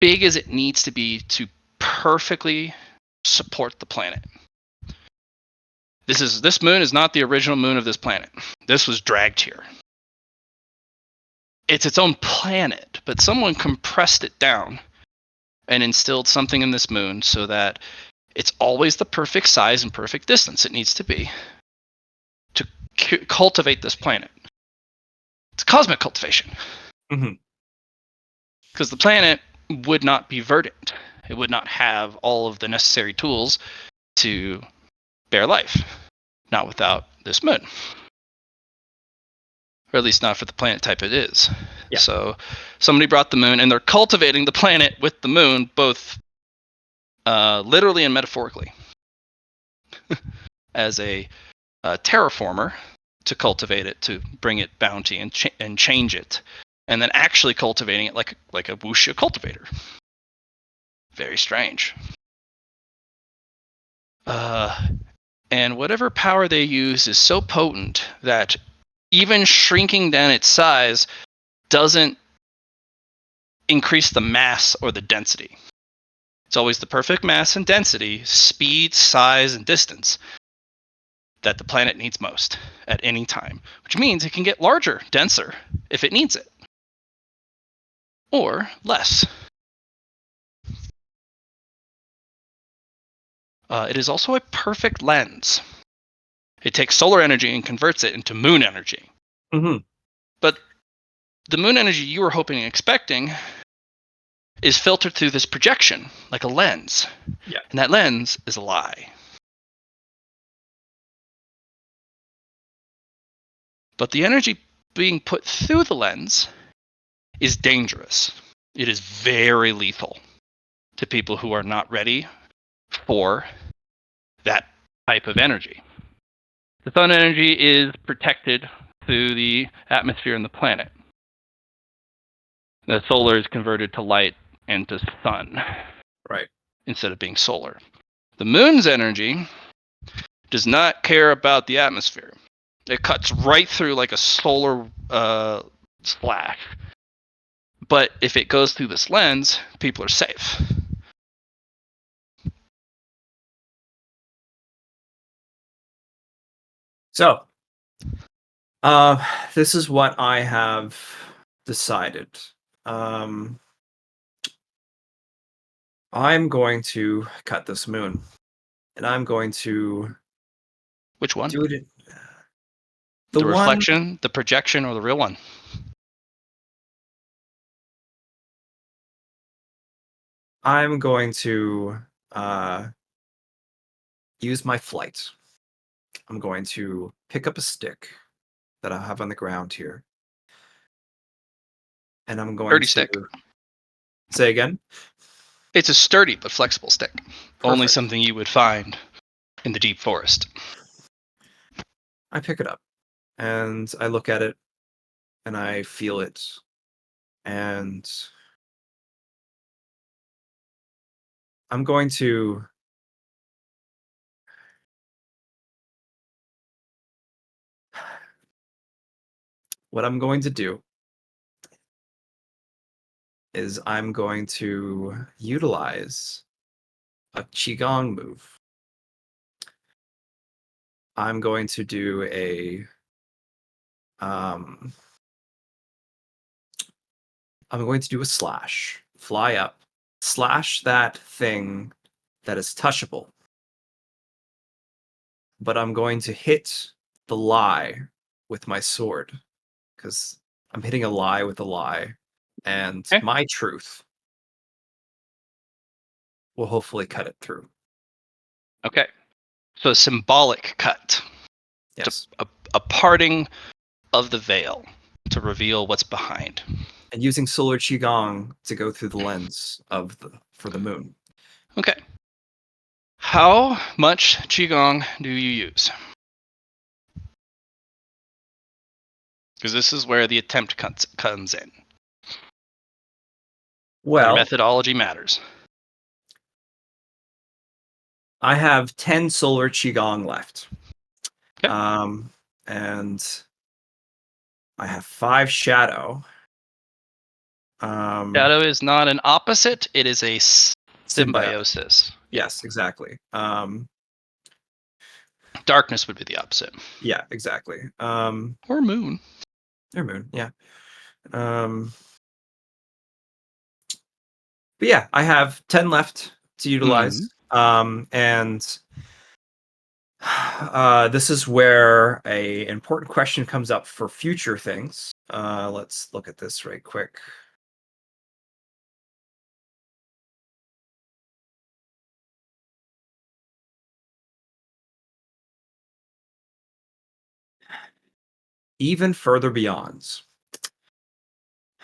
big as it needs to be to perfectly support the planet. This moon is not the original moon of this planet. This was dragged here. It's its own planet, but someone compressed it down and instilled something in this moon so that it's always the perfect size and perfect distance it needs to be to cultivate this planet. It's cosmic cultivation. Mhm. Because the planet would not be verdant. It would not have all of the necessary tools to bear life. Not without this moon. Or at least not for the planet type it is. Yeah. So somebody brought the moon, and they're cultivating the planet with the moon, both literally and metaphorically. As a terraformer to cultivate it, to bring it bounty and change it, and then actually cultivating it like a wuxia cultivator. Very strange. And whatever power they use is so potent that even shrinking down its size doesn't increase the mass or the density. It's always the perfect mass and density, speed, size, and distance that the planet needs most at any time, which means it can get larger, denser, if it needs it, or less. It is also a perfect lens. It takes solar energy and converts it into moon energy. Mhm. But the moon energy you were hoping and expecting is filtered through this projection, like a lens. Yeah. And that lens is a lie. But the energy being put through the lens is dangerous. It is very lethal to people who are not ready for that type of energy. The sun energy is protected through the atmosphere and the planet. The solar is converted to light and to sun. Right. Instead of being solar. The moon's energy does not care about the atmosphere. It cuts right through like a solar slash. But if it goes through this lens, people are safe. So, this is what I have decided. Um, I'm going to cut this moon, and I'm going to Which one? do it. The one. reflection, the projection, or the real one? I'm going to use my flight. I'm going to pick up a stick that I have on the ground here, and I'm going Sturdy to stick. say again. It's a sturdy but flexible stick. Only Perfect. something you would find in the deep forest. I pick it up, and I look at it, and I feel it, and I'm going to what I'm going to do is I'm going to utilize a Qigong move. I'm going to do I'm going to do a slash. Fly up, slash that thing that is touchable. But I'm going to hit the lie with my sword because I'm hitting a lie with a lie, and Okay. my truth will hopefully cut it through. Okay. So a symbolic cut. Yes. A parting of the veil to reveal what's behind. And using solar qigong to go through the lens of for the moon. Okay. How much qigong do you use? Because this is where the attempt comes in. Your Well, methodology matters. I have 10 solar qigong left. Okay. And I have 5 shadow. Shadow is not an opposite; it is a symbiosis. Yes, exactly. Darkness would be the opposite. Yeah, exactly. Or moon. Or moon, yeah. But yeah, I have 10 left to utilize. And this is where a important question comes up for future things. Let's look at this right quick. Even further beyonds.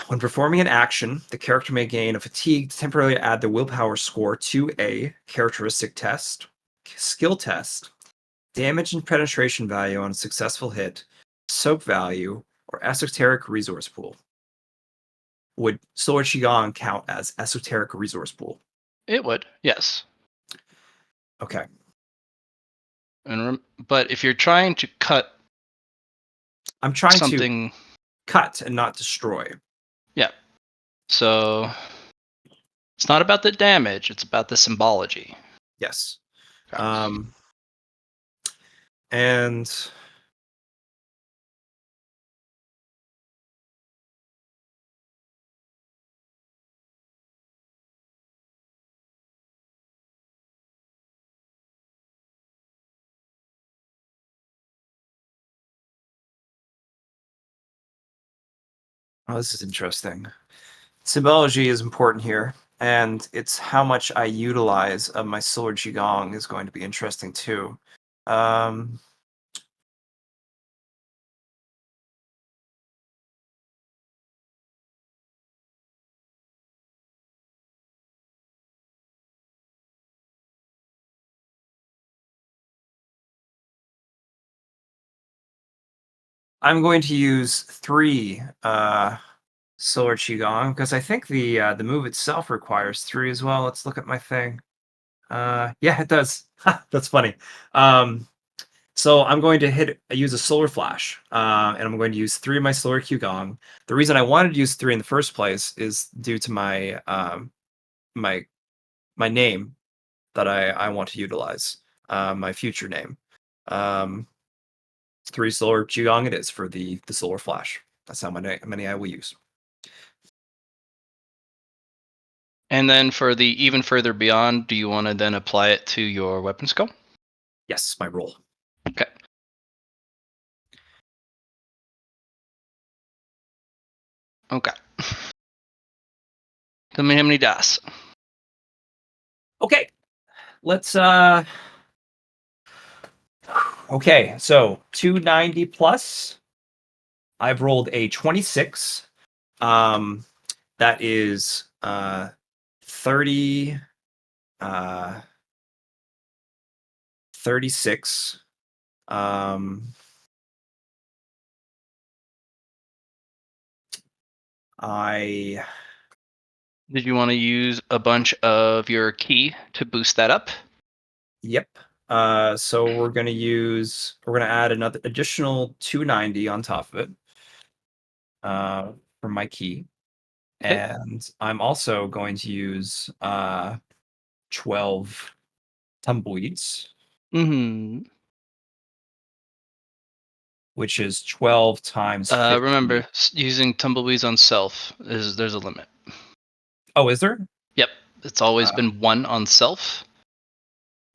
When performing an action, the character may gain a fatigue to temporarily add the willpower score to a characteristic test, skill test, damage and penetration value on a successful hit, soak value, or esoteric resource pool. Would Solar Qigong count as esoteric resource pool? It would, yes. Okay. But if you're trying to cut I'm trying to something, cut and not destroy. yeah. So it's not about the damage; it's about the symbology. Yes. Okay. And oh, this is interesting. Symbology is important here, and it's how much I utilize of my Solar Qigong is going to be interesting too. Um, I'm going to use 3 Solar Qigong because I think the move itself requires 3 as well. Let's look at my thing. Yeah, it does. That's funny. So I'm going to use a solar flash, and I'm going to use 3 of my solar Qigong. The reason I wanted to use 3 in the first place is due to my my name that I want to utilize, my future name. 3 solar Qigong it is for the solar flash. That's how many I will use. And then for the even further beyond, do you want to then apply it to your weapon skill? Yes, my roll. Okay. Okay. Tell me how many dice. Okay. Let's okay, so 290 plus. I've rolled a 26. That is 30 36. I Did you want to use a bunch of your key to boost that up? Yep. So we're gonna add another additional 290 on top of it. from my key. Okay. And I'm also going to use 12 tumbleweeds, Mm-hmm. which is 12 times 50. Remember, using tumbleweeds on self there's a limit. Oh, is there? Yep, it's always Uh, been 1 on self,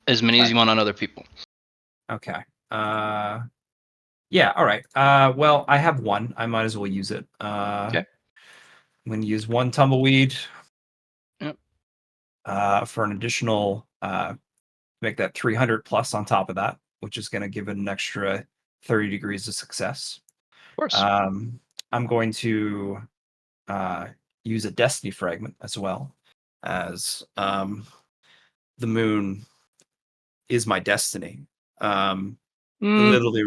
as many as you want on other people. Okay. Yeah, all right. Well, I have 1. I might as well use it. Okay. I'm going to use 1 tumbleweed Yep. for an additional make that 300 plus on top of that, which is going to give it an extra 30 degrees of success. Of course. I'm going to use a destiny fragment as well, as the moon is my destiny. Literally,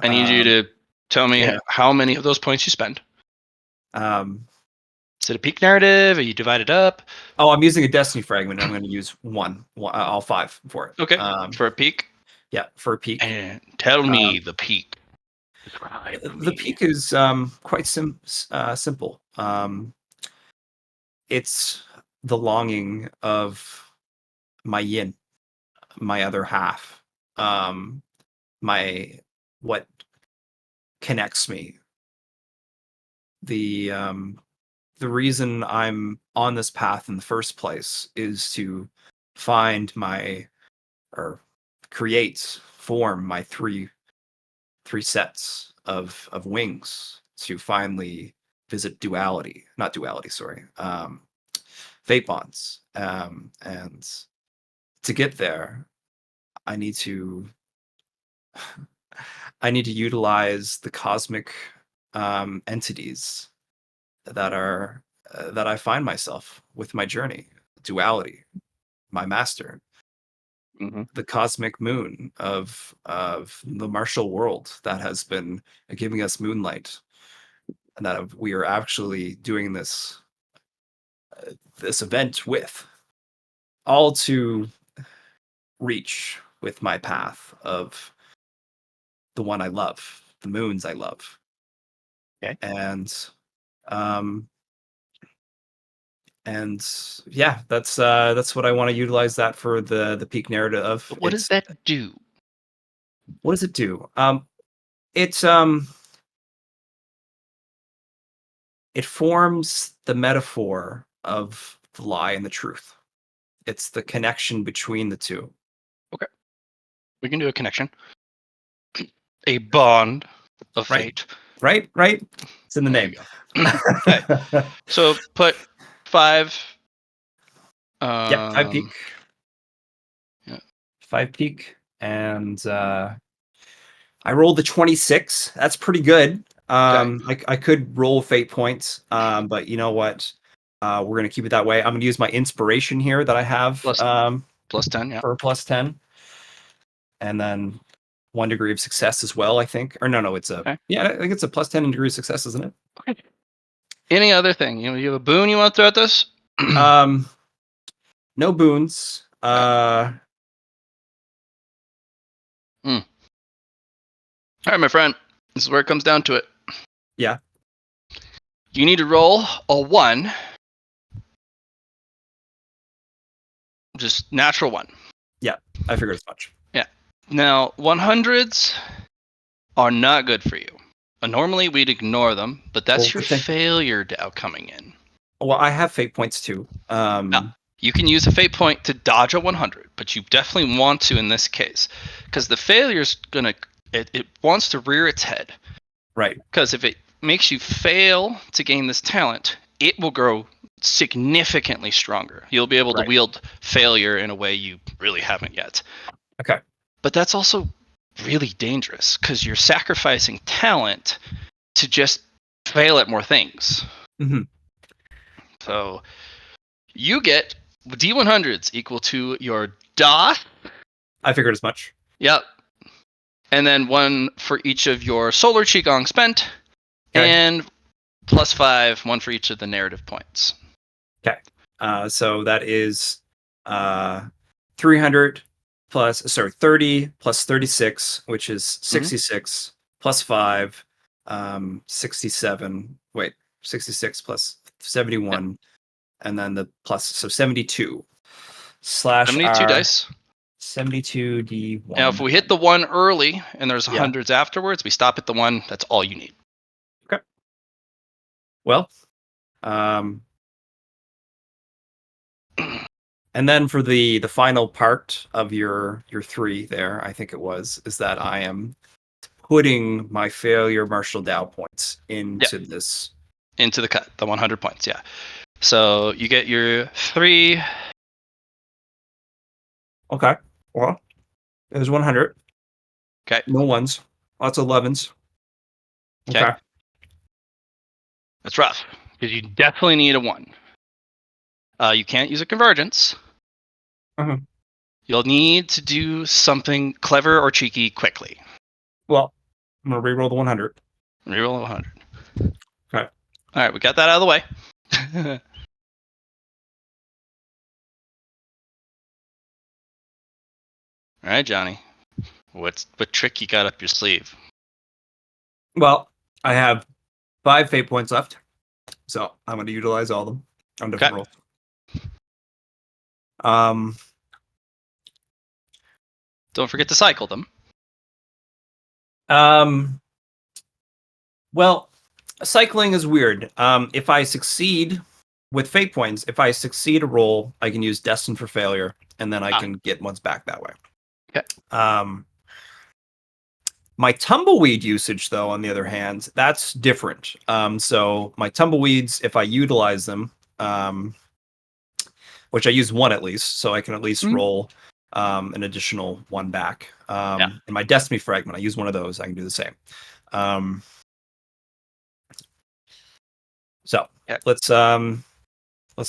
I need you to tell me yeah. how many of those points you spend. Um, Is it a peak narrative? Are you divided up? oh, I'm using a destiny fragment. I'm going to use one, all 5 for it. Okay. For a peak? Yeah, for a peak. And tell me the peak. Describe The me. peak is quite simple. It's the longing of my yin, my other half, my what connects me. The reason I'm on this path in the first place is to find my or create form my three sets of wings to finally visit duality, not duality, sorry, fate bonds. And to get there, I need to I need to utilize the cosmic entities that I find myself with my journey, duality, my master, Mm-hmm. the cosmic moon of the martial world that has been giving us moonlight, and that we are actually doing this event with, all to reach with my path of the one I love, the moons I love. Okay. Um and yeah, that's what I want to utilize that for the peak narrative of. What does that do? What does it do? It's it forms the metaphor of the lie and the truth. It's the connection between the two. Okay. We can do a connection. A bond of Right. fate. Right? It's in the There name. you go. Okay. So put 5. Yep, 5 peak. Yeah. 5 peak. And I rolled the 26. That's pretty good. I could roll fate points, but you know what? We're gonna keep it that way. I'm gonna use my inspiration here that I have Plus 10, yeah. for a plus 10, and then 1 degree of success as well. I think, or no, it's a Okay. yeah. I think it's a plus 10 degree of success, isn't it? Okay. Any other thing? You have a boon you want to throw at this? No boons. All right, my friend. This is where it comes down to it. Yeah. You need to roll a 1. Just natural 1. Yeah, I figured as much. Yeah. Now, 100s are not good for you. Normally, we'd ignore them, but that's Well, your good thing. failure Dow coming in. Well, I have fate points too. You can use a fate point to dodge a 100, but you definitely want to in this case, because the failure's gonna it wants to rear its head. Right. Because if it makes you fail to gain this talent, it will grow significantly stronger. You'll be able to Right. wield failure in a way you really haven't yet. Okay. But that's also really dangerous because you're sacrificing talent to just fail at more things. Mhm. So you get D100s equal to your DA. I figured as much. Yep. And then 1 for each of your solar qigong spent, Okay. and plus 5, 1 for each of the narrative points. So that is 300 30 plus 36, which is 66 plus 5, 67 wait, 66 plus 71, and then the plus, so 72 slash 72 R dice. 72 D1. Now, if we hit the 1 early and there's Yeah. hundreds afterwards, we stop at the 1. That's all you need. Well, and then for the final part of your 3 there, I think it was, is that I am putting my failure Marshall Dow points into this. Into the cut, the 100 points, yeah. So you get your 3. Okay. Well, there's 100. Okay. No ones. Lots of 11s. Okay. Okay. That's rough because you definitely need a 1. You can't use a convergence. Uh-huh. You'll need to do something clever or cheeky quickly. Well, I'm gonna reroll the 100. Reroll a 100. Okay. All right, we got that out of the way. All right, Johnny. What trick you got up your sleeve? Well, I have 5 fate points left, so I'm going to utilize all of them on different rolls. Don't forget to cycle them. Well, cycling is weird. If I succeed with fate points, if I succeed a roll, I can use Destined for failure, and then I can get ones back that way. Okay. My tumbleweed usage, though, on the other hand, that's different. So my tumbleweeds, if I utilize them, which I use 1 at least, so I can at least roll an additional 1 back. And my destiny fragment, I use 1 of those. I can do the same. So let's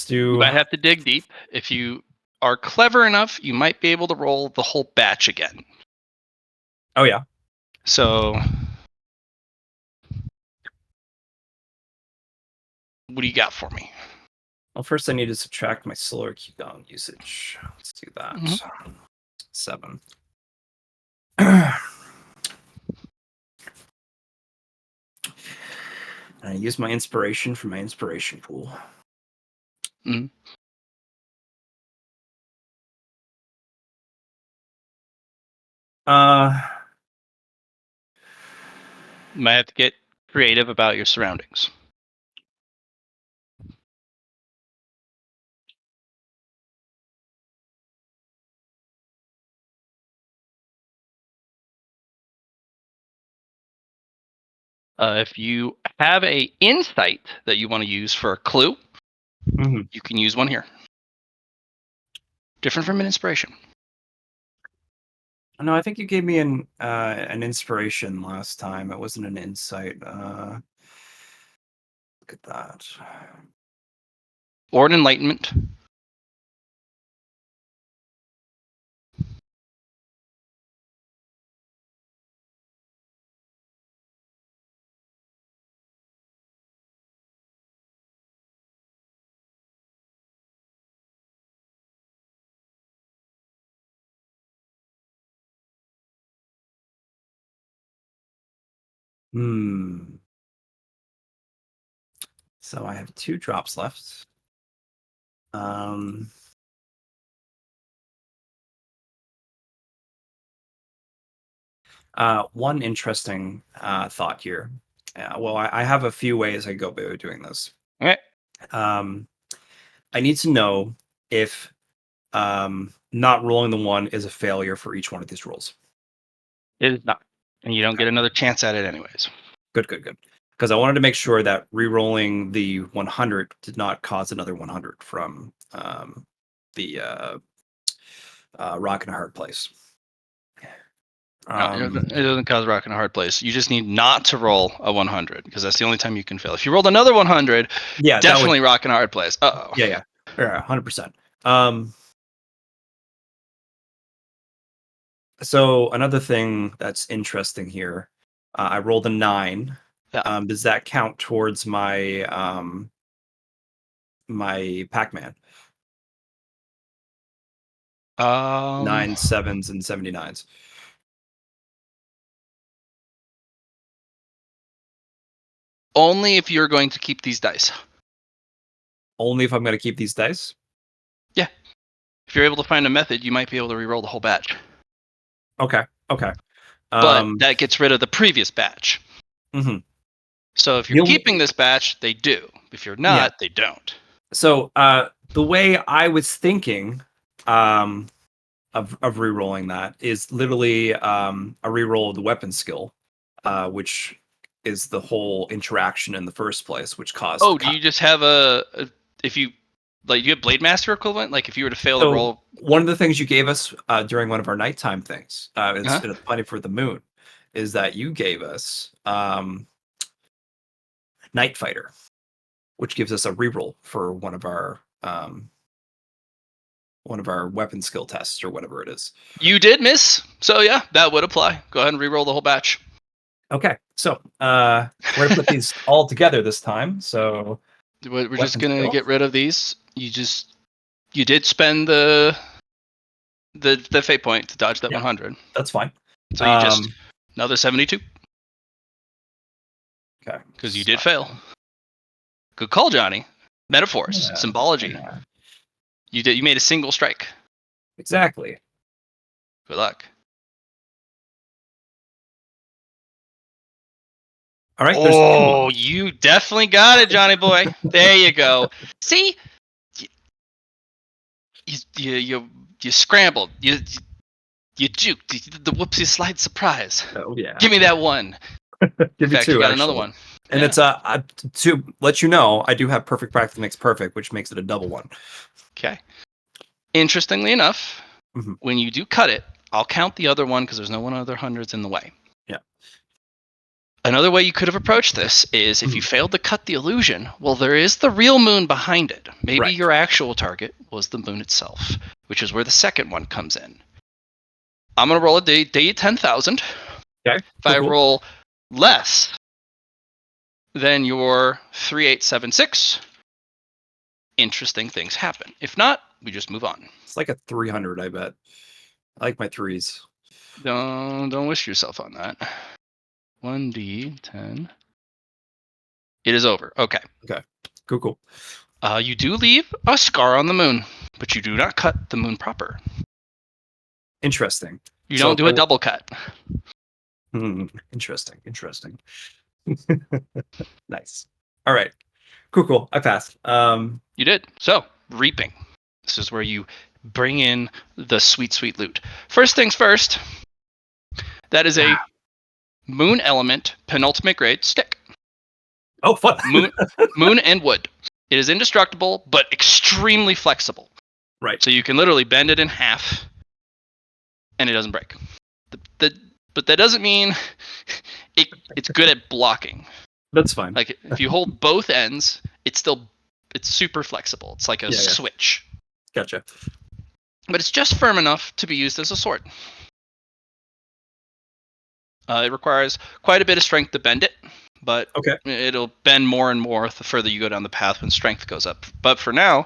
do. You might have to dig deep. If you are clever enough, you might be able to roll the whole batch again. Oh yeah. So, what do you got for me? Well, first I need to subtract my solar cooldown usage. Let's do that. 7. I use my inspiration for my inspiration pool. Mm-hmm. You might have to get creative about your surroundings. If you have a insight that you want to use for a clue, you can use 1 here. Different from an inspiration. No, I think you gave me an inspiration last time. It wasn't an insight. Look at that. Or an enlightenment. So I have 2 drops left. One interesting thought here. Well, I have a few ways I go about doing this. Okay. I need to know if not rolling the 1 is a failure for each one of these rolls. It is not. And you don't get another chance at it anyways. Good. Because I wanted to make sure that re-rolling the 100 did not cause another 100 from the Rock and a Hard Place. No, it doesn't cause rock in a hard place. You just need not to roll a 100 because that's the only time you can fail. If you rolled another 100, definitely rock in a hard place. Uh-oh. Yeah, 100%. So another thing that's interesting here, I rolled a 9. Yeah. Does that count towards my my Pac-Man? 9 7s and 79s. Only if you're going to keep these dice. Only if I'm going to keep these dice. If you're able to find a method, you might be able to reroll the whole batch. Okay. Okay. But that gets rid of the previous batch. Mhm. So if you're The only- keeping this batch, they do. If you're not, they don't. So the way I was thinking of re-rolling that is literally a re-roll of the weapon skill, which is the whole interaction in the first place, which caused. Oh, do you just have if you like, do you have Blade Master equivalent? Like if you were to fail the So roll, one of the things you gave us during one of our nighttime things, Uh-huh. in Plenty for the Moon, is that you gave us Night Fighter, which gives us a reroll for one of our weapon skill tests or whatever it is. you did miss. So yeah, that would apply. Go ahead and reroll the whole batch. Okay, so we're gonna put these all together this time. So We're just Weapon gonna skill? get rid of these. You did spend the fate point to dodge that Yeah. 100. that's fine. So you just another 72 Okay, because you did fail. Good call, Johnny. Metaphors, Yeah, symbology. yeah, You made a single strike. exactly. Good luck. All right. there's two Oh, ones. you definitely got it, Johnny boy. There you go. See, you scrambled. You juked. You did the whoopsie slide surprise. Oh yeah. Give me that one. Give In me fact, two. you got actually. another one. And Yeah. it's to let you know, I do have perfect practice makes perfect, which makes it a double one. Okay. Interestingly enough, Mhm. when you do cut it, I'll count the other one because there's no one other hundreds in the way. Yeah. Another way you could have approached this is if you failed to cut the illusion, well, there is the real moon behind it. Maybe Right. your actual target was the moon itself, which is where the second one comes in. I'm going to roll a day 10,000. Okay. If I cool. roll less than your 3876, interesting things happen. If not, we just move on. It's like a 300, I bet. I like my threes. Don't wish yourself on that. 1d10. It is over. Okay. Cool. You do leave a scar on the moon, but you do not cut the moon proper. Interesting. You So don't do a double cut. Interesting. Nice. All right. Cool. I passed. You did. So, reaping. This is where you bring in the sweet, sweet loot. First things first, that is a moon element penultimate grade stick. Oh, fun. Moon and wood. It is indestructible, but extremely flexible. Right. So you can literally bend it in half, and it doesn't break. But that doesn't mean it's good at blocking. That's fine. Like if you hold both ends, it's super flexible. It's like a switch. Gotcha. But it's just firm enough to be used as a sword. It requires quite a bit of strength to bend it, but Okay. it'll bend more and more the further you go down the path when strength goes up. But for now,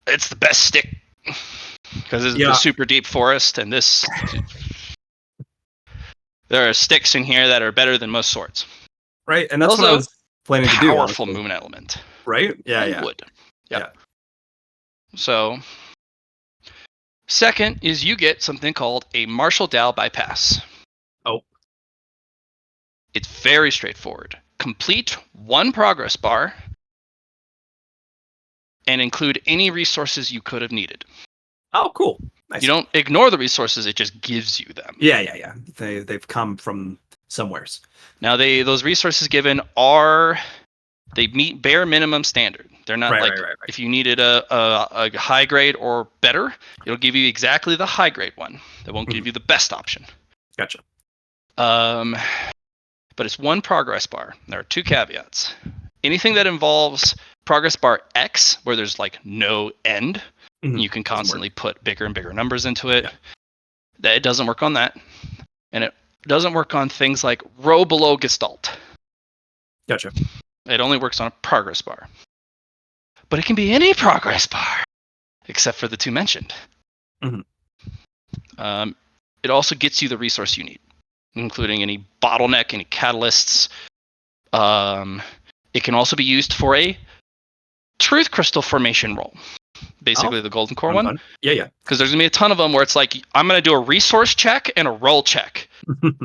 it's the best stick because it's the super deep forest, and there are sticks in here that are better than most swords. Right, and that's Also, what I was planning to do. Powerful honestly. moon element. Right? Yeah, And yeah. wood. Yep. So, second is you get something called a Marshall Dow bypass. Oh. It's very straightforward. Complete one progress bar and include any resources you could have needed. Oh, cool. Nice. You don't ignore the resources, it just gives you them. Yeah. They've come from somewheres. Now those resources given they meet bare minimum standard. They're not Right. If you needed a high grade or better, it'll give you exactly the high grade one. They won't give you the best option. Gotcha. But it's one progress bar. There are two caveats. Anything that involves progress bar X, where there's no end, you can constantly put bigger and bigger numbers into it. Yeah. It doesn't work on that. And it doesn't work on things like row below Gestalt. Gotcha. It only works on a progress bar. But it can be any progress bar, except for the two mentioned. It also gets you the resource you need, including any bottleneck, any catalysts, It can also be used for a truth crystal formation roll. Basically, the golden core one. Fun. Yeah. Because there's going to be a ton of them where it's like, I'm going to do a resource check and a roll check.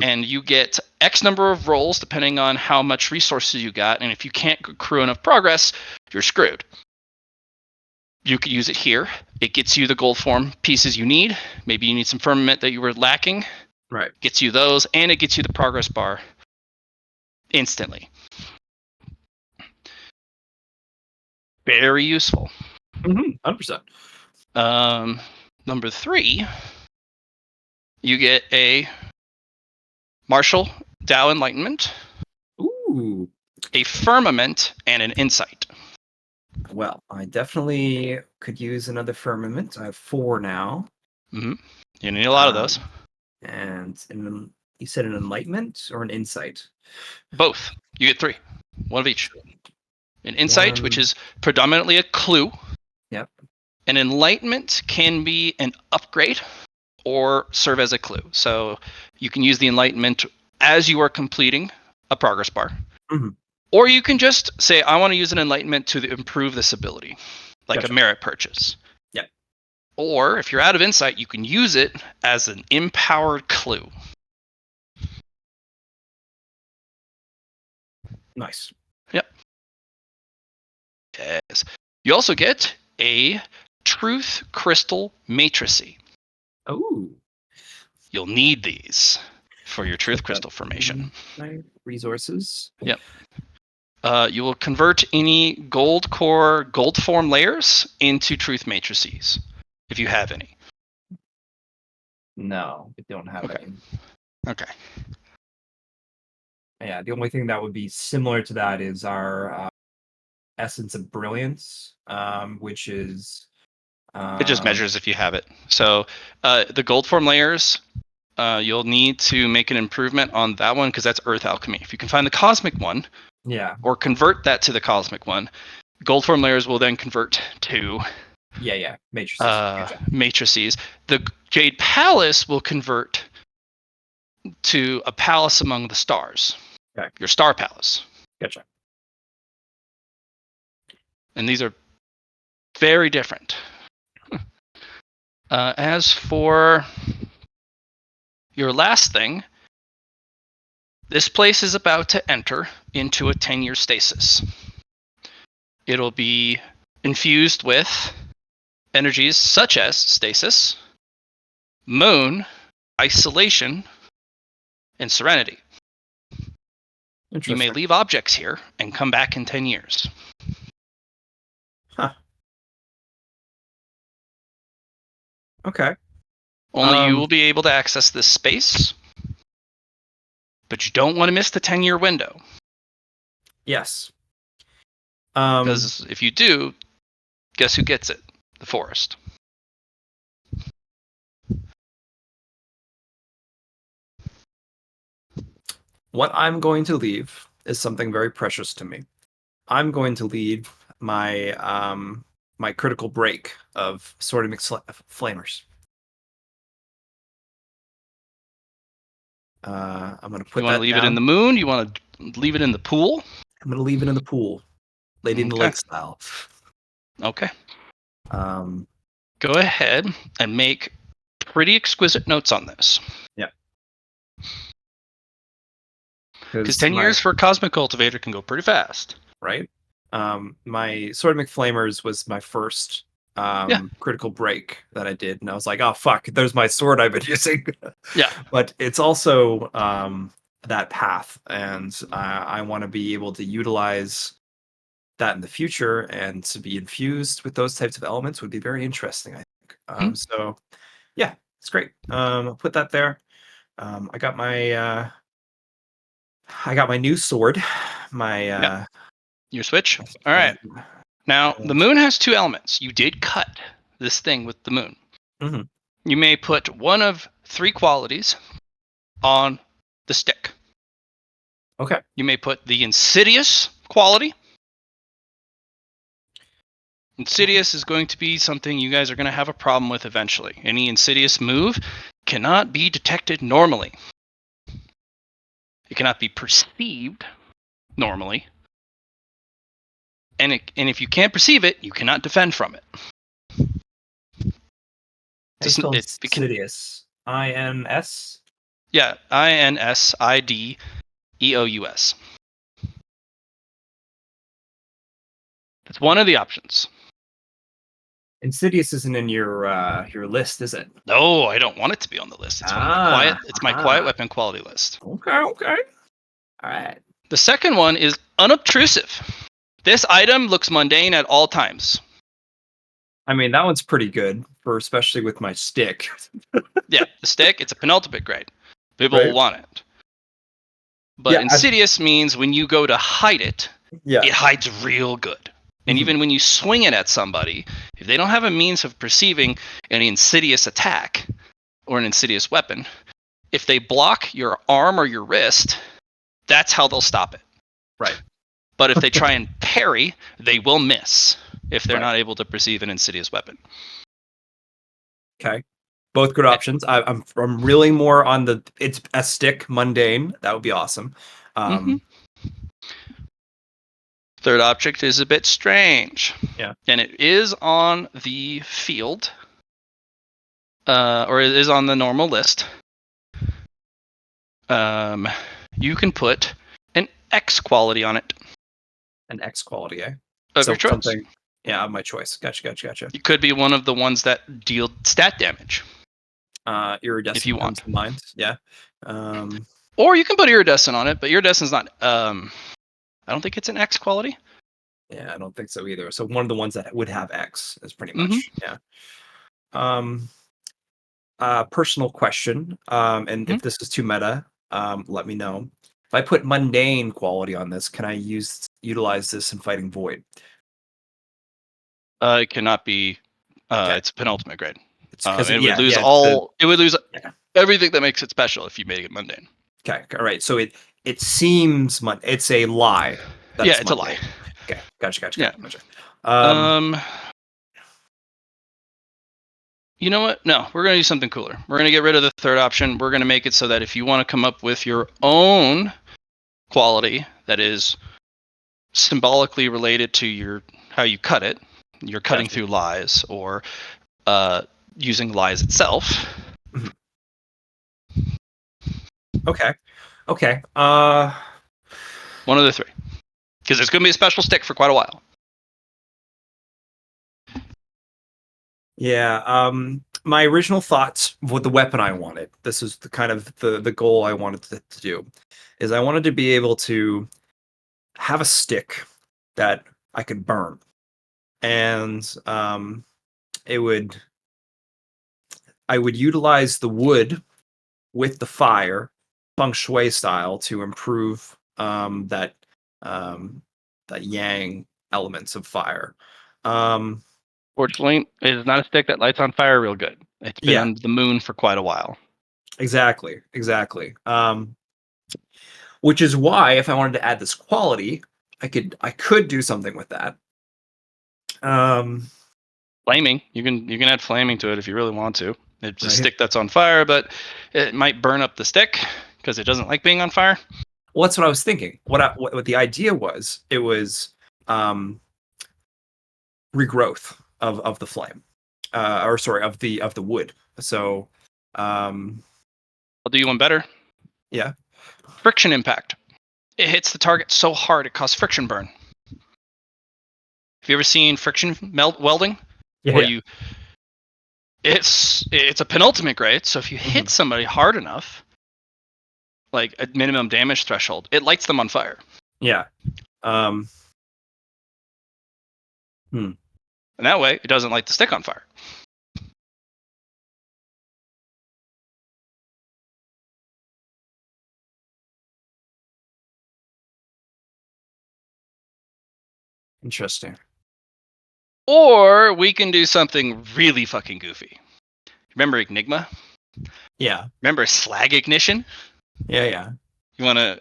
And you get X number of rolls depending on how much resources you got. And if you can't accrue enough progress, you're screwed. You could use it here. It gets you the gold form pieces you need. Maybe you need some firmament that you were lacking. Right. Gets you those, and it gets you the progress bar instantly. Very useful. 100%. Number 3, you get a Martial Tao Enlightenment, Ooh. a Firmament, and an Insight. Well, I definitely could use another firmament. I have 4 now. You need a lot of those. And you said an enlightenment or an insight? Both. You get 3. One of each. An Insight, which is predominantly a clue. Yep. An Enlightenment can be an upgrade or serve as a clue. So you can use the Enlightenment as you are completing a progress bar. Or you can just say, I want to use an Enlightenment to improve this ability, like a merit purchase. Yep. Or if you're out of Insight, you can use it as an empowered clue. Nice. Yep. Yes. You also get a Truth Crystal Matricy. Oh. You'll need these for your Truth Crystal formation. My resources. Yep. You will convert any gold core, gold form layers into Truth Matrices, if you have any. No, we don't have any. Okay. Yeah, the only thing that would be similar to that is our Essence of Brilliance, which is... It just measures if you have it. So the gold form layers, you'll need to make an improvement on that one because that's Earth Alchemy. If you can find the Cosmic one, or convert that to the Cosmic one, gold form layers will then convert to matrices. Matrices. The Jade Palace will convert to a palace among the stars. Okay. Your Star Palace. Gotcha. And these are very different. As for your last thing, this place is about to enter into a 10-year stasis. It'll be infused with energies such as stasis, moon, isolation, and serenity. You may leave objects here and come back in 10 years. Huh. Okay. Only you will be able to access this space, but you don't want to miss the 10-year window. Yes. Because if you do, guess who gets it? The forest. What I'm going to leave is something very precious to me. I'm going to leave my my critical break of Sword and Flamers. I'm going to put You want that to leave down. it in the moon? You want to leave it in the pool? I'm going to leave it in the pool. Lady in the Lake style. Okay. Go ahead and make pretty exquisite notes on this. Yeah. Because 10 years for a Cosmic Cultivator can go pretty fast. Right? My Sword of Flamers was my first critical break that I did. And I was like, oh, fuck, there's my sword I've been using. Yeah. But it's also that path. And I want to be able to utilize that in the future, and to be infused with those types of elements would be very interesting, I think. So, yeah, it's great. I'll put that there. I got my new sword. Your switch. All right. Now the moon has 2 elements. You did cut this thing with the moon. Mm-hmm. You may put one of 3 qualities on the stick. Okay. You may put the insidious quality. Insidious is going to be something you guys are going to have a problem with eventually. Any insidious move cannot be detected normally. It cannot be perceived normally. And if you can't perceive it, you cannot defend from it. It's Doesn't spelled it? It can, Insidious. INS. yeah, INSIDEOUS. That's one of the options. Insidious isn't in your list, is it? No, I don't want it to be on the list. It's one of my quiet. It's my quiet weapon quality list. Okay. All right. The second one is unobtrusive. This item looks mundane at all times. I mean, that one's pretty good for especially with my stick. Yeah, the stick, it's a penultimate grade. People Right. will want it. But Yeah, insidious means when you go to hide it, Yeah. it hides real good. And Mhm. even when you swing it at somebody, if they don't have a means of perceiving an insidious attack or an insidious weapon, if they block your arm or your wrist, that's how they'll stop it. Right. But if they try and parry, they will miss if they're Right. not able to perceive an insidious weapon. Okay. Both good options. I'm really more on the it's a stick mundane. That would be awesome. Third object is a bit strange. Yeah. And it is on the field, or it is on the normal list. You can put an X quality on it An X quality, eh? of So your choice. something, yeah, of my choice. Gotcha. It could be one of the ones that deal stat damage. Iridescent If you comes want. to mind. Yeah. Or you can put iridescent on it, but iridescent's not. I don't think it's an X quality. Yeah, I don't think so either. So one of the ones that would have X is pretty Mhm. much. Yeah. Personal question. And if this is too meta, let me know. If I put mundane quality on this, can I utilize this in fighting void? It cannot be. Okay. It's penultimate grade. It's because It would lose It would lose everything that makes it special if you made it mundane. Okay. All right. So it seems it's a lie. Yeah, it's a lie. Okay. Gotcha. Yeah. Gotcha. You know what? No, we're going to do something cooler. We're going to get rid of the third option. We're going to make it so that if you want to come up with your own quality that is symbolically related to how you cut it, you're cutting Gotcha. through lies or using lies itself. Okay. One of the three. Because there's going to be a special stick for quite a while. Yeah. My original thoughts with the weapon I wanted. This is the kind of the goal I wanted to do. Is I wanted to be able to have a stick that I could burn, and I would utilize the wood with the fire, feng shui style, to improve that yang elements of fire. Fortunately, it is not a stick that lights on fire real good. It's been Yeah. under the moon for quite a while. Exactly. Which is why, if I wanted to add this quality, I could do something with that. Flaming. You can add flaming to it if you really want to. It's a Right. stick that's on fire, but it might burn up the stick because it doesn't like being on fire. Well, that's what I was thinking. What the idea was, it was regrowth of the flame, or sorry, of the wood. So, I'll do you one better. Yeah. Friction impact. It hits the target so hard it causes friction burn. Have you ever seen friction welding? Yeah. It's a penultimate grade, so if you hit somebody hard enough, like a minimum damage threshold, it lights them on fire. Yeah. And that way, it doesn't light the stick on fire. Interesting. Or we can do something really fucking goofy. Remember Enigma? Yeah. Remember slag ignition? Yeah. You want to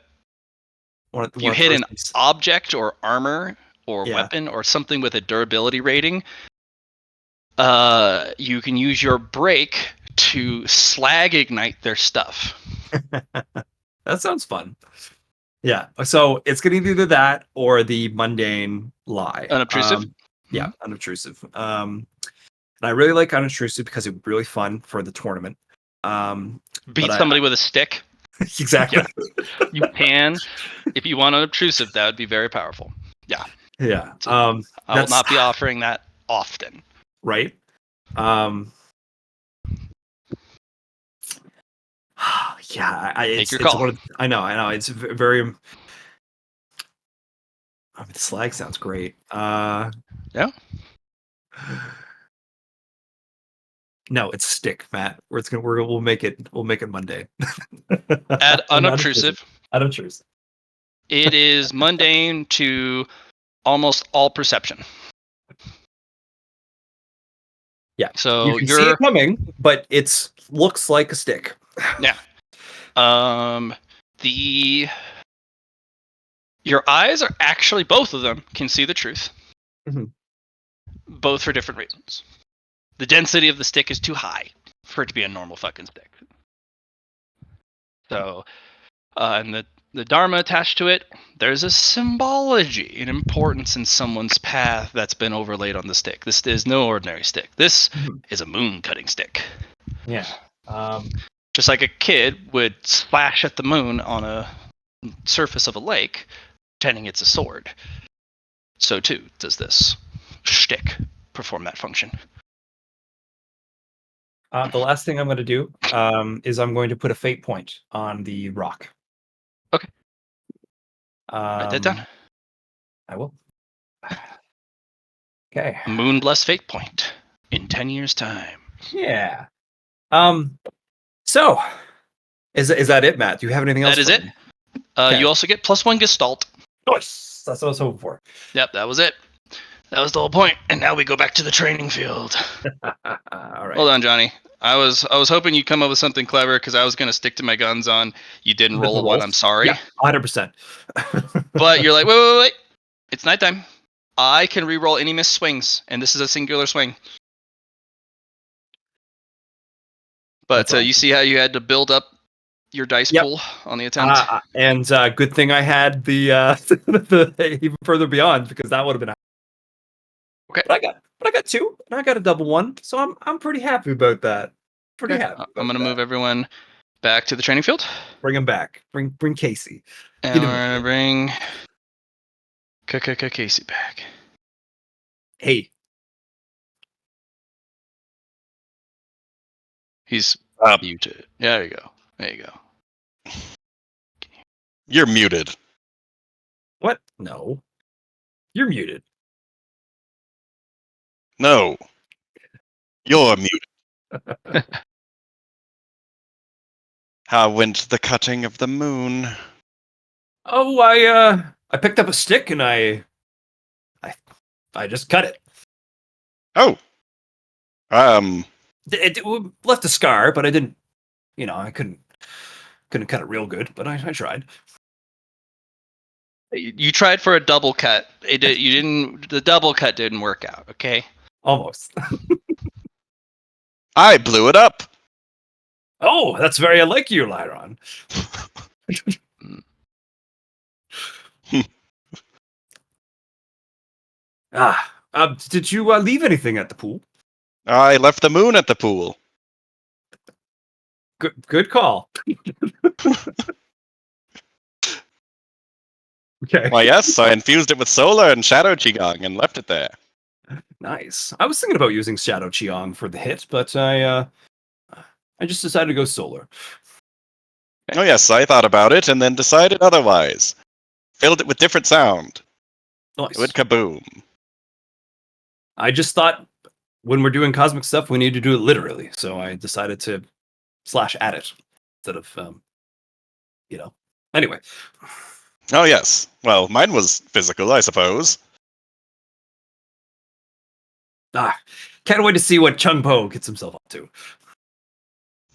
If you hit an object or armor or weapon or something with a durability rating, you can use your break to slag ignite their stuff. That sounds fun. Yeah. So it's gonna be either that or the mundane lie. Unobtrusive? Yeah, unobtrusive. And I really like unobtrusive because it would be really fun for the tournament. Beat I- somebody with a stick. exactly. You can. If you want unobtrusive, that would be very powerful. Yeah. So, I will That's not be offering that often. right. Yeah, Make your it's call. one of, I know. It's very. I mean, the slag sounds great. Yeah. No, it's stick, Matt. We'll make it Monday. Add Not unobtrusive. Unobtrusive. It is mundane to almost all perception. Yeah. So You can see it you're coming, but it's looks like a stick. the your eyes are actually both of them can see the truth. Mhm. Both for different reasons. The density of the stick is too high for it to be a normal fucking stick. So, and the dharma attached to it, there's a symbology, an importance in someone's path that's been overlaid on the stick. This is no ordinary stick. This Mhm. is a moon cutting stick. Yeah. Just like a kid would slash at the moon on a surface of a lake, pretending it's a sword. So too does this shtick perform that function. The last thing I'm going to do is I'm going to put a fate point on the rock. Okay. Write that down. I will. Okay. A moon blessed fate point in 10 years' time. Yeah. So, is that it, Matt? Do you have anything else? That is for it. me? Okay. You also get +1 gestalt. Nice. That's what I was hoping for. Yep, that was it. That was the whole point. And now we go back to the training field. All right. Hold on, Johnny. I was hoping you'd come up with something clever because I was going to stick to my guns on you didn't roll a 1. I'm sorry. Yeah, 100%. But you're like, wait. It's nighttime. I can re-roll any missed swings, and this is a singular swing. But That's you see how you had to build up your dice Yep. pool on the attempt? And good thing I had the the even further beyond because that would have been Okay. But I got 2 and I got a double 1, so I'm pretty happy about that. Pretty happy. I'm going to about move that. everyone back to the training field. Bring him back. Bring Casey. And Get him we're in going to bring Casey back. Hey. He's muted. There you go. There you go. You're muted. What? No. You're muted. No. You're muted. How went the cutting of the moon? Oh, I picked up a stick and I just cut it. Oh. It left a scar, but I didn't. I couldn't cut it real good, but I tried. You tried for a double cut. You didn't. The double cut didn't work out. Okay. Almost. I blew it up. Oh, that's very unlike you, Lyron. Did you leave anything at the pool? I left the moon at the pool. Good call. Okay. Why, yes, I infused it with solar and shadow qigong and left it there. Nice. I was thinking about using Shadow Qiong for the hit, but I just decided to go solar. Oh, yes, I thought about it and then decided otherwise. Filled it with different sound. Nice. It would kaboom. I just thought when we're doing cosmic stuff, we need to do it literally. So I decided to slash at it instead of, Anyway. Oh, yes. Well, mine was physical, I suppose. Can't wait to see what Chung Po gets himself up to.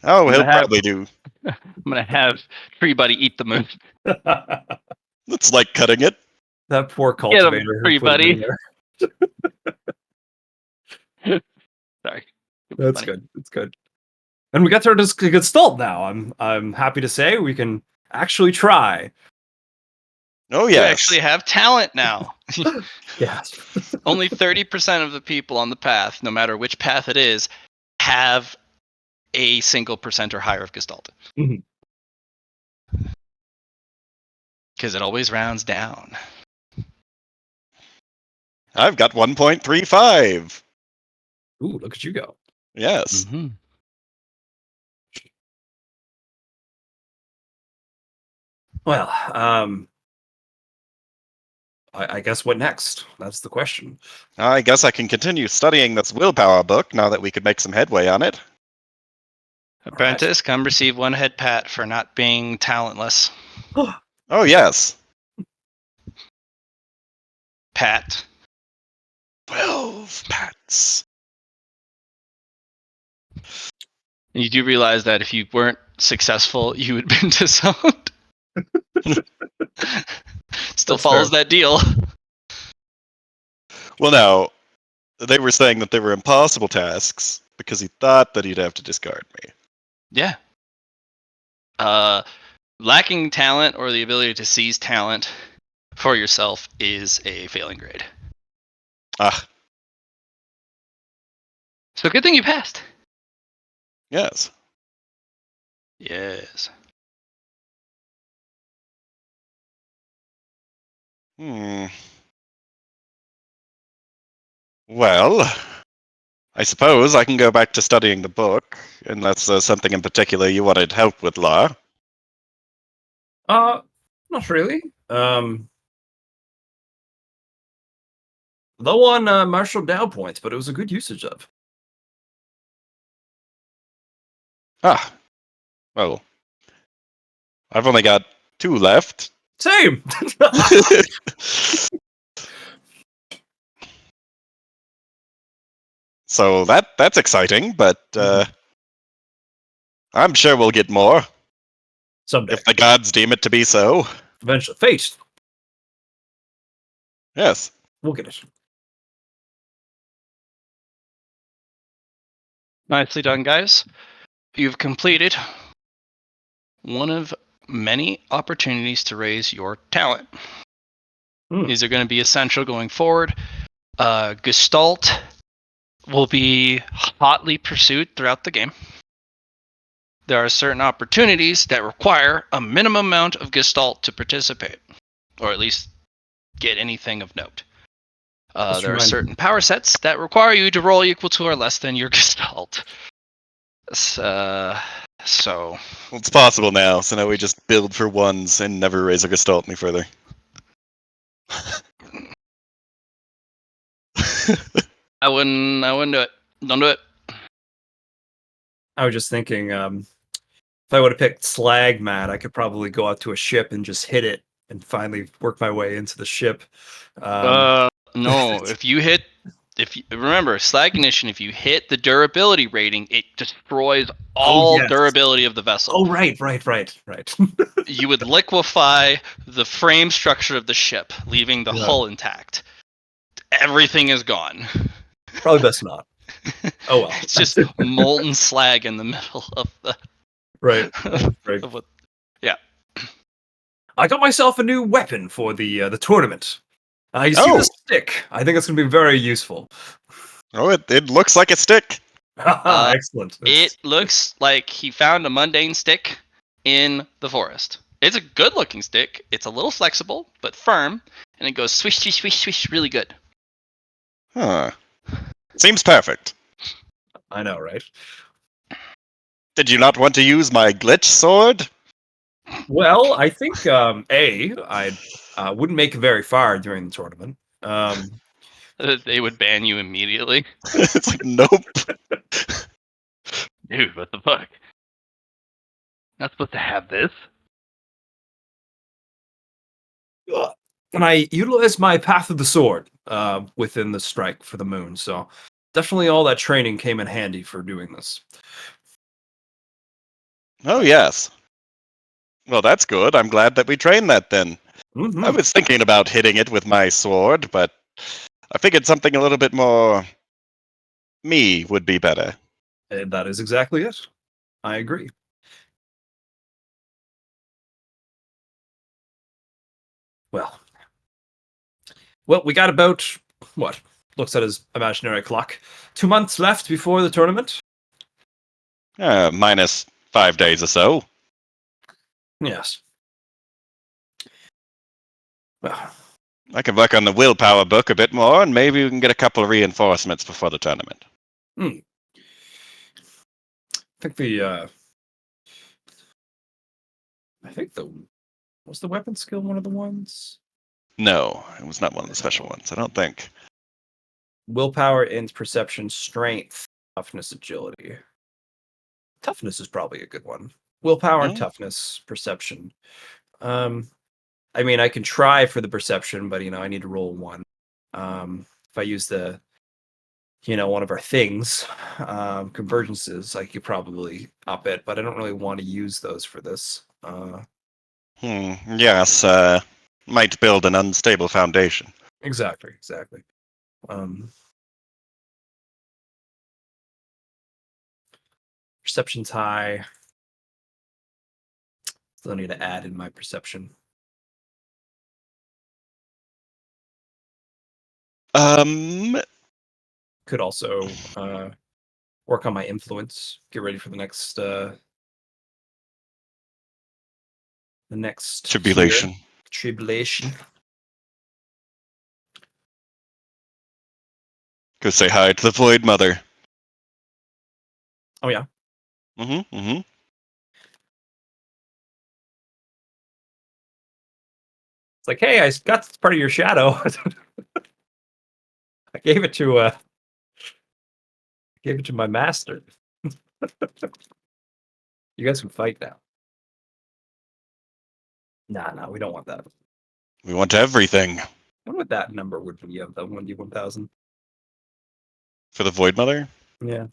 Oh, I'm he'll gonna have- probably do. I'm gonna have Tree Buddy eat the moon. It's like cutting it. That poor Get him, cultivator. who Tree put him in Buddy. there. Sorry. That's Funny. good. That's good. And we got to get stalled now. I'm happy to say we can actually try. Oh You yes. actually have talent now. Yes. Only 30% of the people on the path, no matter which path it is, have a single percent or higher of Gestalt. Mhm. Because it always rounds down. I've got 1.35. Ooh, look at you go. Yes. Mm-hmm. Well, I guess what next? That's the question. I guess I can continue studying this willpower book now that we could make some headway on it. Apprentice, come receive one head pat for not being talentless. Oh yes. Pat. 12 pats. And you do realize that if you weren't successful, you would have been disowned. Still That's follows fair. that deal. Well, now, they were saying that they were impossible tasks because he thought that he'd have to discard me. Yeah. Lacking talent or the ability to seize talent for yourself is a failing grade. Ah, So good thing you passed. yes. Yes. Hmm. Well, I suppose I can go back to studying the book, unless there's something in particular you wanted help with, La. Not really. Low on martial Dow points, but it was a good usage of. Ah, well, I've only got 2 left. Same. So that's exciting, but I'm sure we'll get more Someday, if the gods deem it to be so. eventually, fate. Yes. We'll get it. Nicely done, guys. You've completed one of many opportunities to raise your talent. These are going to be essential going forward. Gestalt will be hotly pursued throughout the game. There are certain opportunities that require a minimum amount of Gestalt to participate, or at least get anything of note. Just There are remind me. certain power sets that require you to roll equal to or less than your Gestalt. So, Well, it's possible now, so now we just build for ones and never raise our gestalt any further. I wouldn't do it. Don't do it. I was just thinking, if I would have picked Slag Mat, I could probably go out to a ship and just hit it and finally work my way into the ship. No, remember Slag Ignition, if you hit the durability rating, it destroys all yes. durability of the vessel. Oh, right. You would liquefy the frame structure of the ship, leaving the Yeah. hull intact. Everything is gone. Probably best not. Oh well. It's just molten slag in the middle of the Right. of what, yeah. I got myself a new weapon for the tournament. You see Oh. this stick? I think it's going to be very useful. Oh, it looks like a stick. Excellent. It looks like he found a mundane stick in the forest. It's a good looking stick. It's a little flexible, but firm, and it goes swish, swish, swish, swish, really good. Huh. Seems perfect. I know, right? Did you not want to use my glitch sword? Well, I think I wouldn't make it very far during the tournament. They would ban you immediately. It's like, nope. Dude, what the fuck? Not supposed to have this. And I utilized my Path of the Sword within the strike for the moon, so definitely all that training came in handy for doing this. Oh, yes. Well, that's good. I'm glad that we trained that then. Mhm. I was thinking about hitting it with my sword, but I figured something a little bit more me would be better. And that is exactly it. I agree. Well, we got about what looks at his imaginary clock. 2 months left before the tournament. Minus 5 days or so. Yes. Well, I could work on the willpower book a bit more, and maybe we can get a couple of reinforcements before the tournament. I think was the weapon skill one of the ones? No, it was not one of the special ones, I don't think. Willpower, int, perception, strength, toughness, agility. Toughness is probably a good one. Willpower and Hmm. toughness, perception. I mean, I can try for the perception, but I need to roll one. If I use one of our things, convergences, I could probably up it, but I don't really want to use those for this. Yes, might build an unstable foundation. Exactly. Perception's high. Still need to add in my perception. Could also work on my influence. Get ready for the next Tribulation. tier. Tribulation. Go say hi to the Void Mother. Oh yeah. Mm-hmm. It's like, hey, I got this part of your shadow. I gave it to my master. You guys can fight now. Nah, we don't want that. We want everything. I wonder what that number would be of the 1D1000. For the Void Mother? Yeah.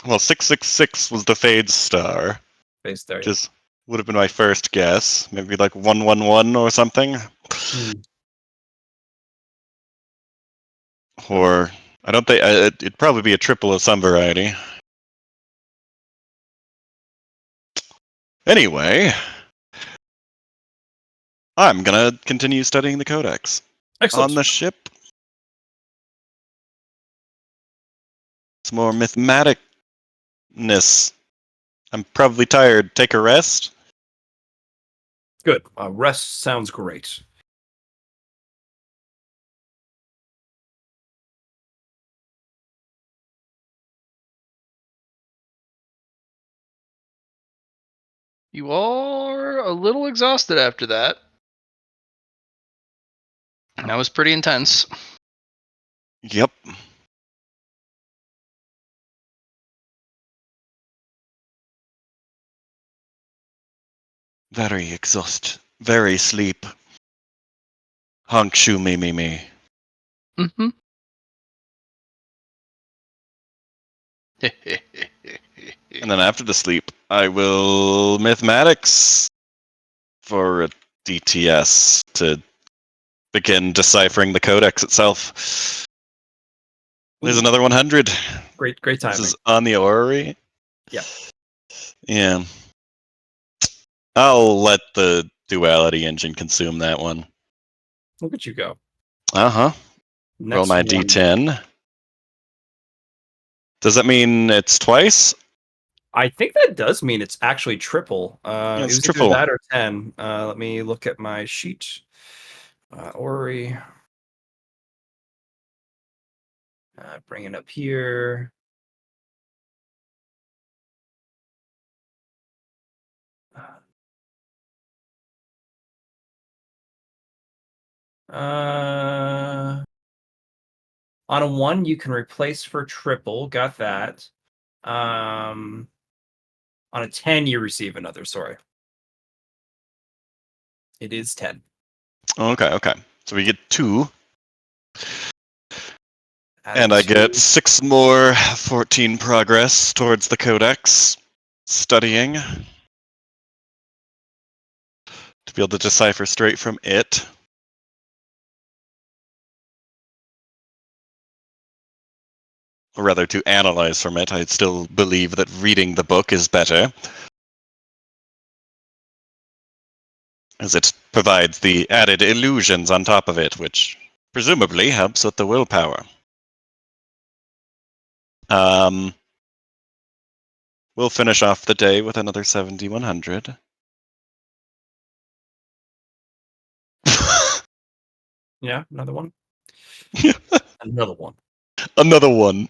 Well, 666 was the Fade Star. Base there. Just would have been my first guess. Maybe like 111 or something. Or I don't think it'd probably be a triple of some variety. Anyway, I'm gonna continue studying the Codex Excellent. on the ship. Some more mathematicness. I'm probably tired. Take a rest. Good. Rest sounds great. You are a little exhausted after that. That was pretty intense. Yep. Very exhaust. Very sleep. Honk shoo me. Mm-hmm. And then after the sleep, I will mathematics for a DTS to begin deciphering the codex itself. There's Ooh. another 100. Great timing. This is on the orrery. Yeah. Yeah. I'll let the duality engine consume that one. Look at you go. Uh-huh. Next Roll my one. D10. Does that mean it's twice? I think that does mean it's actually triple. Yeah, It it's was triple. either that or 10. Let me look at my sheet. Ori. Bring it up here. On a 1, you can replace for triple. Got that. On a 10, you receive another. Sorry. It is 10. Okay. So we get 2. Added And I to- get 6 more 14 progress towards the codex. Studying. To be able to decipher straight from it. Or rather, to analyze from it. I still believe that reading the book is better. As it provides the added illusions on top of it, which presumably helps with the willpower. We'll finish off the day with another 7,100. Yeah, another one. Another one. Another one.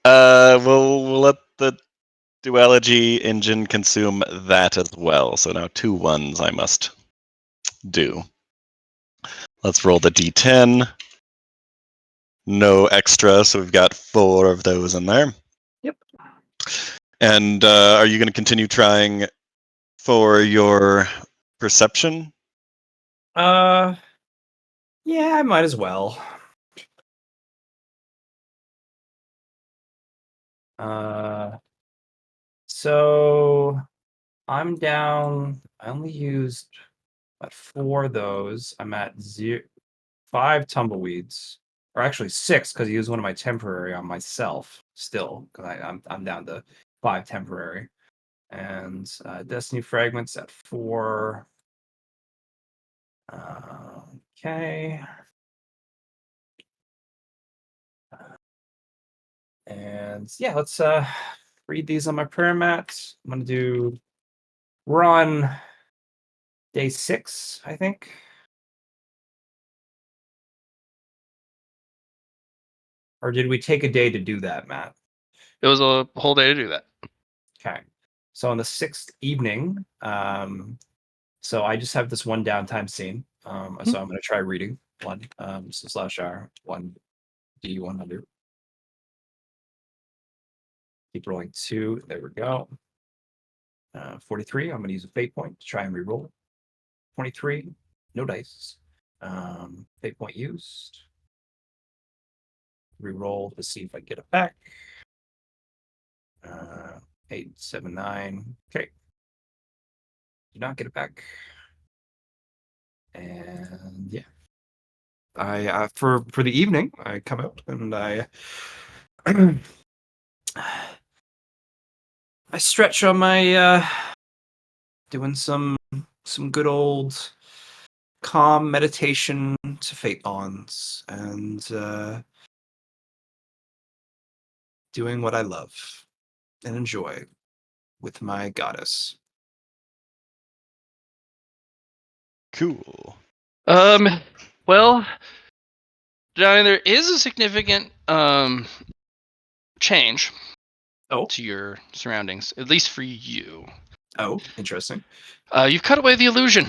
We'll let the duology engine consume that as well. So now 2 ones I must do. Let's roll the d10. No extra, so we've got 4 of those in there. Yep. And are you going to continue trying for your perception? Yeah, I might as well. So I'm down. I only used 4 of those. I'm at 5 tumbleweeds, or actually 6 because I used one of my temporary on myself. Still, because I'm down to 5 temporary, and destiny fragments at 4. Okay. And yeah, let's read these on my prayer mat. I'm gonna do run day 6, I think. Or did we take a day to do that, Matt? It was a whole day to do that. Okay. So on the 6th evening, so I just have this one downtime scene. So I'm going to try reading one. So slash R 1D100. Keep rolling 2. There we go. 43. I'm going to use a fate point to try and reroll. 23. No dice. Fate point used. Reroll to see if I get it back. 8, 7, 9. Okay. Do not get it back. And yeah. I for the evening, I come out and I I stretch on my doing some good old calm meditation to fate bonds and doing what I love and enjoy with my goddess. Cool. Well, Johnny, there is a significant change Oh. to your surroundings, at least for you. Oh, interesting. You've cut away the illusion,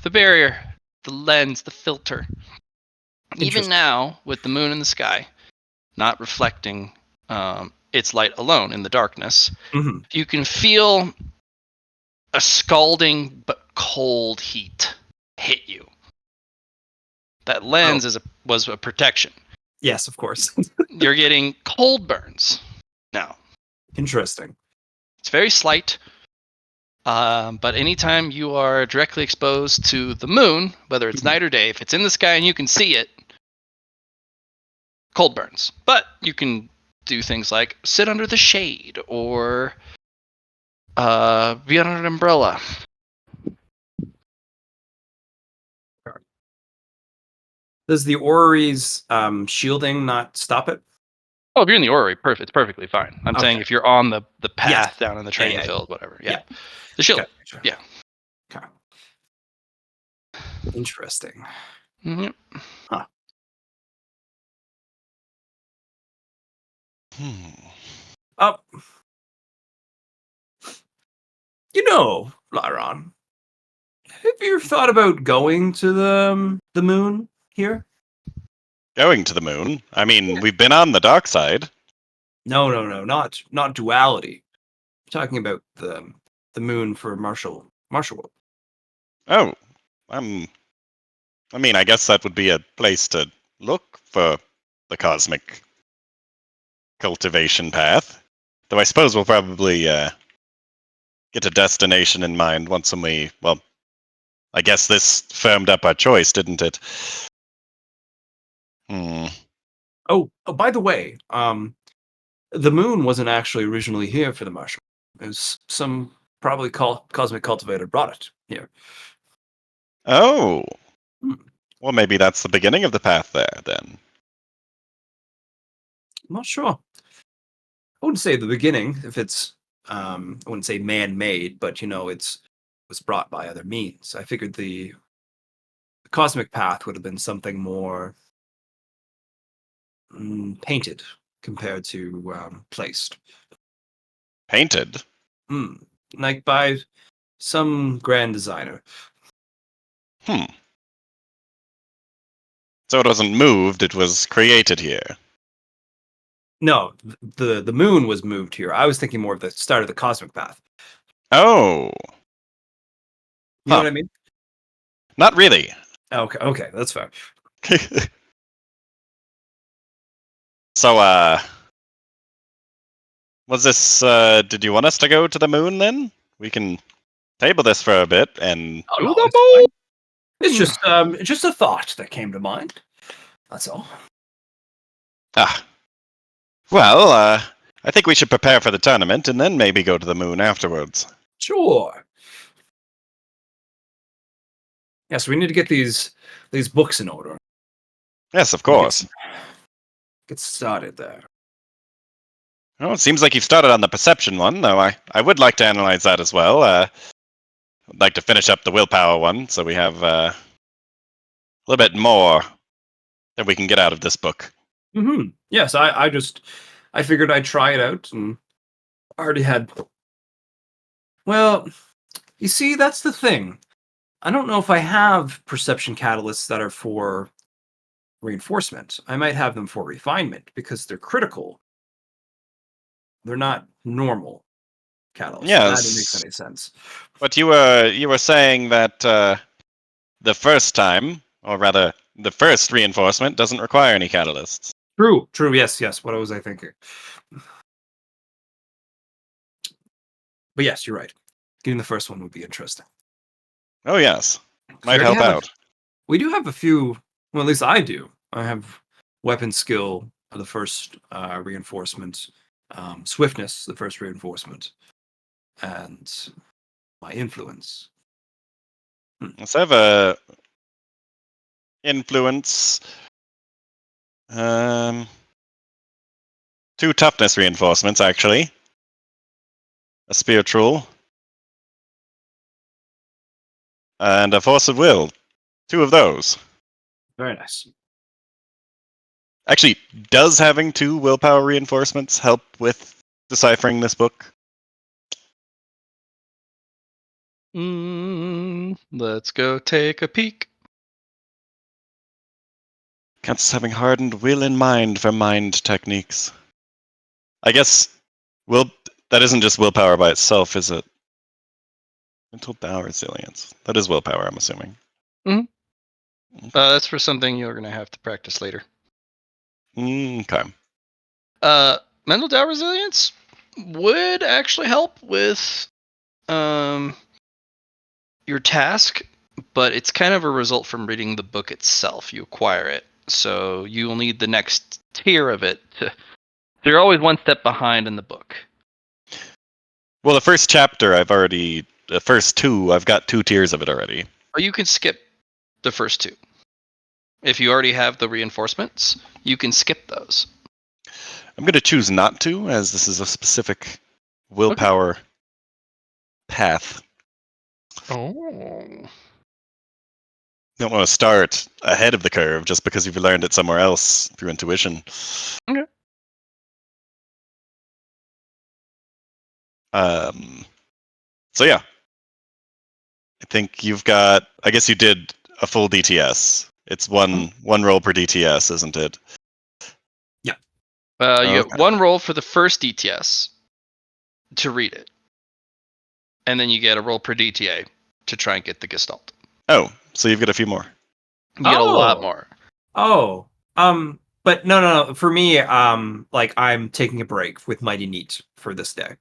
the barrier, the lens, the filter. Even Interesting. now, with the moon in the sky, not reflecting its light alone in the darkness, Mhm. you can feel a scalding but cold heat hit you. That lens was a protection. Yes, of course. You're getting cold burns now. Interesting. It's very slight, but anytime you are directly exposed to the moon, whether it's night or day, if it's in the sky and you can see it, cold burns. But you can do things like sit under the shade or be under an umbrella. Does the orrery's shielding not stop it? Oh, if you're in the orrery, it's perfectly fine. I'm saying Okay. if you're on the path Yes. down in the training yeah. field, whatever. Yeah. Yeah. The shield. Okay. Yeah. Okay. Interesting. Mm-hmm. Oh, you know, Lyron, have you ever thought about going to the moon here? Going to the moon? I mean, we've been on the dark side. No, not duality. I'm talking about the moon for Marshall World. Oh, I mean, I guess that would be a place to look for the cosmic cultivation path. Though I suppose we'll probably get a destination in mind once well, I guess this firmed up our choice, didn't it? Oh, by the way, the moon wasn't actually originally here for the Marshall. It was some probably Cosmic Cultivator brought it here. Oh. Hmm. Well, maybe that's the beginning of the path there, then. I'm not sure. I wouldn't say the beginning if it's I wouldn't say man-made, but it was brought by other means. I figured the cosmic path would have been something more painted compared to placed. Painted? Hmm. Like by some grand designer. Hmm. So it wasn't moved, it was created here. No, the moon was moved here. I was thinking more of the start of the cosmic path. Oh. You know Huh. what I mean? Not really. Okay, that's fair. So, was this, did you want us to go to the moon then? We can table this for a bit and... Oh, To no, the it's moon! fine. It's just a thought that came to mind. That's all. Ah. Well, I think we should prepare for the tournament and then maybe go to the moon afterwards. Sure. Yes, we need to get these books in order. Yes, of course. Get started there. Well, it seems like you've started on the perception one, though I would like to analyze that as well. I'd like to finish up the willpower one, so we have a little bit more that we can get out of this book. Mm-hmm. Yes, I figured I'd try it out, and I already had. Well, you see, that's the thing. I don't know if I have perception catalysts that are for reinforcement. I might have them for refinement because they're critical. They're not normal catalysts. If that makes Yes, any sense. but you were saying that the first time, or rather, the first reinforcement doesn't require any catalysts. True. Yes. What was I thinking? But yes, you're right. Getting the first one would be interesting. Oh yes, 'Cause might help out. We do have a few. Well, at least I do. I have weapon skill, the first reinforcement, swiftness, the first reinforcement, and my influence. Let's have a influence. Um, 2 toughness reinforcements actually. A spiritual. And a force of will. 2 of those. Very nice. Actually, does having 2 willpower reinforcements help with deciphering this book? Let's go take a peek. Counts as having hardened will and mind for mind techniques. I guess that isn't just willpower by itself, is it? Mental Tao resilience. That is willpower, I'm assuming. That's for something you're gonna have to practice later. Okay. Mental doubt resilience would actually help with your task, but it's kind of a result from reading the book itself. You acquire it, so you will need the next tier of it. So you're always one step behind in the book. Well, the first chapter, the first 2, I've got 2 tiers of it already. Or you can skip the first 2. If you already have the reinforcements, you can skip those. I'm going to choose not to, as this is a specific willpower path. Oh. Don't want to start ahead of the curve just because you've learned it somewhere else through intuition. Okay. So yeah, I think you've got. I guess you did a full DTS. It's one roll per DTS, isn't it? Yeah. You Okay. get 1 roll for the first DTS to read it, and then you get a roll per DTA to try and get the Gestalt. Oh, so you've got a few more. You get a lot Oh. more. Oh. But no. For me, like I'm taking a break with Mighty Neat for this day.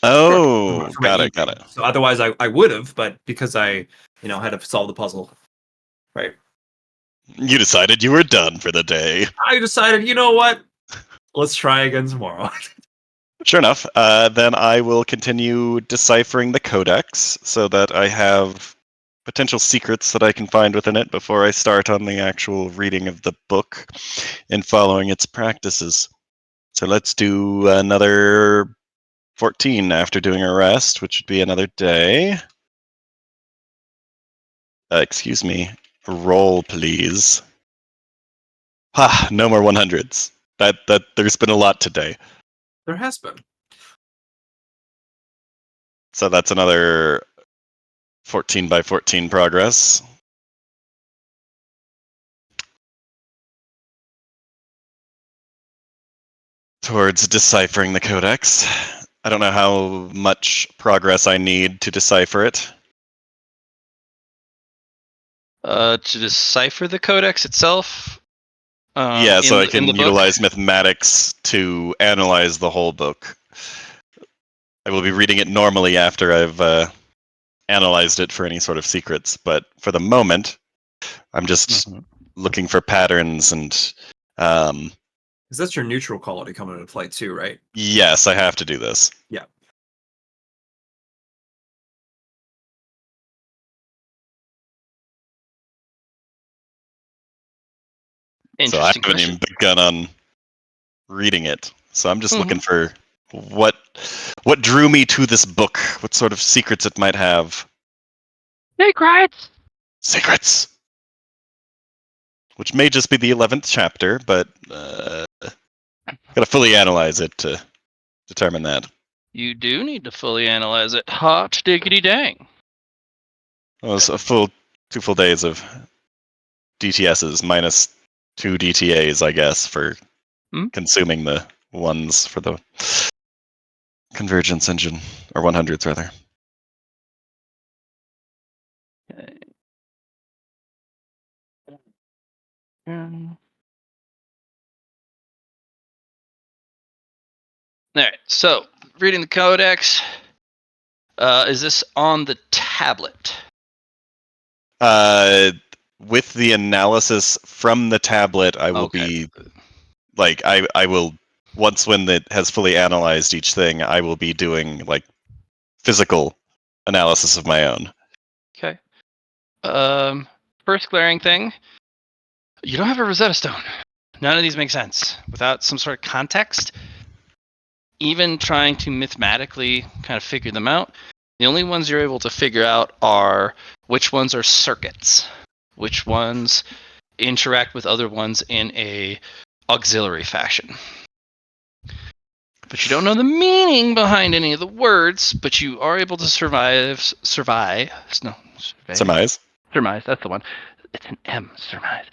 Oh, For my got evening. it. So otherwise, I would have, but because I, had to solve the puzzle, right? You decided you were done for the day. I decided, you know what? Let's try again tomorrow. Sure enough. Then I will continue deciphering the codex so that I have potential secrets that I can find within it before I start on the actual reading of the book and following its practices. So let's do another 14 after doing a rest, which would be another day. Excuse me. Roll, please. Ha! No more 100s. That there's been a lot today. There has been. So that's another 14 by 14 progress. Towards deciphering the codex. I don't know how much progress I need to decipher it. To decipher the codex itself. Yeah, so I in the can book. utilize mathematics to analyze the whole book. I will be reading it normally after I've analyzed it for any sort of secrets, but for the moment, I'm just looking for patterns and Because that's your neutral quality coming into play too, right? yes, I have to do this. Yeah. So I Interesting haven't question. even begun on reading it. So I'm just looking for what drew me to this book, what sort of secrets it might have. Secrets. Secrets! Which may just be the 11th chapter, but gotta fully analyze it to determine that. You do need to fully analyze it. Hot diggity dang. Well, it was a full 2 full days of DTSs minus 2 DTAs, I guess, for consuming the ones for the convergence engine, or 100s rather. Okay. All right. So, reading the codex. Is this on the tablet? With the analysis from the tablet, I will be like I will once when it has fully analyzed each thing, I will be doing like physical analysis of my own. Okay. First glaring thing. You don't have a Rosetta Stone. None of these make sense without some sort of context. Even trying to mathematically kind of figure them out, the only ones you're able to figure out are which ones are circuits, which ones interact with other ones in a auxiliary fashion. But you don't know the meaning behind any of the words, but you are able to surmise. Surmise. Surmise, that's the one. It's an M, surmise.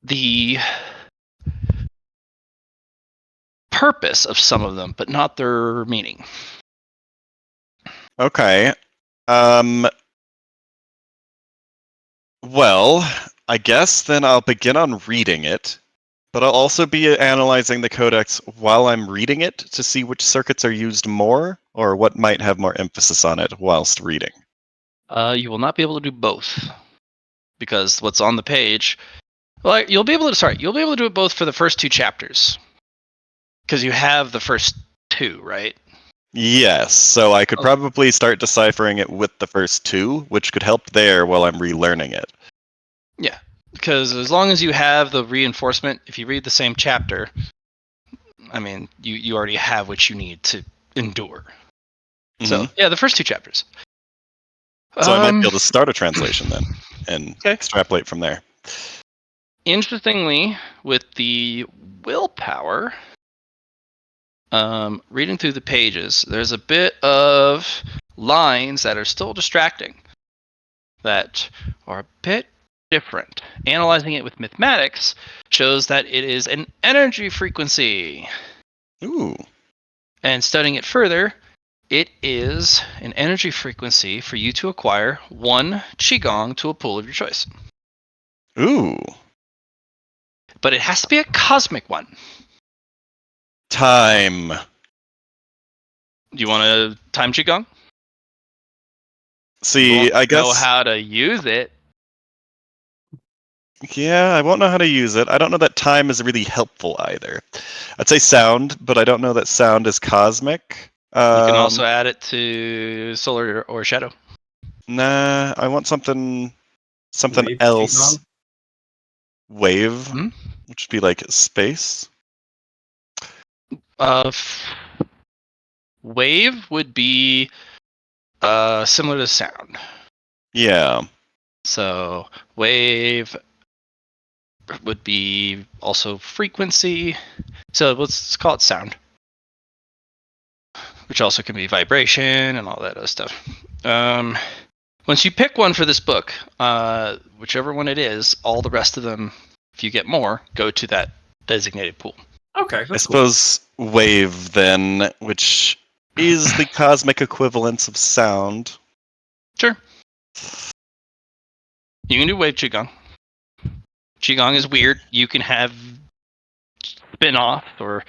The purpose of some of them, but not their meaning. Okay. Well, I guess then I'll begin on reading it, but I'll also be analyzing the codex while I'm reading it to see which circuits are used more, or what might have more emphasis on it whilst reading. You will not be able to do both, because what's on the page. Well, you'll be able to do it both for the first 2 chapters, because you have the first 2, right? Yes, so I could probably start deciphering it with the first 2, which could help there while I'm relearning it. Yeah, because as long as you have the reinforcement, if you read the same chapter, I mean, you already have what you need to endure. So, yeah, the first 2 chapters. So I might be able to start a translation then, and extrapolate from there. Interestingly, with the willpower, reading through the pages, there's a bit of lines that are still distracting, that are a bit different. Analyzing it with mathematics shows that it is an energy frequency. Ooh. And studying it further, it is an energy frequency for you to acquire 1 Qigong to a pool of your choice. Ooh. But it has to be a cosmic one. Time. Do you want a time Qigong? See, I guess know how to use it. Yeah, I won't know how to use it. I don't know that time is really helpful either. I'd say sound, but I don't know that sound is cosmic. You can also add it to solar or shadow. Nah, I want something Wave else. Qigong? Wave, Hmm? which would be like space. Wave would be similar to sound. Yeah. So wave would be also frequency. So let's call it sound, which also can be vibration and all that other stuff. Once you pick one for this book, whichever one it is, all the rest of them, if you get more, go to that designated pool. Okay, I that's cool. suppose wave then, which is the cosmic equivalence of sound. Sure. You can do wave qigong. Qigong is weird. You can have spin-off or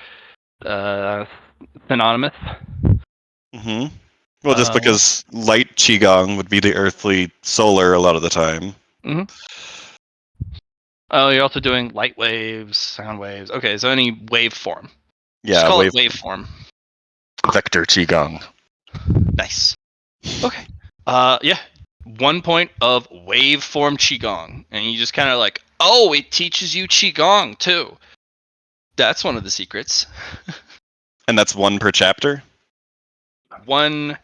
synonymous. Hmm. Well, just Uh, because light qigong would be the earthly solar a lot of the time. Oh, you're also doing light waves, sound waves. Okay, so any waveform. Just Yeah, call wave it waveform. vector qigong. Nice. Okay. Yeah. 1 point of waveform qigong, and you just kind of like, oh, it teaches you qigong too. That's one of the secrets. And that's one per chapter? 1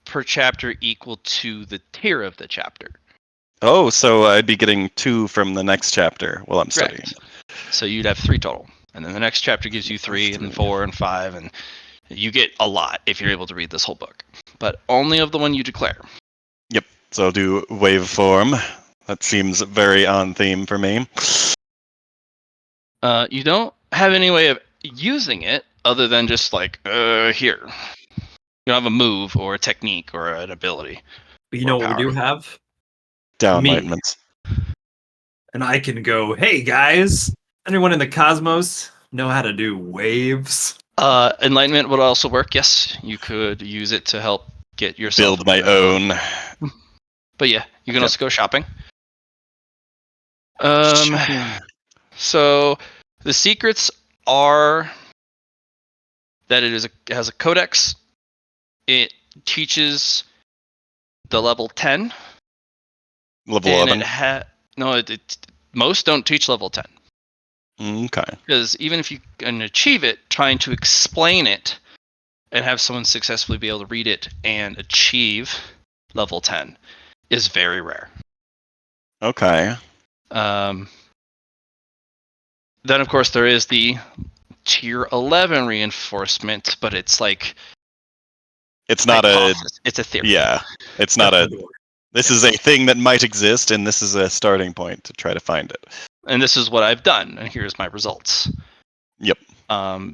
per chapter equal to the tier of the chapter. Oh, so I'd be getting 2 from the next chapter while I'm studying. Correct. So you'd have 3 total, and then the next chapter gives you 3 and 4 and 5, and you get a lot if you're able to read this whole book, but only of the one you declare. Yep. So I'll do waveform. That seems very on theme for me. You don't have any way of using it other than just like, here. You don't have a move or a technique or an ability. But you or know what we power. do have? Downlightments. And I can go, hey guys, anyone in the cosmos know how to do waves? Enlightenment would also work. Yes, you could use it to help get yourself. Build my own. But yeah, you can Okay. also go shopping. Shopping. So the secrets are that it has a codex. It teaches the level 10, Level and 11. most don't teach level 10. Okay. Because even if you can achieve it, trying to explain it and have someone successfully be able to read it and achieve level 10 is very rare. Okay. Then, of course, there is the tier 11 reinforcement, but it's like It's not a. hypothesis. It's a theory. Yeah. It's not a. This is a thing that might exist, and this is a starting point to try to find it. And this is what I've done, and here's my results. Yep.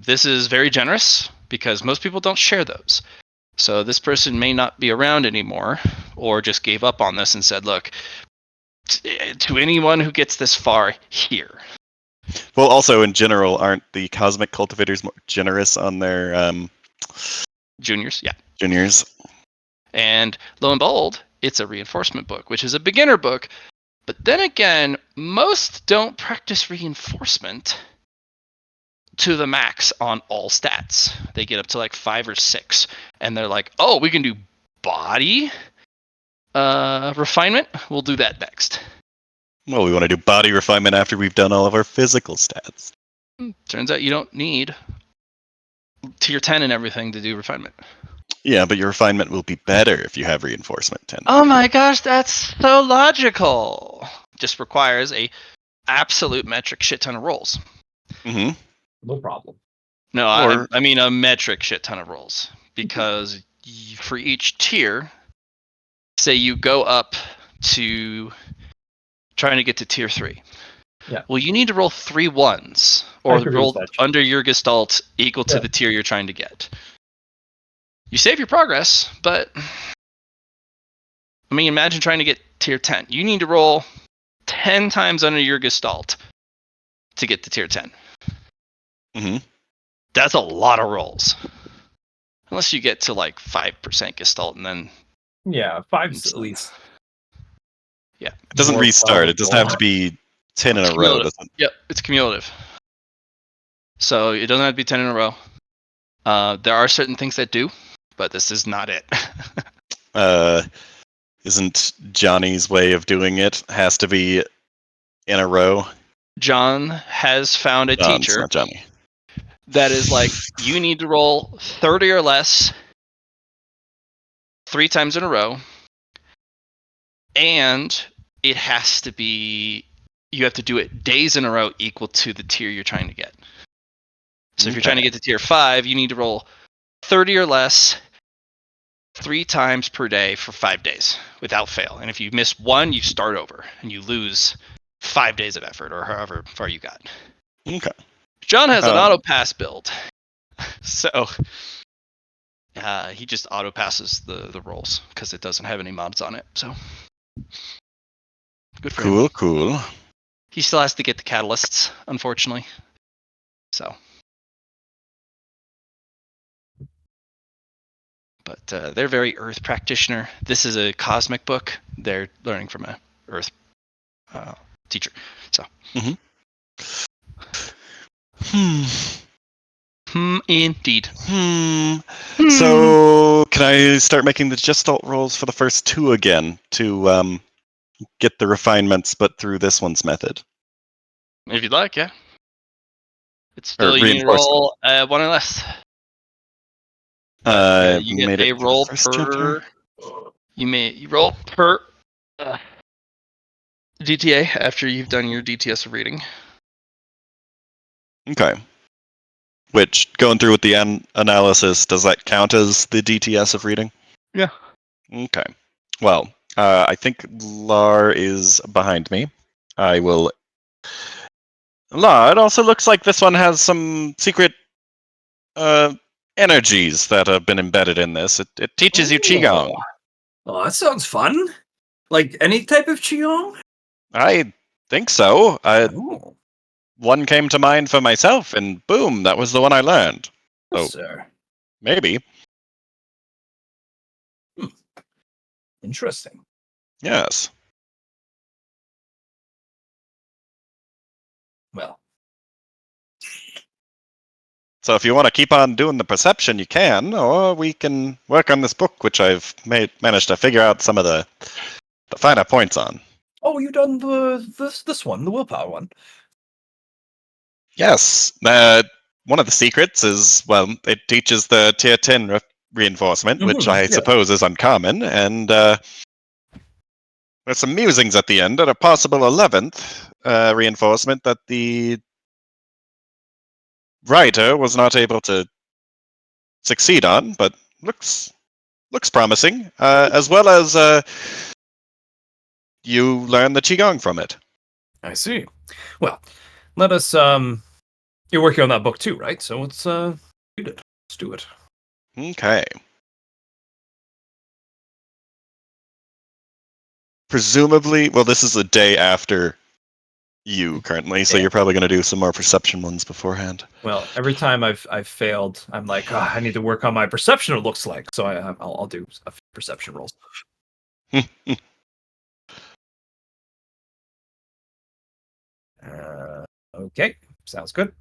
This is very generous because most people don't share those. So this person may not be around anymore, or just gave up on this and said, look, to anyone who gets this far, here. Well, also in general, aren't the cosmic cultivators more generous on their Juniors, yeah. juniors? And lo and behold, it's a reinforcement book, which is a beginner book. But then again, most don't practice reinforcement to the max on all stats. They get up to like 5 or 6, and they're like, oh, we can do body refinement. We'll do that next. Well, we want to do body refinement after we've done all of our physical stats. Turns out you don't need tier 10 and everything to do refinement. Yeah, but your refinement will be better if you have reinforcement 10. Oh my gosh, that's so logical. Just requires a absolute metric shit ton of rolls. Mm-hmm. No problem. No, Or- I mean a metric shit ton of rolls. Because for each tier, say you go up to trying to get to tier 3. Yeah. Well, you need to roll 3 ones or I agree with roll that. under your gestalt equal to Yeah. the tier you're trying to get. You save your progress, but I mean, imagine trying to get tier 10. You need to roll 10 times under your gestalt to get to tier 10. Mm-hmm. That's a lot of rolls. Unless you get to like 5% gestalt and then. Yeah, 5's at least. Yeah. It doesn't more restart. It doesn't have to probable. be 10 in It's a row, cumulative. doesn't Yep, it's cumulative. So it doesn't have to be 10 in a row. There are certain things that do, but this is not it. Isn't Johnny's way of doing it has to be in a row? John has found a John's, teacher not Johnny. that is like, you need to roll 30 or less 3 times in a row, and it has to be, you have to do it days in a row equal to the tier you're trying to get. So if you're trying to get to tier 5, you need to roll 30 or less 3 times per day for 5 days without fail. And if you miss one, you start over and you lose 5 days of effort, or however far you got. Okay. John has an auto pass build, so he just auto passes the rolls because it doesn't have any mods on it. So good for him. Cool. He still has to get the catalysts, unfortunately. So, but they're very Earth practitioner. This is a cosmic book. They're learning from a Earth teacher. So. Indeed. So, can I start making the Gestalt rolls for the first 2 again to get the refinements, but through this one's method? If you'd like, yeah. It's Or still, you need to roll 1 or less. You made get a it for the roll first per. chapter. You roll per DTA after you've done your DTS of reading. Okay. Which, going through with the analysis, does that count as the DTS of reading? Yeah. Okay. Well, I think Lar is behind me. I will. Lar, it also looks like this one has some secret energies that have been embedded in this. It teaches you Qigong. Oh, that sounds fun. Like any type of Qigong? I think so. Oh, One came to mind for myself, and boom, that was the one I learned. yes, Oh. sir. Maybe. Interesting. Yes. Well, So if you want to keep on doing the perception, you can, or we can work on this book, which I've managed to figure out some of the finer points on. oh, you done this one, the willpower one? Yes. One of the secrets is, well, it teaches the tier 10 reinforcement, which I suppose is uncommon, and there's some musings at the end at a possible 11th reinforcement that the writer was not able to succeed on, but looks promising, as well as you learn the Qigong from it. I see. Well, let us. You're working on that book too, right? So let's read it. Let's do it. Okay. Presumably, well, this is a day after you currently, so Yeah. you're probably going to do some more perception ones beforehand. Well, every time I've failed, I'm like, I need to work on my perception. It looks like so. I'll do a few perception rolls. Okay, sounds good.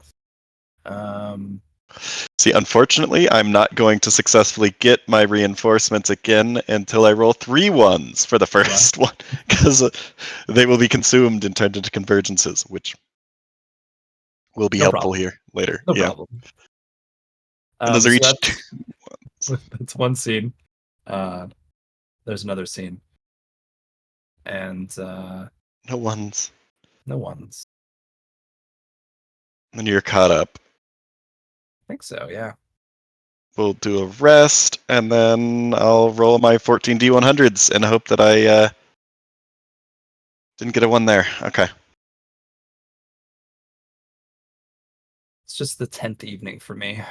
See, unfortunately, I'm not going to successfully get my reinforcements again until I roll 3 ones for the first one, because they will be consumed and turned into convergences, which will be helpful here later. No problem. And those are each that's, 2. that's one scene. There's another scene, and No ones. no ones. And you're caught up. I think so. Yeah. We'll do a rest, and then I'll roll my 14 D100s and hope that I didn't get a 1 there. Okay. It's just the 10th evening for me.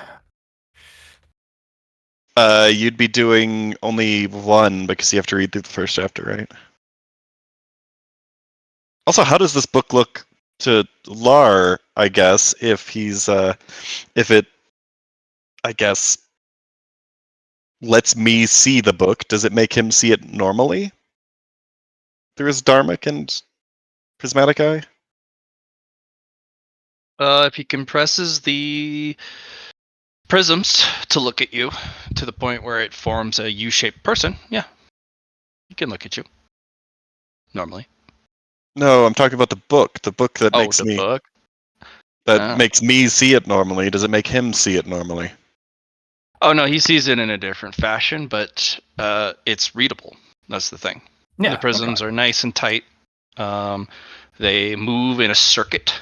You'd be doing only 1 because you have to read through the first chapter, right? Also, how does this book look to Lar, I guess, if it, I guess, lets me see the book? Does it make him see it normally? Through his Dharmic and Prismatic Eye? If he compresses the prisms to look at you to the point where it forms a U-shaped person, yeah, he can look at you. Normally. No, I'm talking about the book. The book that Oh, makes the me book. makes me see it normally. Does it make him see it normally? Oh no, he sees it in a different fashion, but it's readable. That's the thing. Yeah. The prisms are nice and tight. They move in a circuit,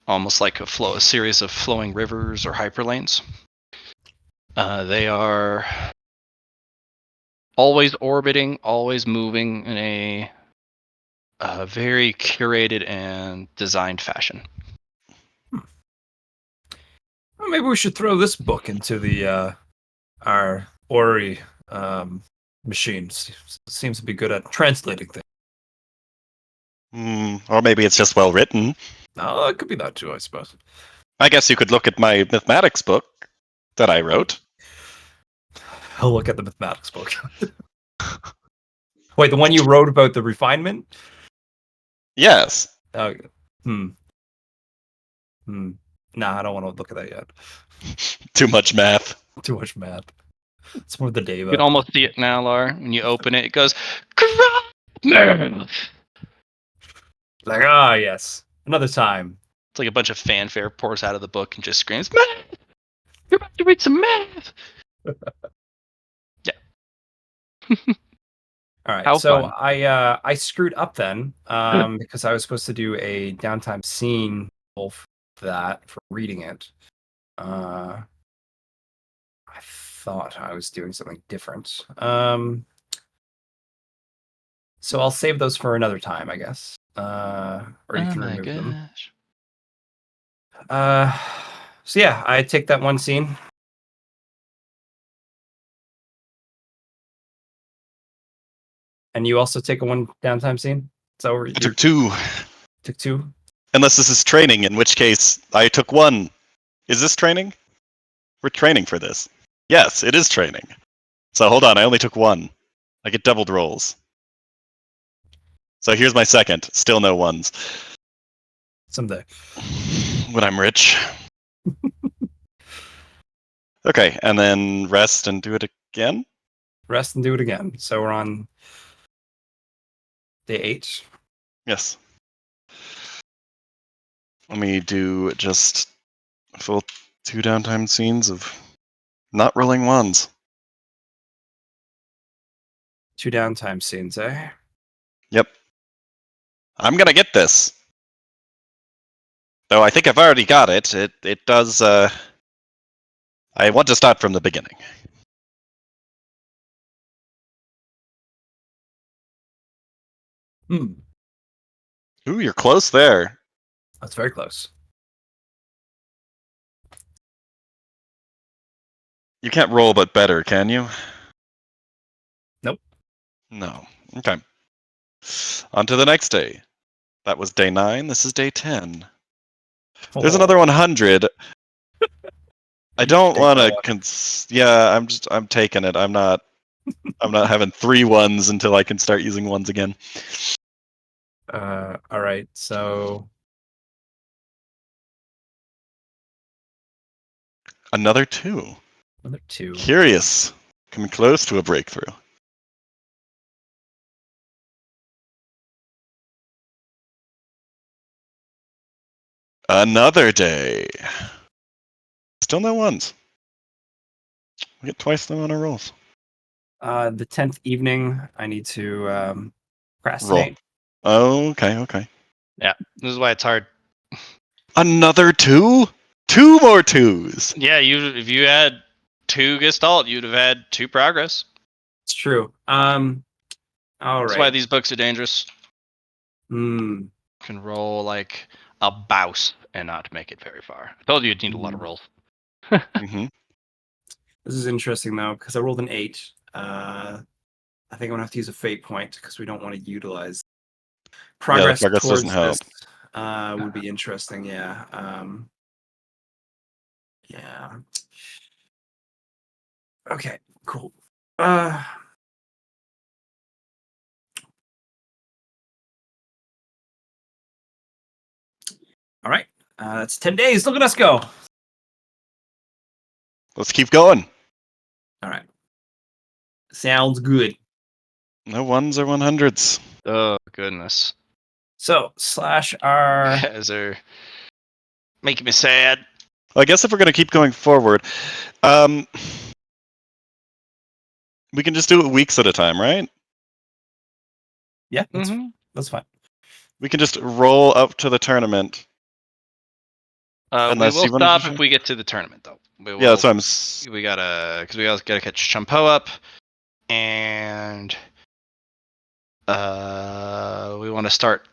almost like a series of flowing rivers or hyperlanes. They are always orbiting, always moving in a very curated and designed fashion. Well, maybe we should throw this book into the our Ori machines. Seems to be good at translating things. Or maybe it's just well written. Oh, it could be that too, I suppose. I guess you could look at my mathematics book that I wrote. I'll look at the mathematics book. Wait, the one you wrote about the refinement? Yes. Uh, hmm. Nah, I don't want to look at that yet. Too much math. Too much math. It's more the You Deva. can almost see it now, Lar. When you open it, it goes, "Crap!" Like, ah, yes. Another time. It's like a bunch of fanfare pours out of the book and just screams, "Math! You're about to read some math!" All right. How So fun. I screwed up then because I was supposed to do a downtime scene for that for reading it. I thought I was doing something different. So I'll save those for another time, I guess. Or you Oh can my remove them. gosh. So yeah, I take that one scene. And you also take a one downtime scene? So I you took 2. took 2? Unless this is training, in which case I took 1. Is this training? We're training for this. Yes, it is training. So hold on, I only took 1. I get doubled rolls. So here's my second. Still no 1s. Someday. When I'm rich. Okay, and then rest and do it again? Rest and do it again. So we're on day 8. Yes. Let me do just a full 2 downtime scenes of not rolling 1s. 2 downtime scenes, eh? Yep. I'm gonna get this. Though I think I've already got it. It does I want to start from the beginning. Hmm. Ooh, you're close there. That's very close. You can't roll but better, can you? Nope. No. Okay. On to the next day. That was day 9. This is day 10. There's another 100. I don't Take want that to. one. Yeah, I'm taking it. I'm not having 3 1s until I can start using 1s again. All right. So Another 2. another 2. Curious. Coming close to a breakthrough. Another day. Still no 1s. We get twice the amount of rolls. The 10th evening, I need to Roll. procrastinate. Oh, okay. Yeah, this is why it's hard. Another 2? 2 more 2s. Yeah, if you had 2 Gestalt, you'd have had 2 progress. It's true. All That's why right. these books are dangerous. Hmm. Can roll like a bouse and not make it very far. I told you you'd need a lot of rolls. Mm-hmm. This is interesting though because I rolled an 8. I think I'm gonna have to use a fate point because we don't want to utilize Yeah, the progress progress doesn't towards help. this. Would be interesting. Yeah. Yeah. Okay. Cool. All right. That's 10 days. Look at us go. Let's keep going. All right. Sounds good. No ones or 100s. Oh goodness. So slash R. Guys are making me sad. Well, I guess if we're going to keep going forward, we can just do it weeks at a time, right? Yeah, that's, Mhm. that's fine. We can just roll up to the tournament. We Unless will you wanted to stop if we get to the tournament, though. We will, Yeah, that's what I'm. we gotta, because we gotta catch Champo up, and we want to start.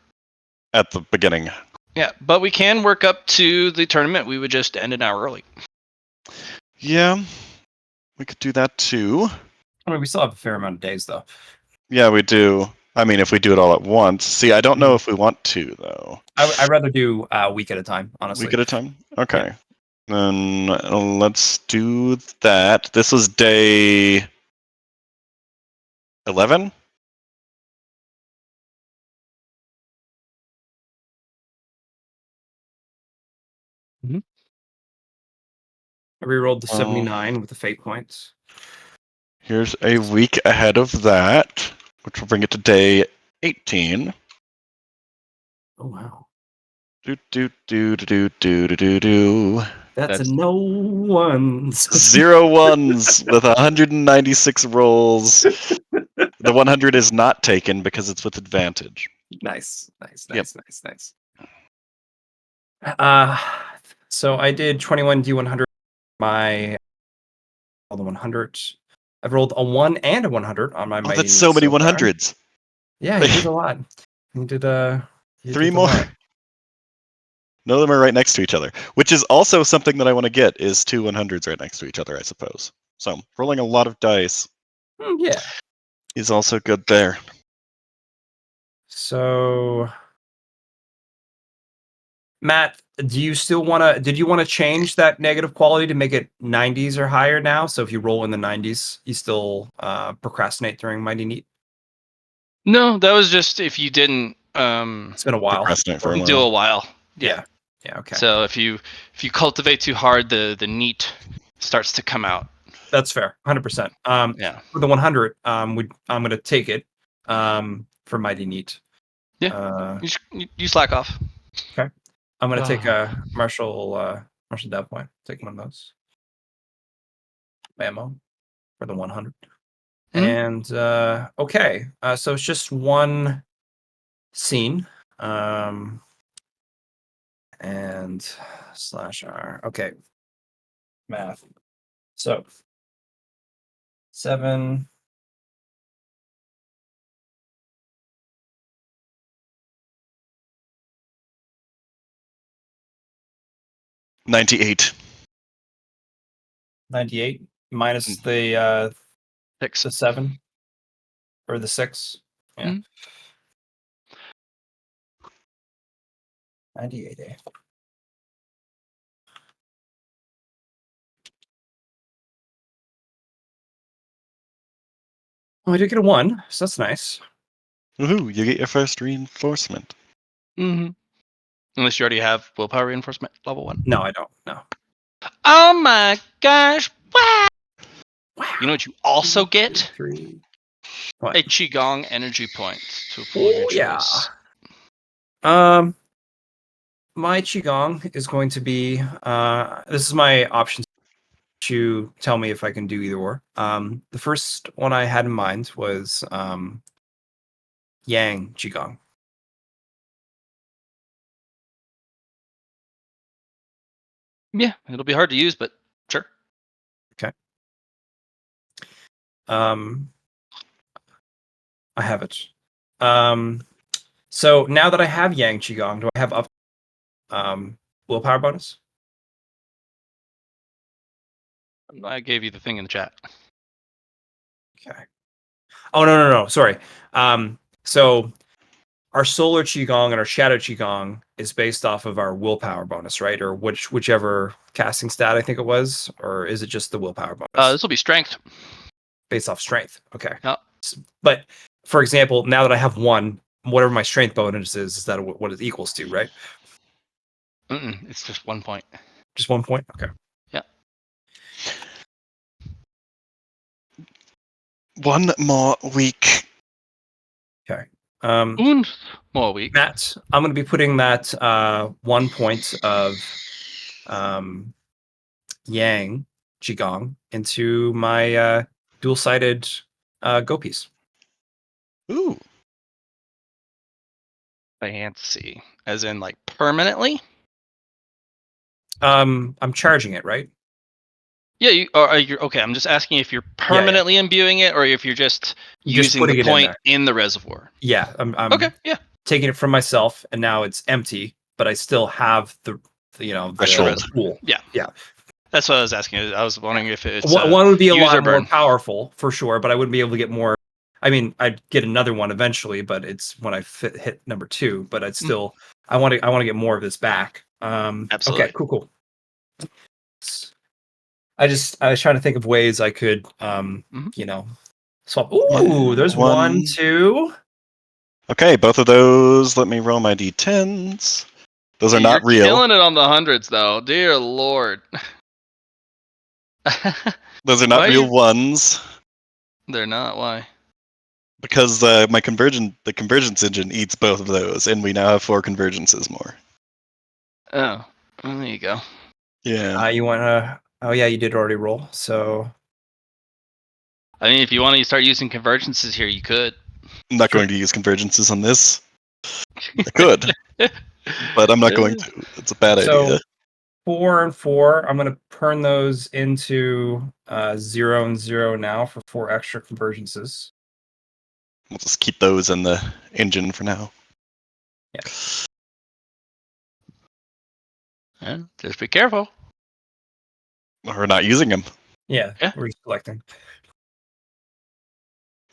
At the beginning. Yeah, but we can work up to the tournament. We would just end an hour early. Yeah, we could do that too. I mean, we still have a fair amount of days, though. Yeah, we do. I mean, if we do it all at once. See, I don't know if we want to, though. I'd rather do a week at a time, honestly. Week at a time? Okay. Then let's do that. This was day 11? I rerolled the Oh. 79 with the fate points. Here's a week ahead of that, which will bring it to day 18. Oh, wow. Do do do do do do do do. That's a That's- no ones. 0 ones with 196 rolls. The 100 is not taken because it's with advantage. Nice. Yep. Nice. So I did 21 D100. All the 100s. I've rolled a 1 and a 100 on my Oh, mighty that's so Needs many far. 100s. Yeah, he did a lot. He did he 3 did a more. lot. None of them are right next to each other, which is also something that I want to get. Is 2 100s right next to each other? I suppose. So rolling a lot of dice Yeah. is also good there. So Matt, do you still want to? Did you want to change that negative quality to make it 90s or higher now? So if you roll in the 90s, you still procrastinate during Mighty Neat. No, that was just if you didn't It's been a while. Procrastinate for a do while. a while. Yeah. Okay. So if you cultivate too hard, the neat starts to come out. That's fair. 100%. Yeah. For the 100, I'm going to take it for Mighty Neat. Yeah. You slack off. I'm going to take a Marshall Dev point. Take one of those. Ammo for the 100. And okay, so it's just one scene. And slash R. Okay. Math. So 7. $98. 98 minus the 6. 7 or the 6. Yeah. Mhm. 98. Oh, I did get a 1, so that's nice. Woohoo! You get your first reinforcement. Mm-hmm. Unless you already have willpower reinforcement level 1. No, I don't. No. Oh my gosh! Wow! Wow. You know what you also get? 3. What? A Qigong energy point to a pool of your choice. My Qigong is going to be this is my options to tell me if I can do either or. The first one I had in mind was Yang Qigong. Yeah, it'll be hard to use, but sure. I have it. So now that I have Yang Qigong, do I have up willpower bonus? I gave you the thing in the chat. Okay. Oh no. Sorry. So our solar qigong and our shadow qigong is based off of our willpower bonus, right? Or whichever casting stat I think it was, or is it just the willpower bonus? This will be strength. Based off strength. Okay. Yeah. But for example, now that I have 1, whatever my strength bonus is that what it equals to, right? It's just 1 point. Just 1 point. Okay. One more week. Okay. Und more week. Matt, I'm going to be putting that 1 point of Yang Qigong into my dual-sided Go piece. Ooh. Fancy. As in, like, permanently? I'm charging it, right? Yeah, you're okay. I'm just asking if you're permanently imbuing it or if you're just using putting the it in point there. in the reservoir. Yeah, I'm Okay, yeah. taking it from myself, and now it's empty, but I still have the Threshold. pool. Yeah. Yeah. That's what I was asking. I was wondering if it's One would be a user lot more burn. powerful for sure, but I wouldn't be able to get more. I mean, I'd get another one eventually, but it's when I hit number 2. But I'd still, I want to get more of this back. Absolutely. Okay, cool. I was trying to think of ways I could, swap. Ooh, there's One. 1, 2. Okay, both of those. Let me roll my d10s. Those are You're not real. killing it on the hundreds, though. Dear Lord. Those are not Why real you- ones They're not. Why? because the convergence engine eats both of those, and we now have 4 convergences more. Oh, well, there you go. Yeah. You want to? Oh yeah, you did already roll. So I mean, if you want to start using convergences here, you could. I'm not Sure. going to use convergences on this. I could, but I'm not going to. It's a bad idea. 4 and 4. I'm going to turn those into 0 and 0 now for 4 extra convergences. We'll just keep those in the engine for now. Yeah, just be careful. We're not using them. Yeah, Yeah. we're selecting.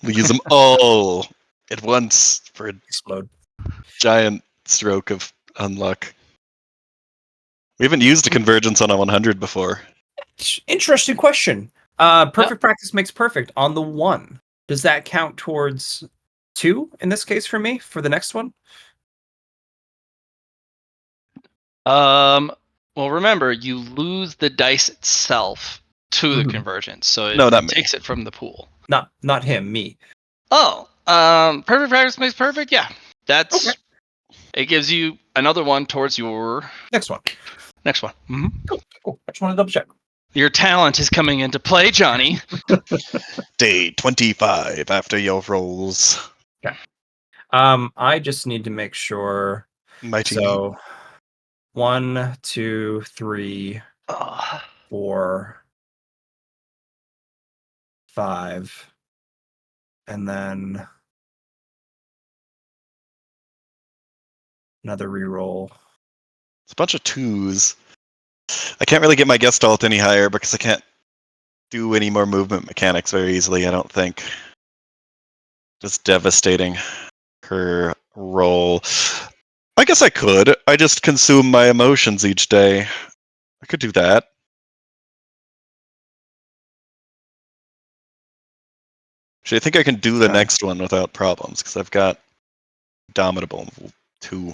We use them all at once for a Explode. giant stroke of unluck. We haven't used a convergence on a 100 before. Interesting question. Perfect practice makes perfect on the 1. Does that count towards 2 in this case for me for the next one? Well, remember, you lose the dice itself to the Mhm. convergence, so it, No, it not me. takes it from the pool. Not him, me. Oh, perfect practice makes perfect. Yeah, that's Okay. it. Gives you another one towards your Next one. next one. Cool. I just want to double check. Your talent is coming into play, Johnny. Day 25 after your rolls. I just need to make sure. Mighty. So 1, 2, 3, Oh, 4, 5, and then another reroll. It's a bunch of 2s. I can't really get my Gestalt any higher because I can't do any more movement mechanics very easily, I don't think. Just devastating her roll. I guess I could. I just consume my emotions each day. I could do that. Actually, I think I can do the Okay. next one without problems because I've got Dominable 2.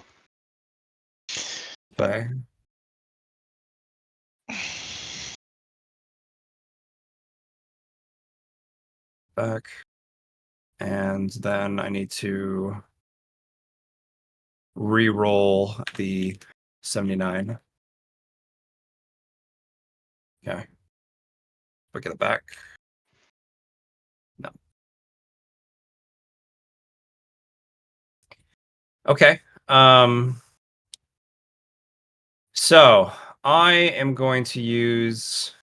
But Okay. Back. And then I need to re-roll the 79. Okay. Do I get it back? No. Okay. So I am going to use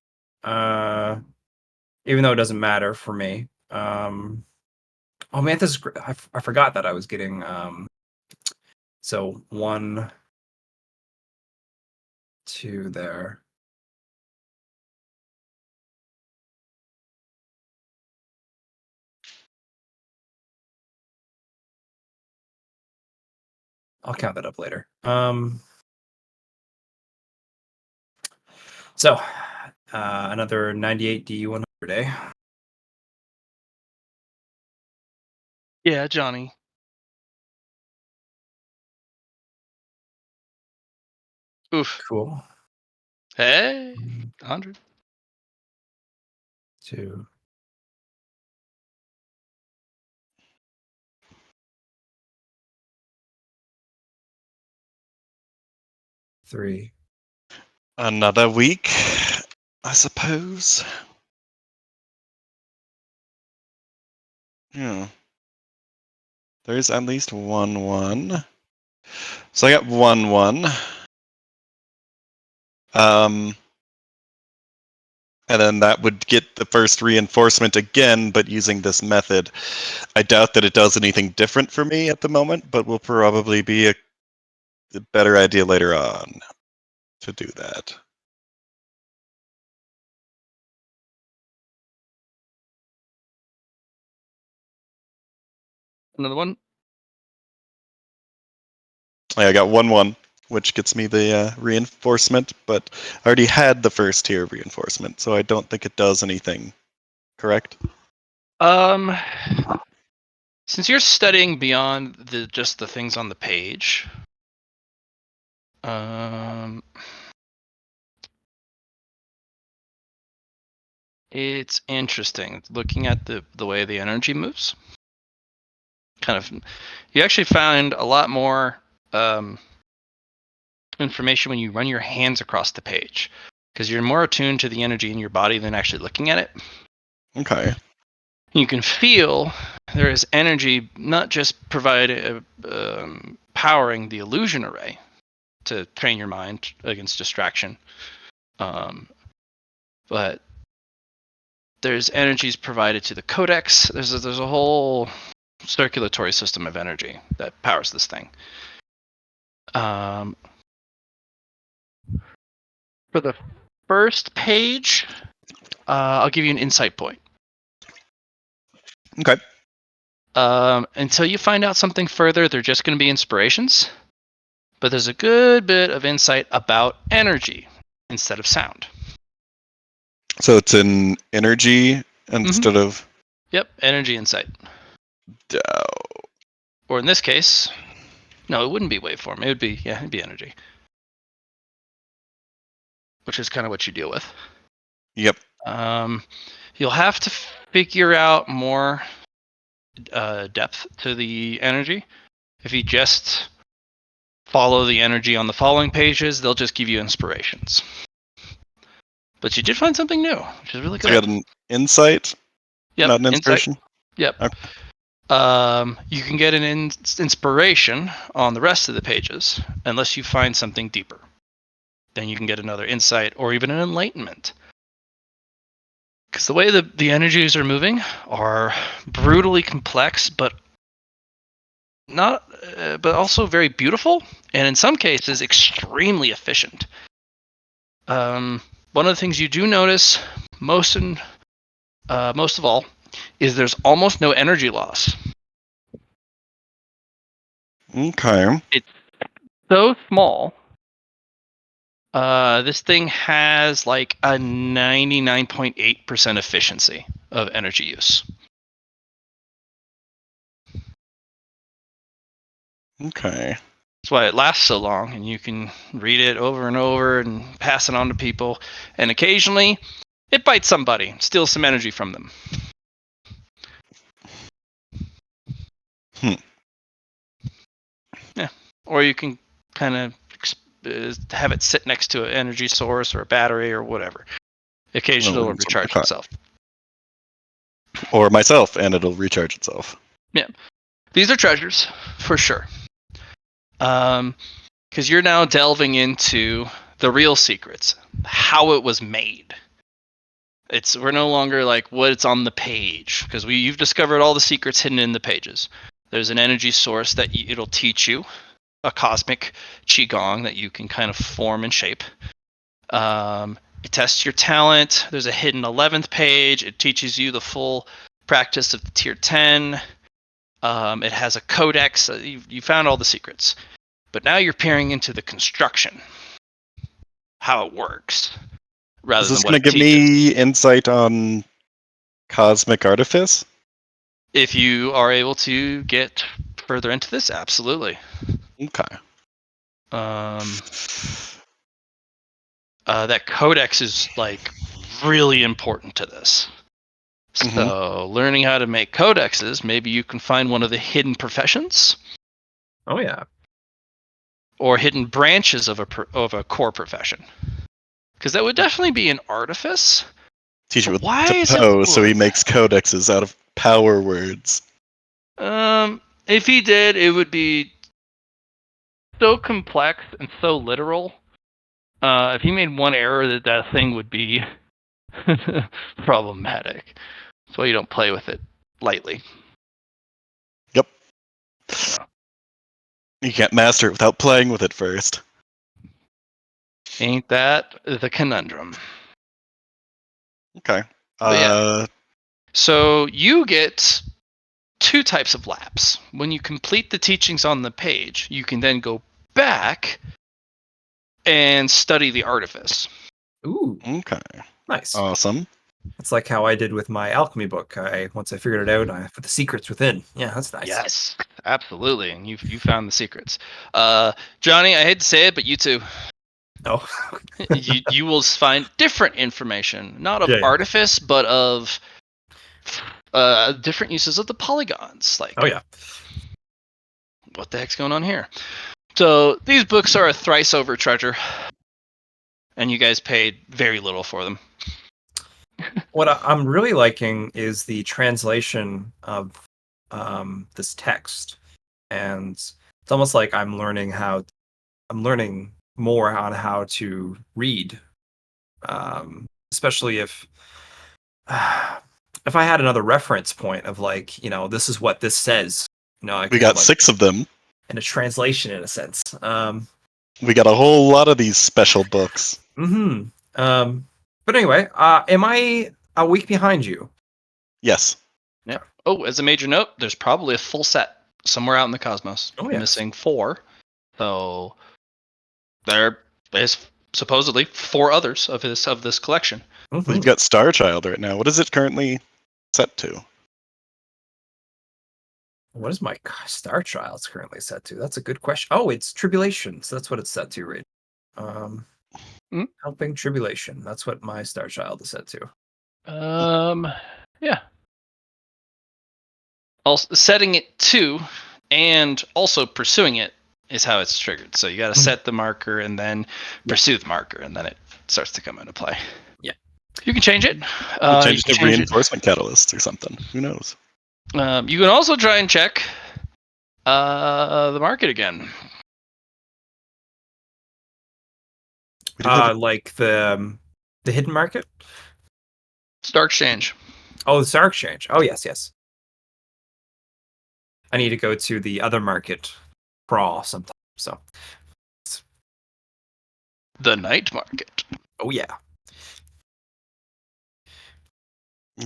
even though it doesn't matter for me. Oh man, this is great. I forgot that I was getting so 1, 2 there. I'll count that up later. So another 98 D100 day. yeah, Johnny. Oof. Cool. Hey, 100. 2. Three. Another week, I suppose. Yeah. There's at least 1-1. So I got 1-1. And then that would get the first reinforcement again, but using this method. I doubt that it does anything different for me at the moment, but will probably be a better idea later on to do that. Another one. I got 1-1, which gets me the reinforcement, but I already had the first tier of reinforcement, so I don't think it does anything. Correct? Since you're studying beyond just the things on the page, it's interesting looking at the way the energy moves. Kind of, you actually find a lot more information when you run your hands across the page, because you're more attuned to the energy in your body than actually looking at it. Okay. You can feel there is energy not just powering the illusion array to train your mind against distraction, but there's energies provided to the codex. There's a whole circulatory system of energy that powers this thing. For the first page, I'll give you an insight point. Okay. Until you find out something further, they're just going to be inspirations. But there's a good bit of insight about energy instead of sound. So it's in energy instead of. Yep, energy insight. Oh. Or in this case, no, it wouldn't be waveform. It'd be energy. Which is kind of what you deal with. Yep. You'll have to figure out more depth to the energy. If you just follow the energy on the following pages, they'll just give you inspirations. But you did find something new, which is really good. So I got an insight, Yep, not an inspiration? Yep. Okay. You can get an inspiration on the rest of the pages, unless you find something deeper. Then you can get another insight or even an enlightenment. Because the way the energies are moving are brutally complex, but also very beautiful, and in some cases extremely efficient. One of the things you do notice most of all is there's almost no energy loss. Okay. It's so small. This thing has like a 99.8% efficiency of energy use. Okay. That's why it lasts so long, and you can read it over and over and pass it on to people. And occasionally, it bites somebody, steals some energy from them. Yeah. Or you can kind of have it sit next to an energy source or a battery or whatever. Occasionally, it'll recharge itself. Or myself, and it'll recharge itself. Yeah. These are treasures, for sure. Because you're now delving into the real secrets, how it was made. We're no longer like what's on the page, because you've discovered all the secrets hidden in the pages. There's an energy source that it'll teach you, a cosmic qigong that you can kind of form and shape. It tests your talent. There's a hidden 11th page. It teaches you the full practice of the tier 10. It has a codex. You found all the secrets. But now you're peering into the construction, how it works, rather Is this than what going to it give teaches. me insight on cosmic artifice? If you are able to get further into this, absolutely. Okay. that codex is like really important to this. Mhm. So learning how to make codexes, maybe you can find one of the hidden professions Oh yeah. or hidden branches of a core profession. Because that would definitely be an artifice. Teach you But why to is it poe, so he wood? makes codexes out of power words. If he did, it would be so complex and so literal. If he made one error, that thing would be problematic. That's why you don't play with it lightly. Yep. So, You can't master it without playing with it first. ain't that the conundrum? Okay. But yeah. So you get 2 types of laps. When you complete the teachings on the page, you can then go back and study the artifice. Ooh, Okay. nice. Awesome. That's like how I did with my alchemy book. Once I figured it out, I put the secrets within. Yeah, that's nice. Yes, absolutely. And you found the secrets. Johnny, I hate to say it, but you too. Oh. You will find different information, not of Yeah. artifice, but of different uses of the polygons. Like, Oh yeah. what the heck's going on here? So these books are a thrice over treasure, and you guys paid very little for them. What I'm really liking is the translation of this text, and it's almost like I'm learning more on how to read, especially if if I had another reference point of like, this is what this says. I We could got like 6 of them. in a translation in a sense. We got a whole lot of these special books. Hmm. But anyway, am I a week behind you? Yes. Yeah. Oh, as a major note, there's probably a full set somewhere out in the cosmos. Oh, yes. Missing 4. So there is supposedly 4 others of this collection. Mhm. We've got Star Child right now. What is it currently set to? What is my Star Child's currently set to? That's a good question. Oh, it's Tribulation. So that's what it's set to, right? Helping Tribulation. That's what my Star Child is set to. Yeah. Also, setting it to and also pursuing it is how it's triggered. So you got to set the marker and then pursue the marker, and then it starts to come into play. Yeah. You can change it. You change it to reinforcement catalysts or something. Who knows? You can also try and check the market again. We do have Like the hidden market. Star Exchange. Oh, the Star Exchange. Oh, yes, yes. I need to go to the other market crawl sometime. So. The night market. Oh yeah.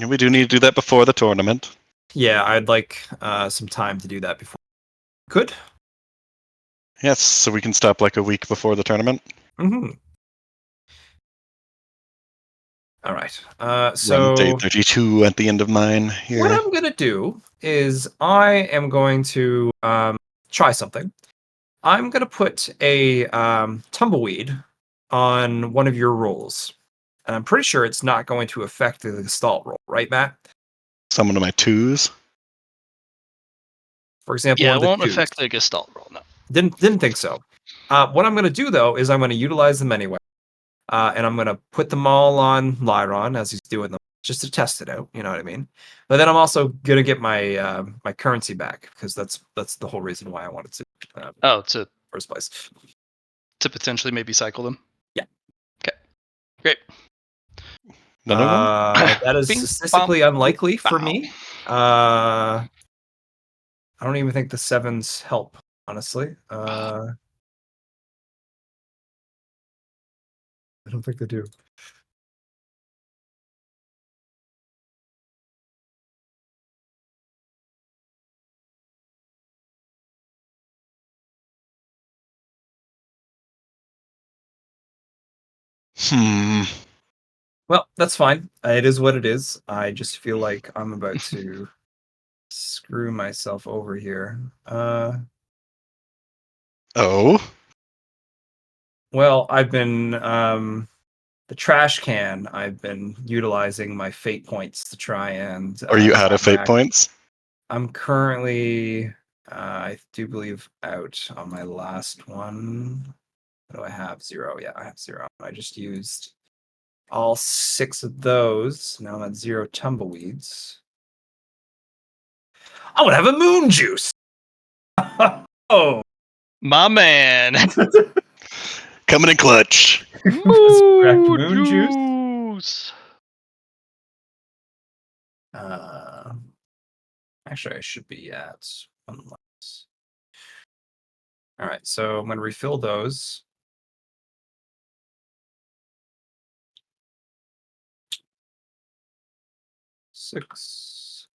we do need to do that before the tournament. Yeah, I'd like some time to do that before. Good. Yes, so we can stop like a week before the tournament. Mm-hmm. All right. Run day 32 at the end of mine here. What I'm gonna do is I am going to try something. I'm gonna put a tumbleweed on one of your rolls, and I'm pretty sure it's not going to affect the Gestalt roll, right, Matt? Some of my 2s. For example, Yeah, one it of the won't twos. affect the Gestalt roll. No. Didn't think so. What I'm gonna do though is I'm gonna utilize them anyway. And I'm gonna put them all on Lyron as he's doing them, just to test it out. You know what I mean? But then I'm also gonna get my my currency back because that's the whole reason why I wanted to. To First place. potentially maybe cycle them. Yeah. Okay. Great. None of them? That is Bing, statistically bom, unlikely for bow. me. I don't even think the 7s help, honestly. I don't think they do. Well, that's fine. It is what it is. I just feel like I'm about to screw myself over here. Oh? Well, I've been the trash can, I've been utilizing my fate points to try and. Are you out of fate counteract- points? I'm currently, I do believe, out on my last one. What do I have? 0. Yeah, I have 0. I just used all 6 of those. Now I'm at 0 tumbleweeds. I would have a moon juice. Oh, My man. Coming in clutch. that's correct. Moon juice. juice. Actually, I should be at 1 less. All right, so I'm going to refill those. Six.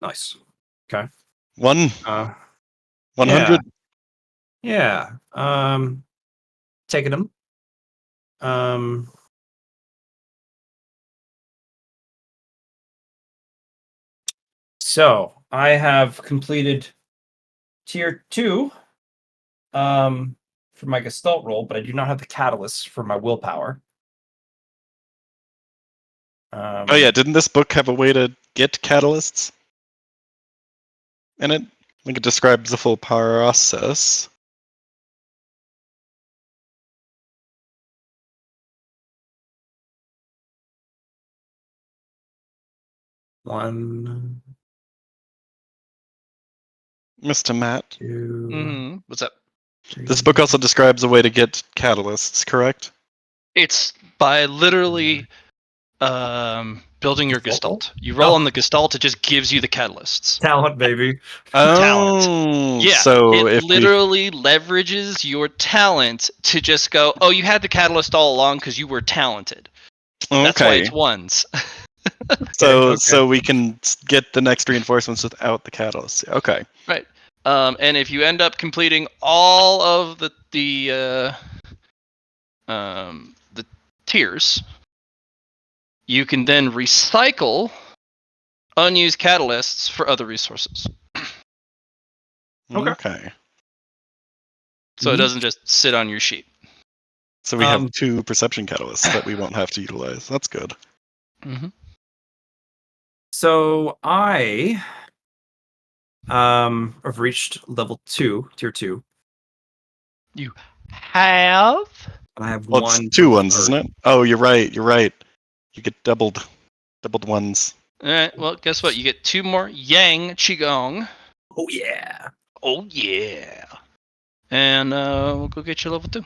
Nice. Okay. 100. Yeah. Taking them. So I have completed tier 2 for my Gestalt roll, but I do not have the catalyst for my willpower. Oh yeah, didn't this book have a way to get catalysts in it? I think it describes the full process. One, Mr. Matt, 2, Mm-hmm. What's up? 3. this book also describes a way to get catalysts, correct? It's by literally building your Gestalt roll? gestalt. You roll Oh. on the gestalt, it just gives you the catalysts. Talent, baby. Oh, Yeah, so it if we literally leverages your talent to just go, oh, you had the catalyst all along because you were talented. That's why okay, it's ones. so okay. we can get the next reinforcements without the catalyst. Okay, Right. And if you end up completing all of the tiers, you can then recycle unused catalysts for other resources. Okay. okay. So it doesn't just sit on your sheet. So we have 2 perception catalysts that we won't have to utilize. That's good. Mm-hmm. So I have reached level 2, tier 2. You have. And I have Well, one. it's 2 for ones, isn't it? Oh, you're right. You get doubled ones. All right. Well, guess what? You get 2 more Yang Qigong. Oh yeah. Oh yeah. And we'll go get you level 2.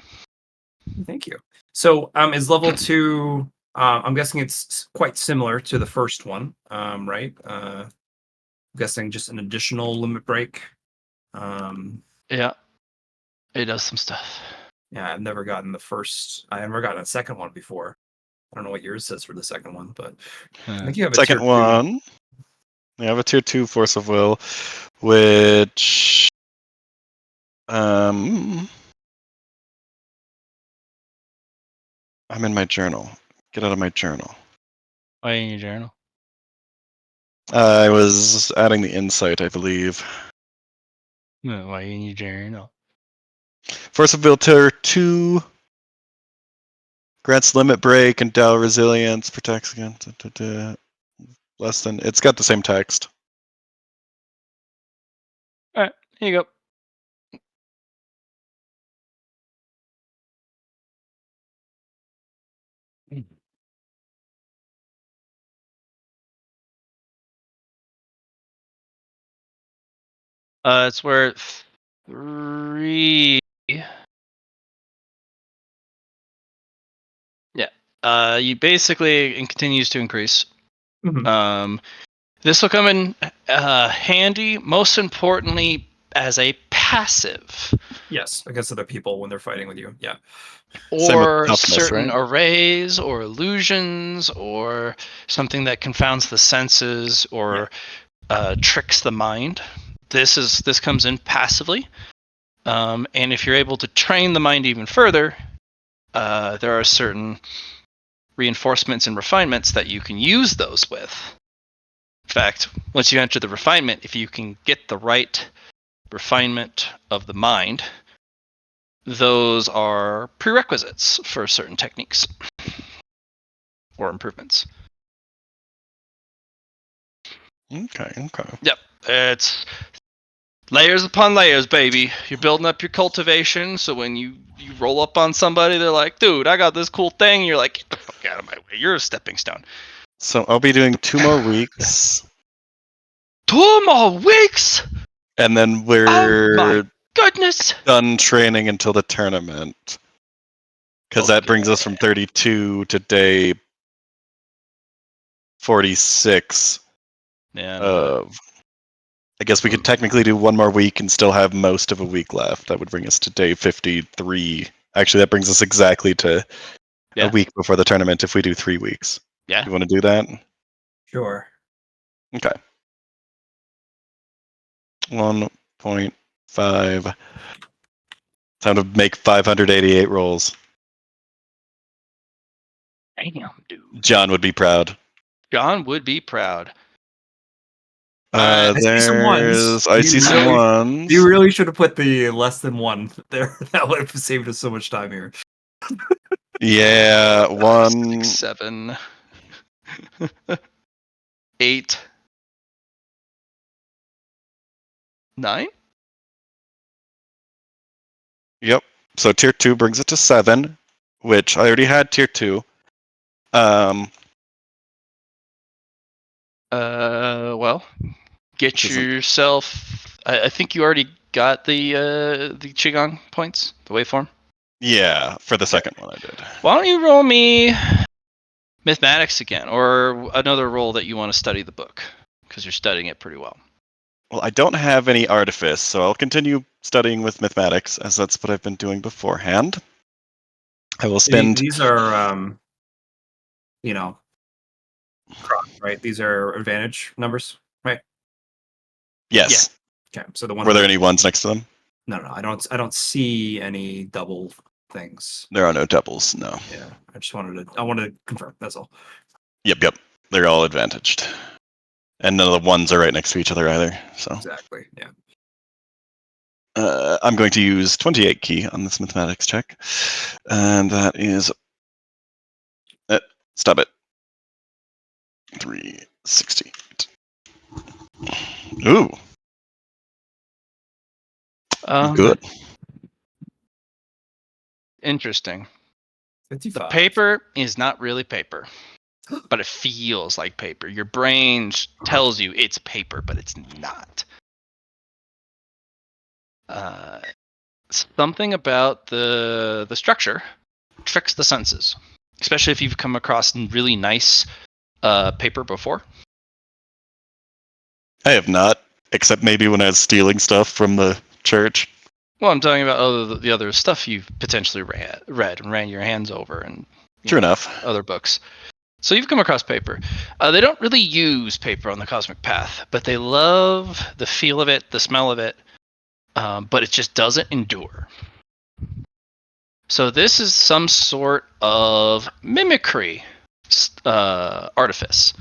Thank you. So is level 2? I'm guessing it's quite similar to the first one, right? I'm guessing just an additional limit break. Yeah. It does some stuff. Yeah, I've never gotten the first. I have never gotten a second one before. I don't know what yours says for the second one, but I think you have a Second tier 2. one, we have a tier 2 force of will, which I'm in my journal. Get out of my journal. Why in your journal? I was adding the insight, I believe. No, why in your journal? Force of will tier 2 grants limit break, endow resilience, protects against less than. It's got the same text. All right. Here you go. It's where 3. Yeah. You basically it continues to increase. Mhm. This will come in handy. Most importantly, as a passive Yes, against other people when they're fighting with you. Yeah. Same with or toughness, certain right? arrays or illusions or something that confounds the senses or tricks the mind. This comes in passively, and if you're able to train the mind even further, there are certain reinforcements and refinements that you can use those with. In fact, once you enter the refinement, if you can get the right refinement of the mind, those are prerequisites for certain techniques or improvements. Okay. Yep, it's layers upon layers, baby. You're building up your cultivation, so when you roll up on somebody, they're like, dude, I got this cool thing. You're like, get the fuck out of my way. You're a stepping stone. So I'll be doing 2 more weeks, 2 more weeks? and then Oh my we're goodness. done training until the tournament. Because that brings us from 32 to day 46 Yeah, of. I guess we could technically do 1 more week and still have most of a week left. That would bring us to day 53. Actually, that brings us exactly to Yeah. a week before the tournament if we do 3 weeks. Yeah. You want to do that? Sure. Okay. 1.5. Time to make 588 rolls. Damn, dude. John would be proud. John would be proud. I see some ones. I see some ones. You really should have put the less than 1 there. That would have saved us so much time here. Yeah, 1. 6, 7, 8, 9. Yep. So tier 2 brings it to 7, which I already had tier 2. Well, get Doesn't- yourself. I think you already got the Qigong points, the waveform. Yeah, for the second one I did. Why don't you roll me mathematics again, or another roll that you want to study the book, because you're studying it pretty well. Well, I don't have any artifice, so I'll continue studying with mathematics, as that's what I've been doing beforehand. I will spend. These are, right? These are advantage numbers, right? Yes. Okay, so the one. Were there any ones next to them? No, I don't see any double things. There are no doubles, no. Yeah, I wanted to confirm. That's all. Yep. They're all advantaged. And none of the ones are right next to each other either, so. Exactly. Yeah. I'm going to use 28 key on this mathematics check. And that is. Stop it. 368. Ooh, good. Interesting. 55. The paper is not really paper, but it feels like paper. Your brain tells you it's paper, but it's not. Something about the structure tricks the senses, especially if you've come across really nice paper before. I have not, except maybe when I was stealing stuff from the church. Well, I'm talking about the other stuff you've potentially read and ran your hands over, and True enough. other books. So you've come across paper. They don't really use paper on the cosmic path, but they love the feel of it, the smell of it, but it just doesn't endure. So this is some sort of mimicry artifice.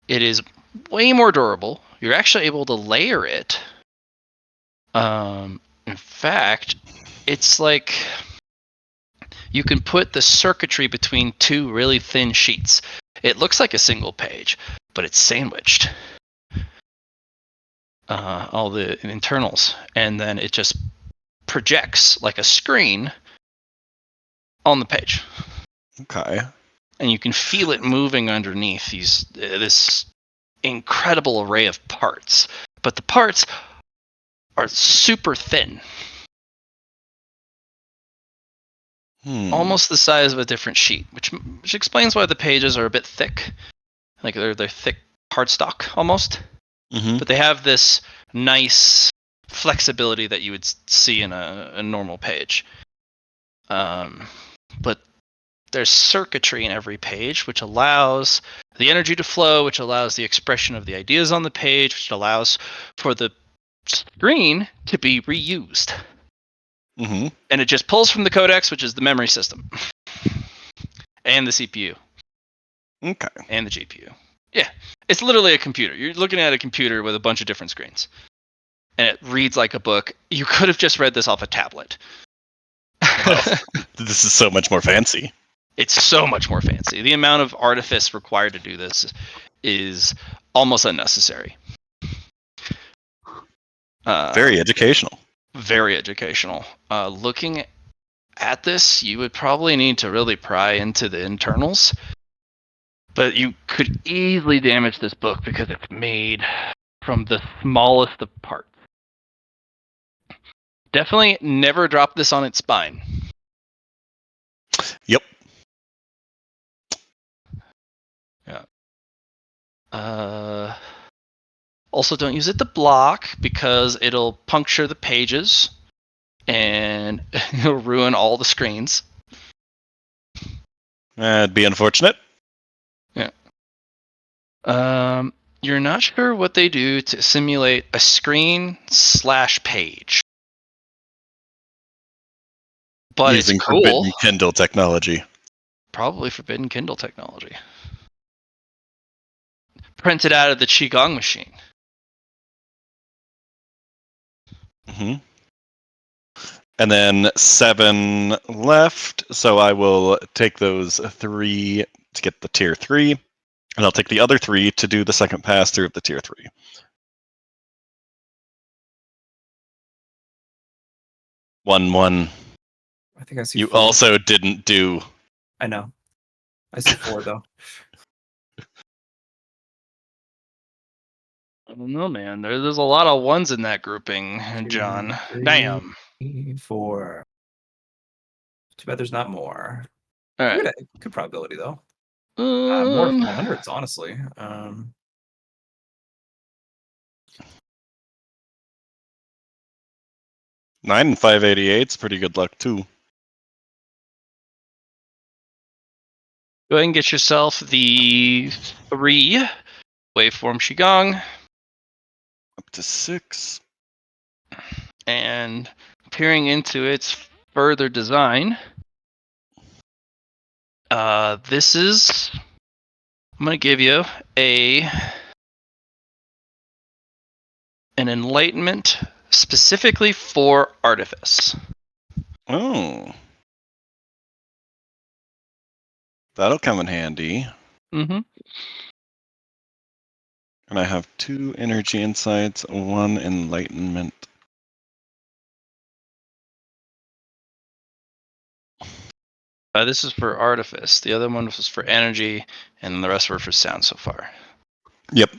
It is way more durable. You're actually able to layer it. In fact, it's like you can put the circuitry between 2 really thin sheets. It looks like a single page, but it's sandwiched. All the internals, and then it just projects like a screen on the page. Okay. And you can feel it moving underneath this incredible array of parts. But the parts are super thin. Almost the size of a different sheet, which explains why the pages are a bit thick. Like they're thick cardstock almost. Mm-hmm. But they have this nice flexibility that you would see in a normal page. But there's circuitry in every page, which allows the energy to flow, which allows the expression of the ideas on the page, which allows for the screen to be reused. Mm-hmm. And it just pulls from the codex, which is the memory system, and the CPU, Okay. and the GPU. It's literally a computer. You're looking at a computer with a bunch of different screens. And it reads like a book. You could have just read this off a tablet. This is so much more fancy. It's so much more fancy. The amount of artifice required to do this is almost unnecessary. Very educational. Very educational. Looking at this, you would probably need to really pry into the internals. But you could easily damage this book because it's made from the smallest of parts. Definitely never drop this on its spine. Yep. Yeah. Also, don't use it to block because it'll puncture the pages and it'll ruin all the screens. It'd be unfortunate. You're not sure what they do to simulate a screen/page. But Using it's cool. forbidden Kindle technology. Probably forbidden Kindle technology. Printed out of the Qigong machine. Mm-hmm. And then 7 left, so I will take those 3 to get the tier 3, and I'll take the other 3 to do the second pass through of the tier 3. One. I think I see. You 4. also didn't do. I know. I see 4 though. I don't know, man. There's a lot of ones in that grouping, John. 2, 3, Damn. 4. Too bad there's not more. All right. Good probability though. More Um, 400s, honestly. 9 and 588's pretty good luck too. Go ahead and get yourself the 3 waveform Qigong. Up to 6. And peering into its further design, this is. I'm going to give you an enlightenment specifically for artifice. Oh. That'll come in handy. Mm-hmm. And I have 2 energy insights, 1 enlightenment. This is for artifice. The other one was for energy, and the rest were for sound so far. Yep.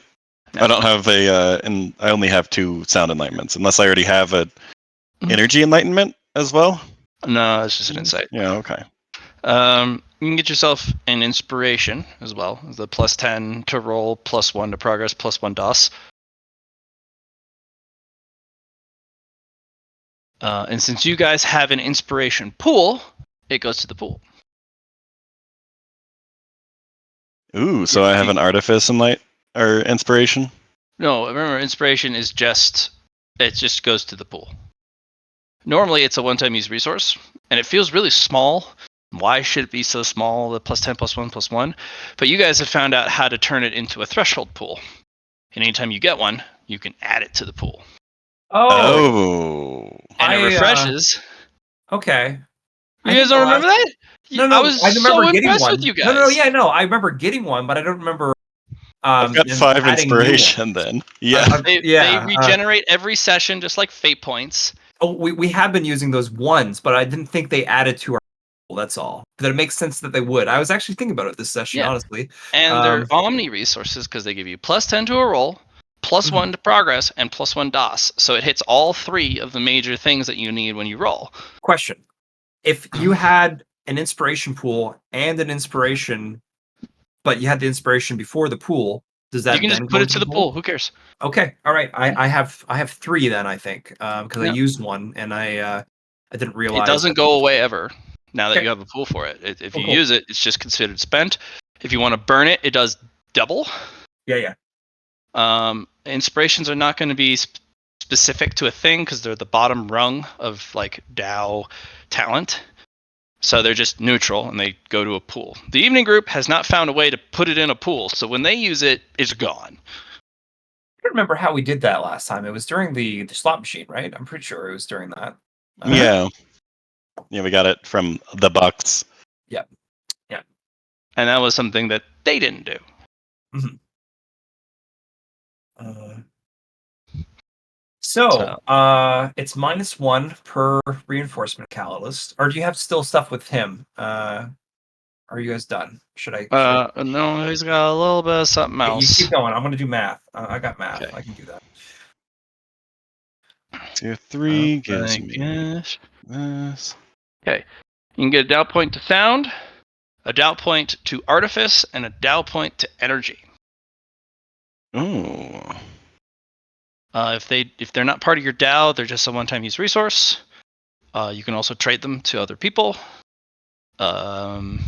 No. I don't have and I only have 2 sound enlightenments, unless I already have a energy enlightenment as well. No, it's just an insight. Yeah, okay. You can get yourself an inspiration as well. The +10 to roll, +1 to progress, +1 DOS. And since you guys have an inspiration pool, it goes to the pool. Ooh, so I have an artifice or inspiration? No, remember, inspiration is it just goes to the pool. Normally, it's a one-time use resource, and it feels really small. Why should it be so small, the +10, +1, +1? But you guys have found out how to turn it into a threshold pool. And anytime you get one, you can add it to the pool. Oh. And it refreshes. Okay. You guys don't remember that? No, I was so impressed with you guys. No, I remember getting one, but I don't remember. I've got 5 adding new inspiration ones. then. Yeah. They regenerate every session, just like fate points. Oh, we have been using those ones, but I didn't think they added to our pool, that's all. That it makes sense that they would. I was actually thinking about it this session, honestly. And they're omni resources because they give you +10 to a roll, +1 to progress, and +1 DOS. So it hits all 3 of the major things that you need when you roll. Question. If you had an inspiration pool and an inspiration, but you had the inspiration before the pool, does that you can then just go put it into to the pool? Who cares? Okay, all right. I have 3 then, I think, because I used one and I didn't realize it doesn't go away ever. Now that Okay. you have a pool for it, if you Cool. use it, it's just considered spent. If you want to burn it, it does double. Yeah. Inspirations are not going to be specific to a thing because they're the bottom rung of like Dao talent. So they're just neutral and they go to a pool. The evening group has not found a way to put it in a pool, so when they use it, it's gone. I don't remember how we did that last time. It was during the slot machine, right? I'm pretty sure it was during that. Yeah. Yeah, we got it from the Bucks. And that was something that they didn't do. So, it's -1 per reinforcement catalyst. Or do you have still stuff with him? Are you guys done? Should I? No, he's got a little bit of something You else. keep going. I'm going to do math. I got math. Okay. I can do that. Tier 3 gives I me guess. this. You can get a Dow point to sound, a Dow point to artifice, and a Dow point to energy. Ooh. If they're not part of your Dow, they're just a one-time use resource. You can also trade them to other people. They're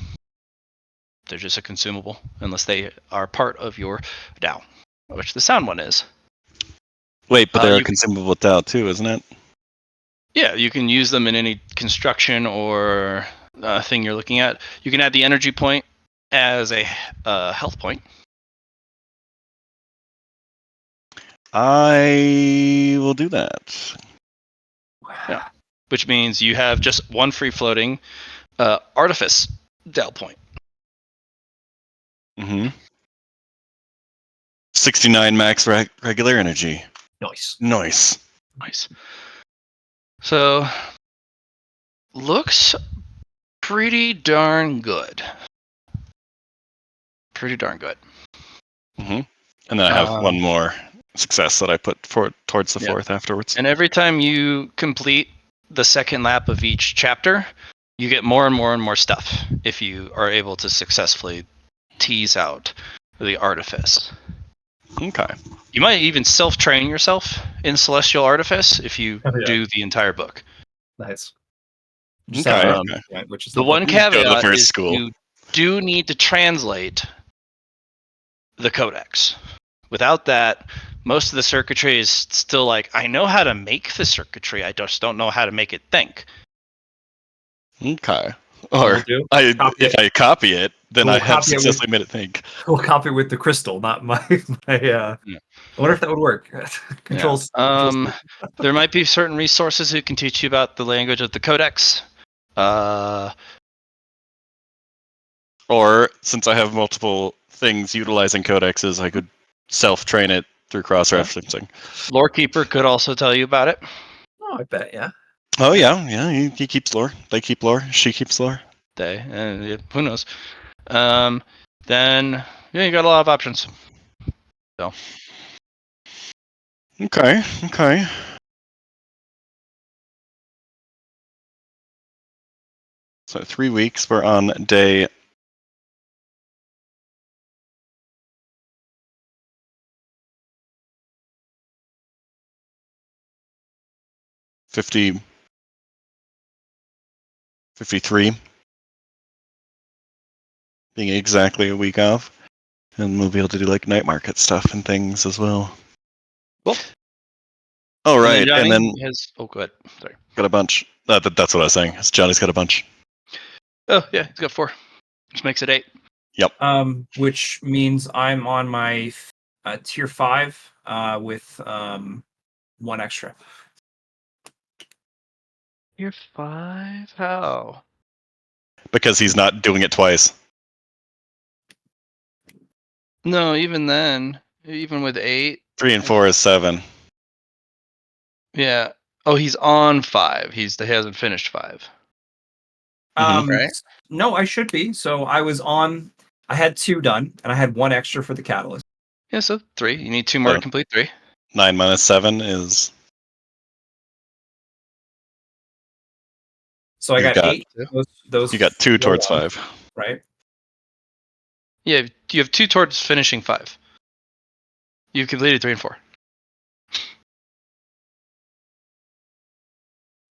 just a consumable unless they are part of your Dow, which the sound one is. Wait, but they're a you- consumable Dow too, isn't it? Yeah, you can use them in any construction or thing you're looking at. You can add the energy point as a health point. I will do that. Which means you have just one free floating artifice Dow point. Mm-hmm. 69 max regular energy. Nice. Nice. Nice. So, looks pretty darn good. Pretty darn good. Mm-hmm. And then I have one more success that I put towards the Yeah. fourth afterwards. And every time you complete the second lap of each chapter, you get more and more and more stuff if you are able to successfully tease out the artifice. Okay. You might even self-train yourself in Celestial Artifice if you Oh, yeah. do the entire book. Nice. Okay. Right, which is The one Go to the caveat first is school. you do need to translate the codex. Without that, most of the circuitry is still like, I know how to make the circuitry, I just don't know how to make it think. Okay. What Or we'll do, if I copy it, then We'll I have copy it with- successfully made it think. we'll copy with the crystal, not my. I wonder if that would work. Controls. There might be certain resources who can teach you about the language of the codex. Or since I have multiple things utilizing codexes, I could self-train it through cross-referencing. Lorekeeper could also tell you about it. Oh, I bet. Yeah. Oh yeah, he keeps lore. They keep lore. She keeps lore. Who knows? Then you got a lot of options. So Okay. So 3 weeks. We're on day 50, 53, being exactly a week off, and we'll be able to do like night market stuff and things as well. cool. All right, Johnny and then go ahead. Sorry. got a bunch. That's what I was saying. Johnny's got a bunch. Oh yeah, he's got 4, which makes it 8. Which means I'm on my tier 5 with 1 extra. You're 5? How? Because he's not doing it twice. No, even then, even with 8. 3 and 4 is 7. Yeah. Oh, he's on 5. He hasn't finished 5. Right? No, I should be. So I was on. I had 2 done, and I had 1 extra for the catalyst. Yeah, so 3. You need 2 more to complete 3. 9 minus 7 is. So I got 8. Those You got 2 towards ones, 5. right? Yeah, you have 2 towards finishing 5. You completed 3 and 4.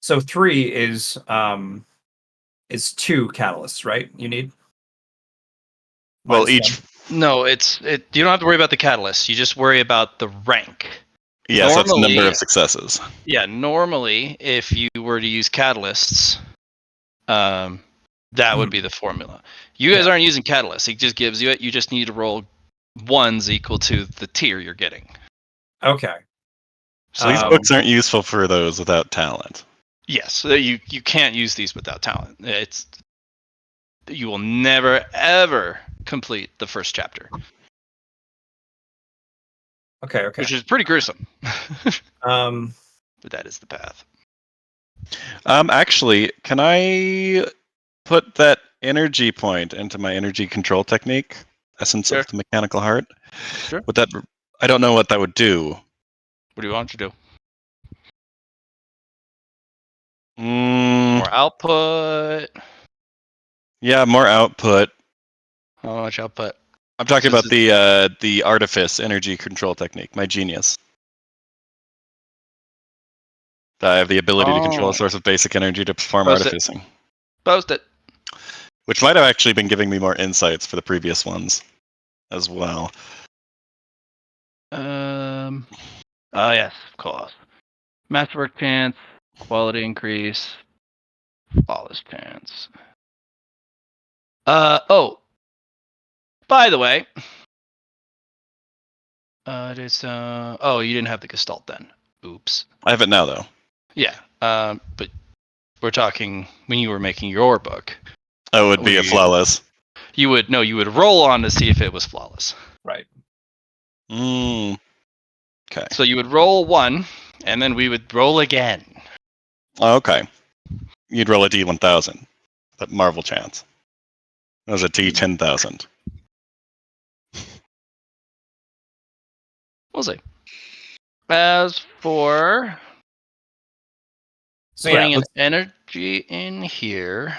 So 3 is 2 catalysts, right? You need. Well, Minus each. 1. No, you don't have to worry about the catalyst. You just worry about the rank. Yes, that's the Normally- number of successes. Yeah, normally if you were to use catalysts, That would be the formula. You guys Yeah. aren't using catalyst. He just gives you it. You just need to roll ones equal to the tier you're getting. Okay. So these Um, books aren't useful for those without talent. Yes, so you can't use these without talent. You will never ever complete the first chapter, Okay. which is pretty gruesome. Um, But that is the path. Actually, can I put that energy point into my energy control technique? Essence Sure. of the Mechanical Heart? Sure. Would that? I don't know what that would do. What do you want to do? Mm, More output. yeah, more output. How much output? I'm talking This about the Artifice energy control technique, my genius. I have the ability to control a Oh. source of basic energy to perform Post it. artificing, Post it. which might have actually been giving me more insights for the previous ones as well. Oh yes, of course. Masterwork chance, quality increase, flawless chance. Oh. By the way, it is. Oh, you didn't have the Gestalt then. Oops. I have it now though. Yeah. But we're talking when you were making your book. Oh, it would be a flawless. You would roll on to see if it was flawless. right. Okay. So you would roll 1, and then we would roll again. Okay. You'd roll a D1000. That Marvel chance. That was a D10,000. We'll see. As for So putting yeah, an energy in here,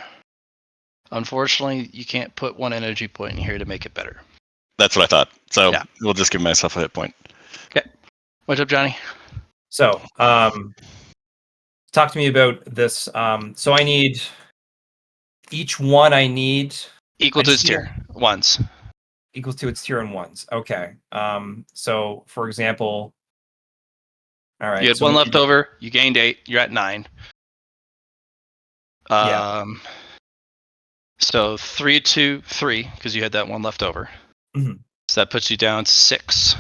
unfortunately, you can't put one energy point in here to make it better. That's what I thought. So Yeah. we'll just give myself a hit point. What's up, Johnny? so talk to me about this. So I need each one. I need Equal I to just its need tier. Ones. equals to its tier in ones. Okay. So for example, all right. You had So one we left need, over. You gained 8. You're at 9. Yeah. So 3, 2, 3, because you had that one left over. Mhm. So that puts you down 6.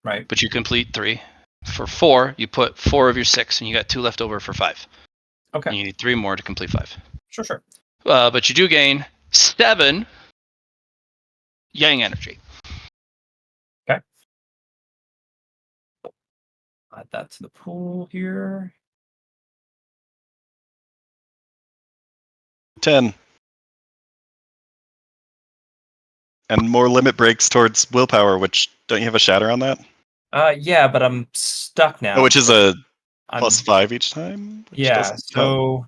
Right. But you complete 3. For 4, you put 4 of your 6, and you got 2 left over for 5. Okay. And you need 3 more to complete 5. Sure. But you do gain 7 Yang energy. Add that to the pool here. 10. And more limit breaks towards willpower, which don't you have a shatter on that? Yeah, but I'm stuck now. Oh, which is a I'm, +5 each time? Which Yeah. doesn't help. So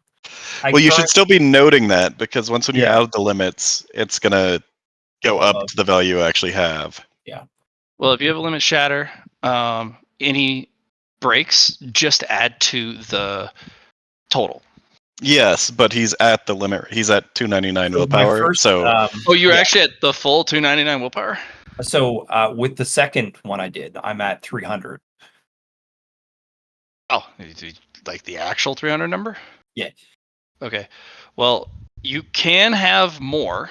Well, you should still be noting that because once when you Yeah. add the limits, it's gonna go up to the value you actually have. Well, if you have a limit shatter, any breaks just add to the total. Yes, but he's at the limit. He's at 299 So my willpower. first, So Oh, you're yeah. actually at the full 299 willpower? So with the second one I did, I'm at 300. Oh, like the actual 300 number? Yeah. Okay. Well, you can have more.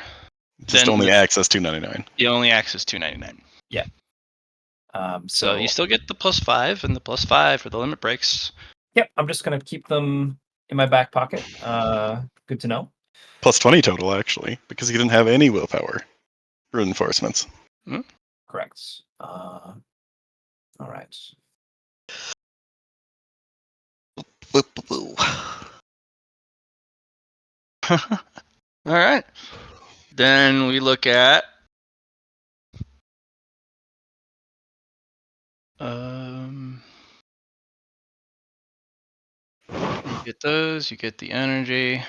just Then only access 299. you only access 299. So you still get the +5 and the +5 for the limit breaks. Yep, I'm just gonna keep them in my back pocket. Good to know. +20 total, actually, because he didn't have any willpower reinforcements. Correct. All right. All right. Then we look at you get those, you get the energy.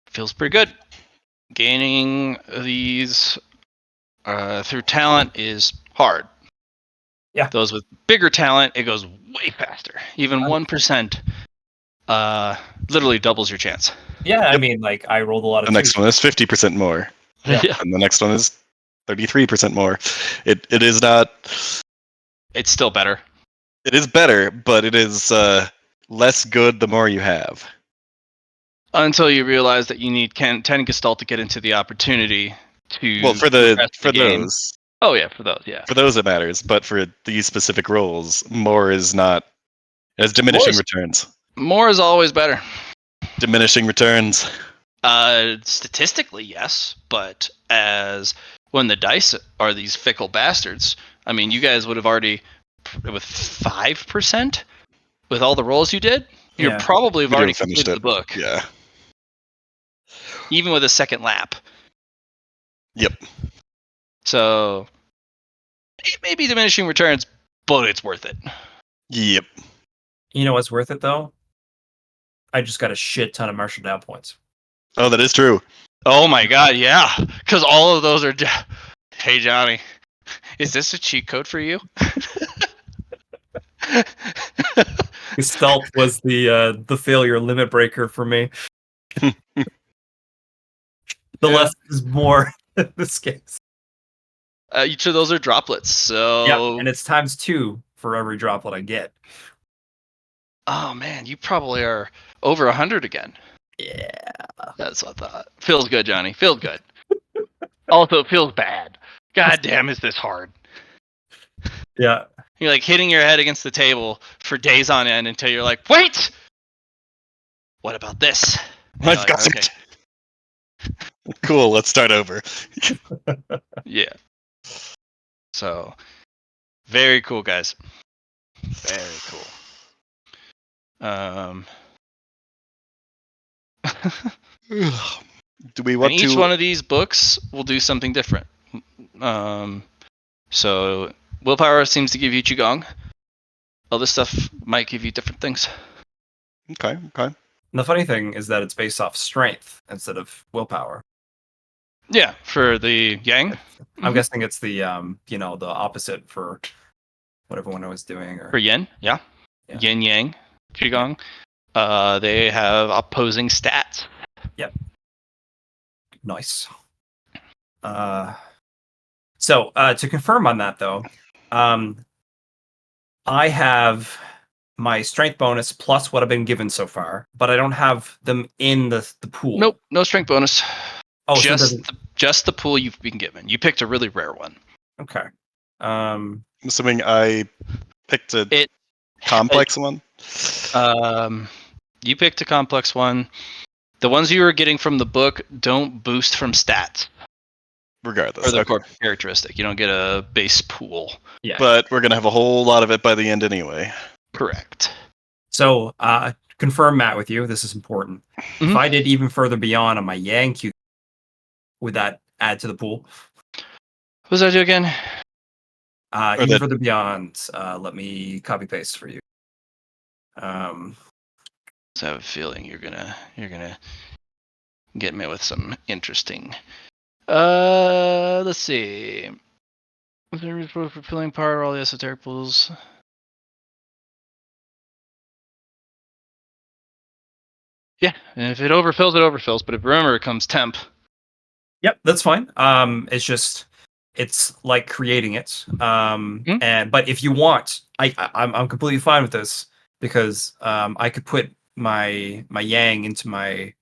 Feels pretty good. Gaining these through talent is hard. Yeah. Those with bigger talent, it goes way faster. Even 1% literally doubles your chance. Yeah, I Yep. mean, like I rolled a lot of The next twos. one is 50% more, Yeah. and the next one is 33% more. It is not. It's still better. It is better, but it is less good the more you have. Until you realize that you need 10 Gestalt to get into the opportunity to Well, for progress the game. those, Oh yeah, for those, yeah. for those it matters, but for these specific roles, more is not. It has diminishing is- returns. More is always better. Diminishing returns. Statistically, yes, but as when the dice are these fickle bastards, I mean, you guys would have already with 5% with all the rolls you did. You Yeah. probably have We'd already have finished completed it. the book, Yeah. even with a second lap. Yep. So it may be diminishing returns, but it's worth it. Yep. You know what's worth it though? I just got a shit ton of martial down points. Oh, that is true. Oh my god, yeah, because all of those are. Hey Johnny, is this a cheat code for you? Gestalt was the failure limit breaker for me. The Yeah. less is more in this case. Each of those are droplets, so. Yep, and it's ×2 for every droplet I get. Oh man, you probably are over 100 again. Yeah. That's what I thought. Feels good, Johnny. Feels good. Also, it feels bad. God damn, is this hard? Yeah. You're like hitting your head against the table for days on end until you're like, wait! What about this? And you're I've like, got okay. it. Cool. Let's start over. Yeah. So, very cool, guys. Very cool. Do we And want each to? one of these books will do something different. So willpower seems to give you qigong. Other stuff might give you different things. Okay. Okay. And the funny thing is that it's based off strength instead of willpower. Yeah, for the yang, I'm Mhm. guessing it's the the opposite for what everyone was doing or for yin, yeah. Yeah. Yin yang, qigong. They have opposing stats. nice. So to confirm on that though, I have my strength bonus plus what I've been given so far, but I don't have them in the pool. Nope, no strength bonus. Oh, so it just doesn't. just the pool you've been given. You picked a really rare one. Okay. I'm assuming I picked a It complex one. You picked a complex one. The ones you were getting from the book don't boost from stats Regardless. or the Okay. core characteristic. You don't get a base pool. Yeah. But we're gonna have a whole lot of it by the end anyway. Correct. So confirm Matt with you. This is important. If Mhm. I did even further beyond on my Yang Q, would that add to the pool? What was I do again? Or Even the- further beyond. Let me copy paste for you. So I have a feeling you're gonna get me with some interesting. Let's see. Was there a for fulfilling power all the esoteric pools? Yeah, and if it overfills, it overfills. But if remember, it comes temp. Yep, that's fine. It's like creating it. But if you want, I'm completely fine with this because I could put my Yang into my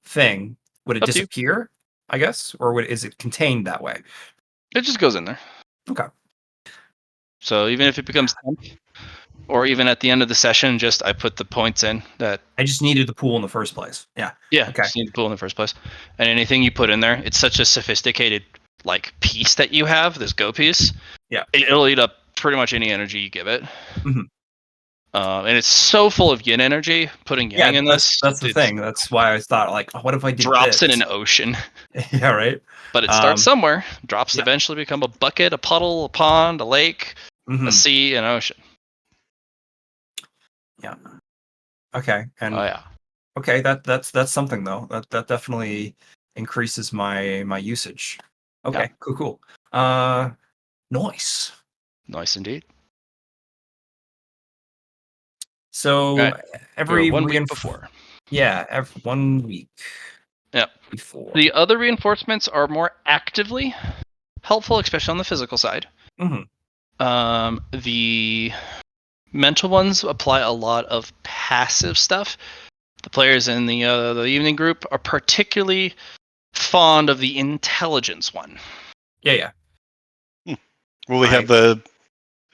thing. Would it Up to you. disappear? I guess, or is it contained that way? It just goes in there. Okay. So even if it becomes temp, or even at the end of the session, just I put the points in that. I just needed the pool in the first place. Yeah. Yeah, Okay. just need to pull in the first place. And anything you put in there, it's such a sophisticated like piece that you have, this go piece. Yeah. It'll eat up pretty much any energy you give it. Mhm. And it's so full of yin energy. Putting yang in this, that's the it's thing. That's why I thought, like, what if I did drops this? in an ocean. Yeah, right. But it starts somewhere. Drops yeah. eventually become a bucket, a puddle, a pond, a lake, Mhm. a sea, an ocean. Yeah. Okay. And Oh yeah. okay, that's something though. That definitely increases my usage. Okay, Yeah. cool. Nice. Nice indeed. So Right. every We're 1 week before. Yeah, every 1 week. Yeah. Before. The other reinforcements are more actively helpful, especially on the physical side. Mhm. The mental ones apply a lot of passive stuff The players in the evening group are particularly fond of the intelligence one. Yeah. Well, we have the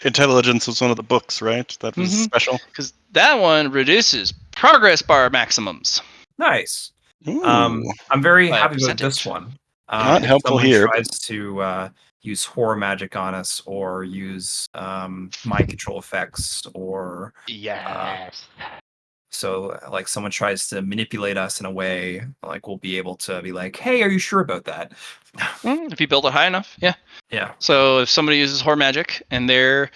intelligence was one of the books, right? That was Mhm. special. Because that one reduces progress bar maximums. Nice. Ooh, I'm very By a happy with this percentage. one. Not If helpful someone here, tries to use horror magic on us, or use mind control effects, or Yes. so like someone tries to manipulate us in a way, like we'll be able to be like, "Hey, are you sure about that?" If you build it high enough, yeah. Yeah. So if somebody uses horror magic and their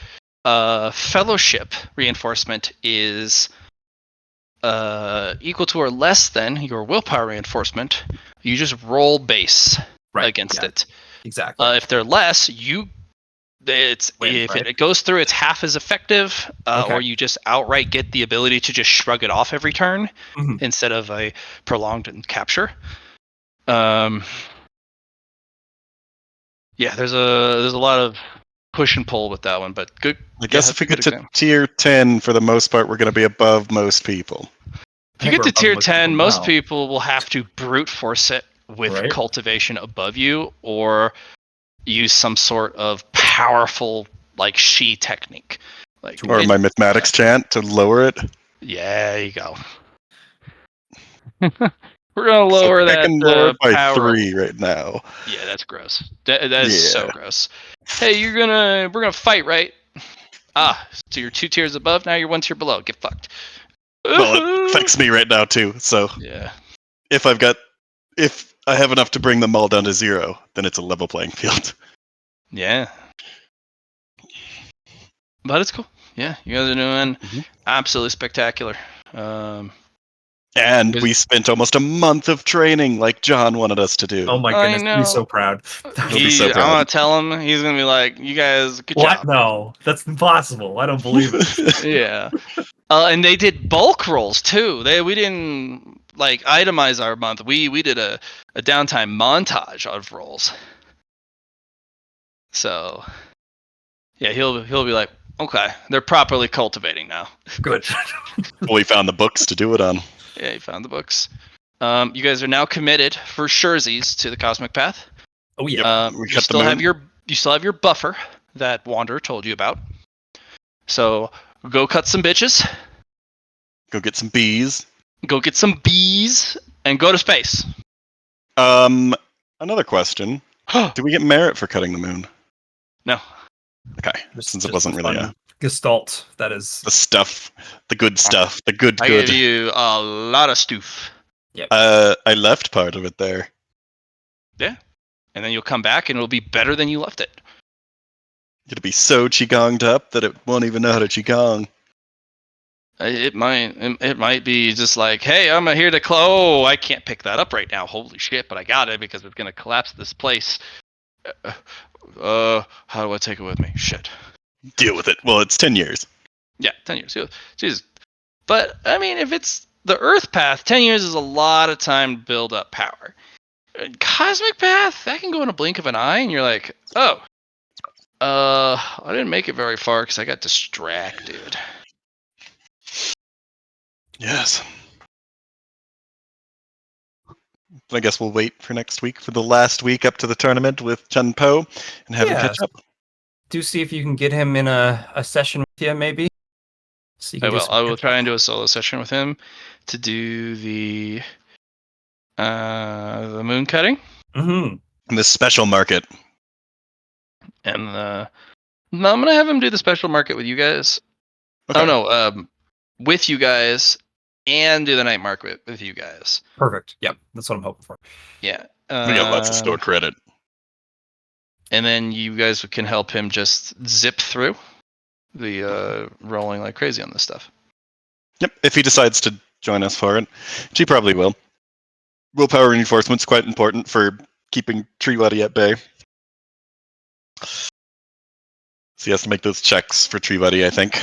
fellowship reinforcement is equal to or less than your willpower reinforcement, you just roll base Right. against Yeah, it. exactly. If they're less, Win, if right? it goes through, it's half as effective, Okay. or you just outright get the ability to just shrug it off every turn Mhm. instead of a prolonged capture. Yeah, there's a lot of push and pull with that one, but good. I Yeah, guess that's if we a good get to example. tier 10, for the most part, we're going to be above most people. If you I think get we're to above tier most 10, people most now. people will have to brute force it with Right. cultivation above you, or use some sort of powerful like she technique. Like Or it, my mathematics chant to lower it. yeah, there you go. We're gonna I lower think I that can lower it by power. 3 right now. Yeah, that's gross. That is Yeah. so gross. Hey, we're gonna fight, right? Ah, so you're 2 tiers above. Now you're 1 tier below. Get fucked. Well, it affects me right now too. So Yeah. if I have enough to bring them all down to 0, then it's a level playing field. Yeah. But it's cool. Yeah, you guys are doing Mhm. absolutely spectacular. And Is- we spent almost a month of training like John wanted us to do. Oh my I goodness, he's so know. proud. He'll be so I'm proud. gonna tell him. He's gonna be like, "You guys, good What? job." No, that's impossible. I don't believe it. Yeah. And they did bulk rolls too. We didn't like itemize our month. We did a downtime montage of rolls. So yeah, he'll be like, okay, they're properly cultivating now. Good. We found the books to do it on. Yeah, he found the books. You guys are now committed for surezies to the cosmic path. Oh yeah. We You cut the still have moon. your buffer that Wanderer told you about. So go cut some bitches, Go get some bees. go get some bees, and go to space. Another question. Do we get merit for cutting the moon? No. Okay, since it wasn't the really fun gestalt. That is. the stuff, the good stuff, the good I good. gave you a lot of stoof. Yep. I left part of it there. Yeah. And then you'll come back and it'll be better than you left it. It'll be so qigonged up that it won't even know how to qigong. It might be just like, hey, I'm here to oh, I can't pick that up right now. Holy shit, but I got it because it's gonna collapse this place. How do I take it with me? Shit. Deal with it. Well, it's 10 years. Yeah, 10 years. Jesus. But I mean, if it's the Earth path, 10 years is a lot of time to build up power. Cosmic path, that can go in a blink of an eye, and you're like, oh, I didn't make it very far because I got distracted. Yes. I guess we'll wait for next week for the last week up to the tournament with Chun Po and have him Yeah. catch up. Do see if you can get him in a session with you, maybe. So you I can do will. some I will catch try up. and do a solo session with him to do the moon cutting Mhm. In this special market. and no, I'm gonna have him do the special market with you guys. Okay. Oh no, with you guys and do the night market with you guys. Perfect. Yep. That's what I'm hoping for. Yeah. We got lots of store credit. And then you guys can help him just zip through the rolling like crazy on this stuff. Yep, if he decides to join us for it, which he probably will. Willpower reinforcement's quite important for keeping Treewadi at bay. So he has to make those checks for Treewadi, I think.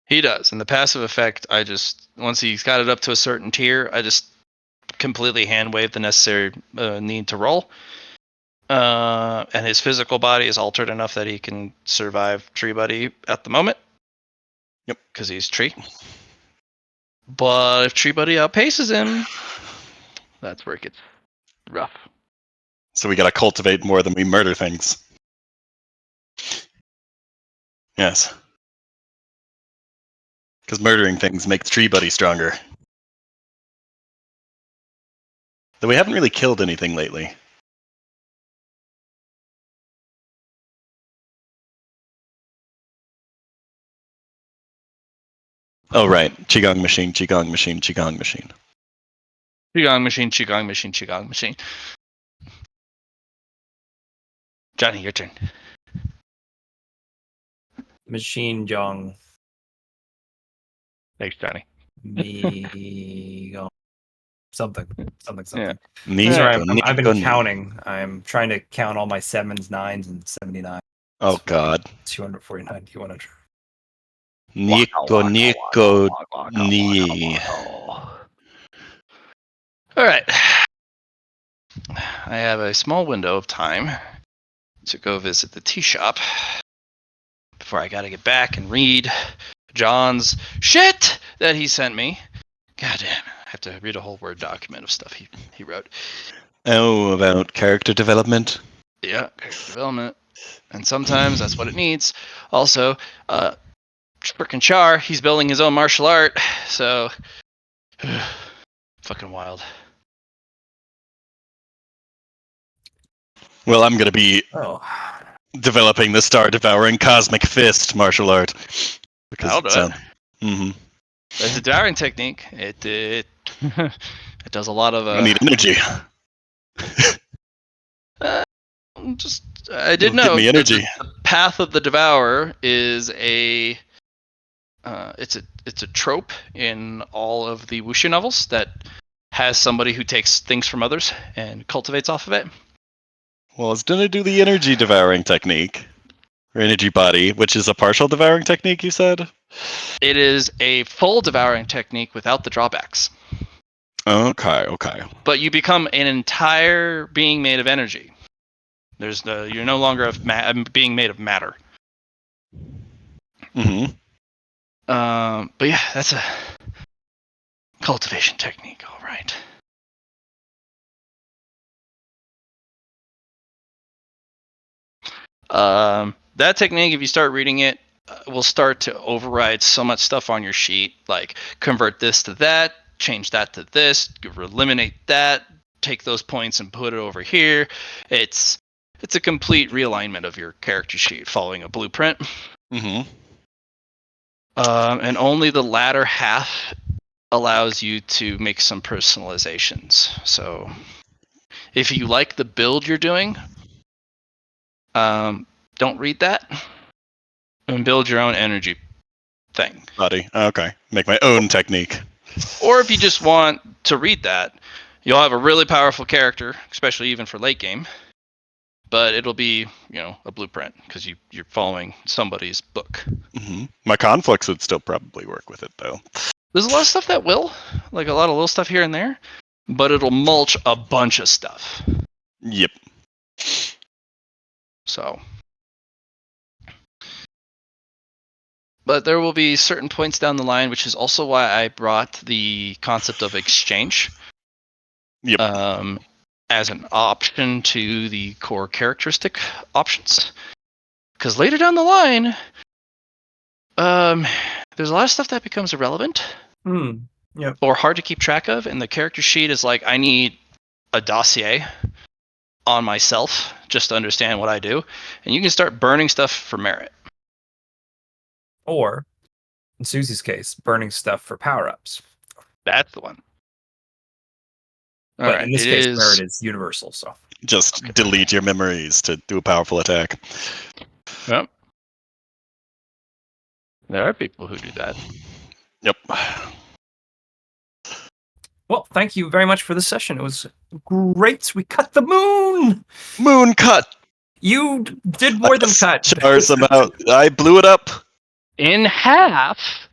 He does. And the passive effect, once he's got it up to a certain tier, I just completely hand wave the necessary need to roll. And his physical body is altered enough that he can survive Tree Buddy at the moment. Yep. Because he's Tree. But if Tree Buddy outpaces him, that's where it gets rough. So we gotta cultivate more than we murder things. Yes. Because murdering things makes Tree Buddy stronger. Though we haven't really killed anything lately. Oh, right. Qigong machine, Qigong machine, Qigong machine. Qigong machine, Qigong machine, Qigong machine. Johnny, your turn. Machine Jong. Thanks, Johnny. Me. Something. Yeah. Sorry, Nico, I've been Nico, counting. I'm trying to count all my 7s, 9s, and 79. Oh, God. 249, 200. Nico, Nico, Ni. All right. I have a small window of time to go visit the tea shop before I gotta get back and read John's shit that he sent me. God damn, I have to read a whole Word document of stuff he wrote. Oh, about character development? Yeah, character development. And sometimes that's what it needs. Also, frickin' Char, he's building his own martial art, so fucking wild. Well, I'm gonna be Oh. developing the Star Devouring Cosmic Fist martial art. Because That'll do it. sounds. Mm-hmm. It's a devouring technique. It it does a lot of I need energy. just I did Give know me energy. the path of the devourer is it's a trope in all of the wuxia novels that has somebody who takes things from others and cultivates off of it. Well, it's gonna do the energy devouring technique. Or energy body, which is a partial devouring technique, you said? It is a full devouring technique without the drawbacks. Okay. But you become an entire being made of energy. You're no longer being made of matter. Mm-hmm. But yeah, that's a cultivation technique, all right. That technique, if you start reading it, will start to override so much stuff on your sheet, like convert this to that, change that to this, eliminate that, take those points and put it over here. It's a complete realignment of your character sheet following a blueprint. Mm-hmm. And only the latter half allows you to make some personalizations. So if you like the build you're doing, don't read that and build your own energy thing. Body. Okay. Make my own technique. Or if you just want to read that, you'll have a really powerful character, especially even for late game. But it'll be, a blueprint because you're following somebody's book. Mm-hmm. My conflicts would still probably work with it, though. There's a lot of stuff that will, like a lot of little stuff here and there, but it'll mulch a bunch of stuff. Yep. So, but there will be certain points down the line, which is also why I brought the concept of exchange. Yep. As an option to the core characteristic options. Because later down the line, there's a lot of stuff that becomes irrelevant. Yep. Or hard to keep track of, and the character sheet is like, I need a dossier on myself just to understand what I do, and you can start burning stuff for merit. Or, in Susie's case, burning stuff for power-ups. That's the one. But in this case, merit is universal, so. Just delete your memories to do a powerful attack. Yep. There are people who do that. Yep. Well, thank you very much for this session. It was great. We cut the moon. Moon cut. You did more than cut. Char's about. I blew it up. In half.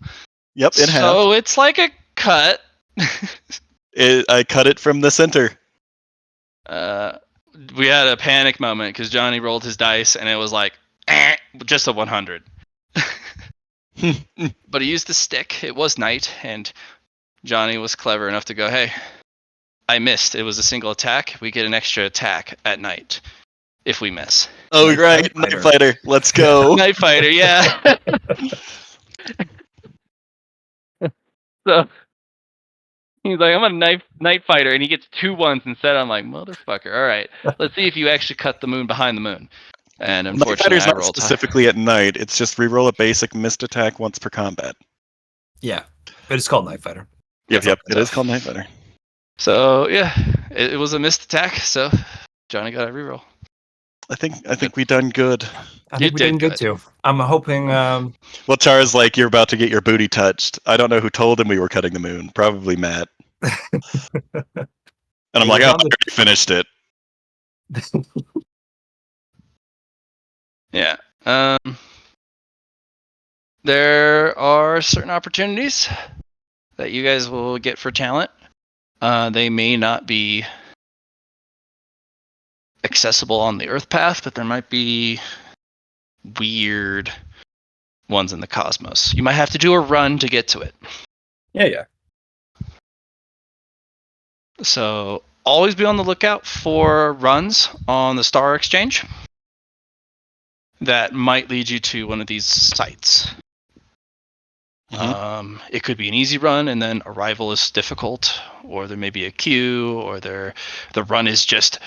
Yep, in half. So it's like a cut. I cut it from the center. We had a panic moment because Johnny rolled his dice and it was like, just a 100. But he used the stick. It was night, and Johnny was clever enough to go, hey, I missed. It was a single attack. We get an extra attack at night if we miss. Oh, Night right. Fighter. Night Fighter. Let's go. Night Fighter, yeah. So he's like, I'm a night fighter, and he gets 2 ones instead. I'm like, motherfucker. All right, let's see if you actually cut the moon behind the moon. And Night unfortunately, Fighter's I not rolled high. specifically at night. It's just reroll a basic missed attack once per combat. Yeah, but it's called Night Fighter. Yep, That's it is called Night Fighter. So yeah, it was a missed attack. So Johnny got a reroll. I think we done good. I You think we're doing did good too. I'm hoping. Well, Char's like, you're about to get your booty touched. I don't know who told him we were cutting the moon. Probably Matt. And I'm He like, was oh, I on the- already finished it. Yeah. There are certain opportunities that you guys will get for talent. They may not be accessible on the Earth path, but there might be weird ones in the cosmos. You might have to do a run to get to it. yeah. So always be on the lookout for runs on the Star Exchange that might lead you to one of these sites. It could be an easy run and then arrival is difficult, or there may be a queue, or the run is just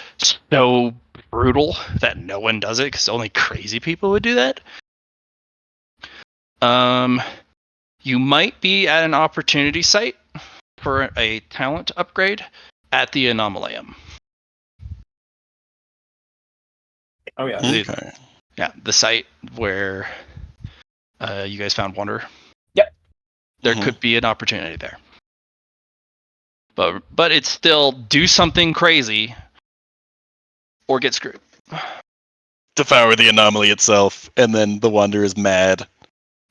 so brutal that no one does it because only crazy people would do that. You might be at an opportunity site for a talent upgrade at the Anomalium. Oh yeah. Okay. Yeah, the site where you guys found Wonder. Yep. There could be an opportunity there. But it's still do something crazy or get screwed. Devour the anomaly itself, and then the Wonder is mad.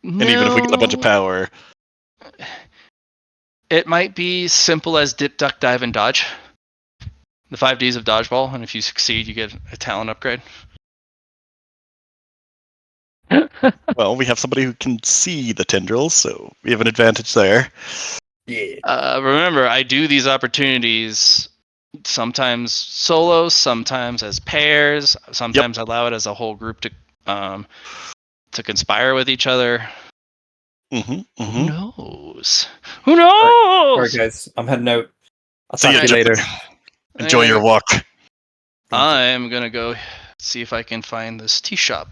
And even if we get a bunch of power. It might be simple as dip, duck, dive, and dodge. The 5 Ds of dodgeball, and if you succeed, you get a talent upgrade. Well, we have somebody who can see the tendrils, so we have an advantage there. Yeah. Remember, I do these opportunities sometimes solo, sometimes as pairs, sometimes I allow it as a whole group to conspire with each other. Who knows? Who knows? All right, guys. I'm heading out. I'll See talk you to you later. Enjoy your walk. I'm gonna go see if I can find this tea shop.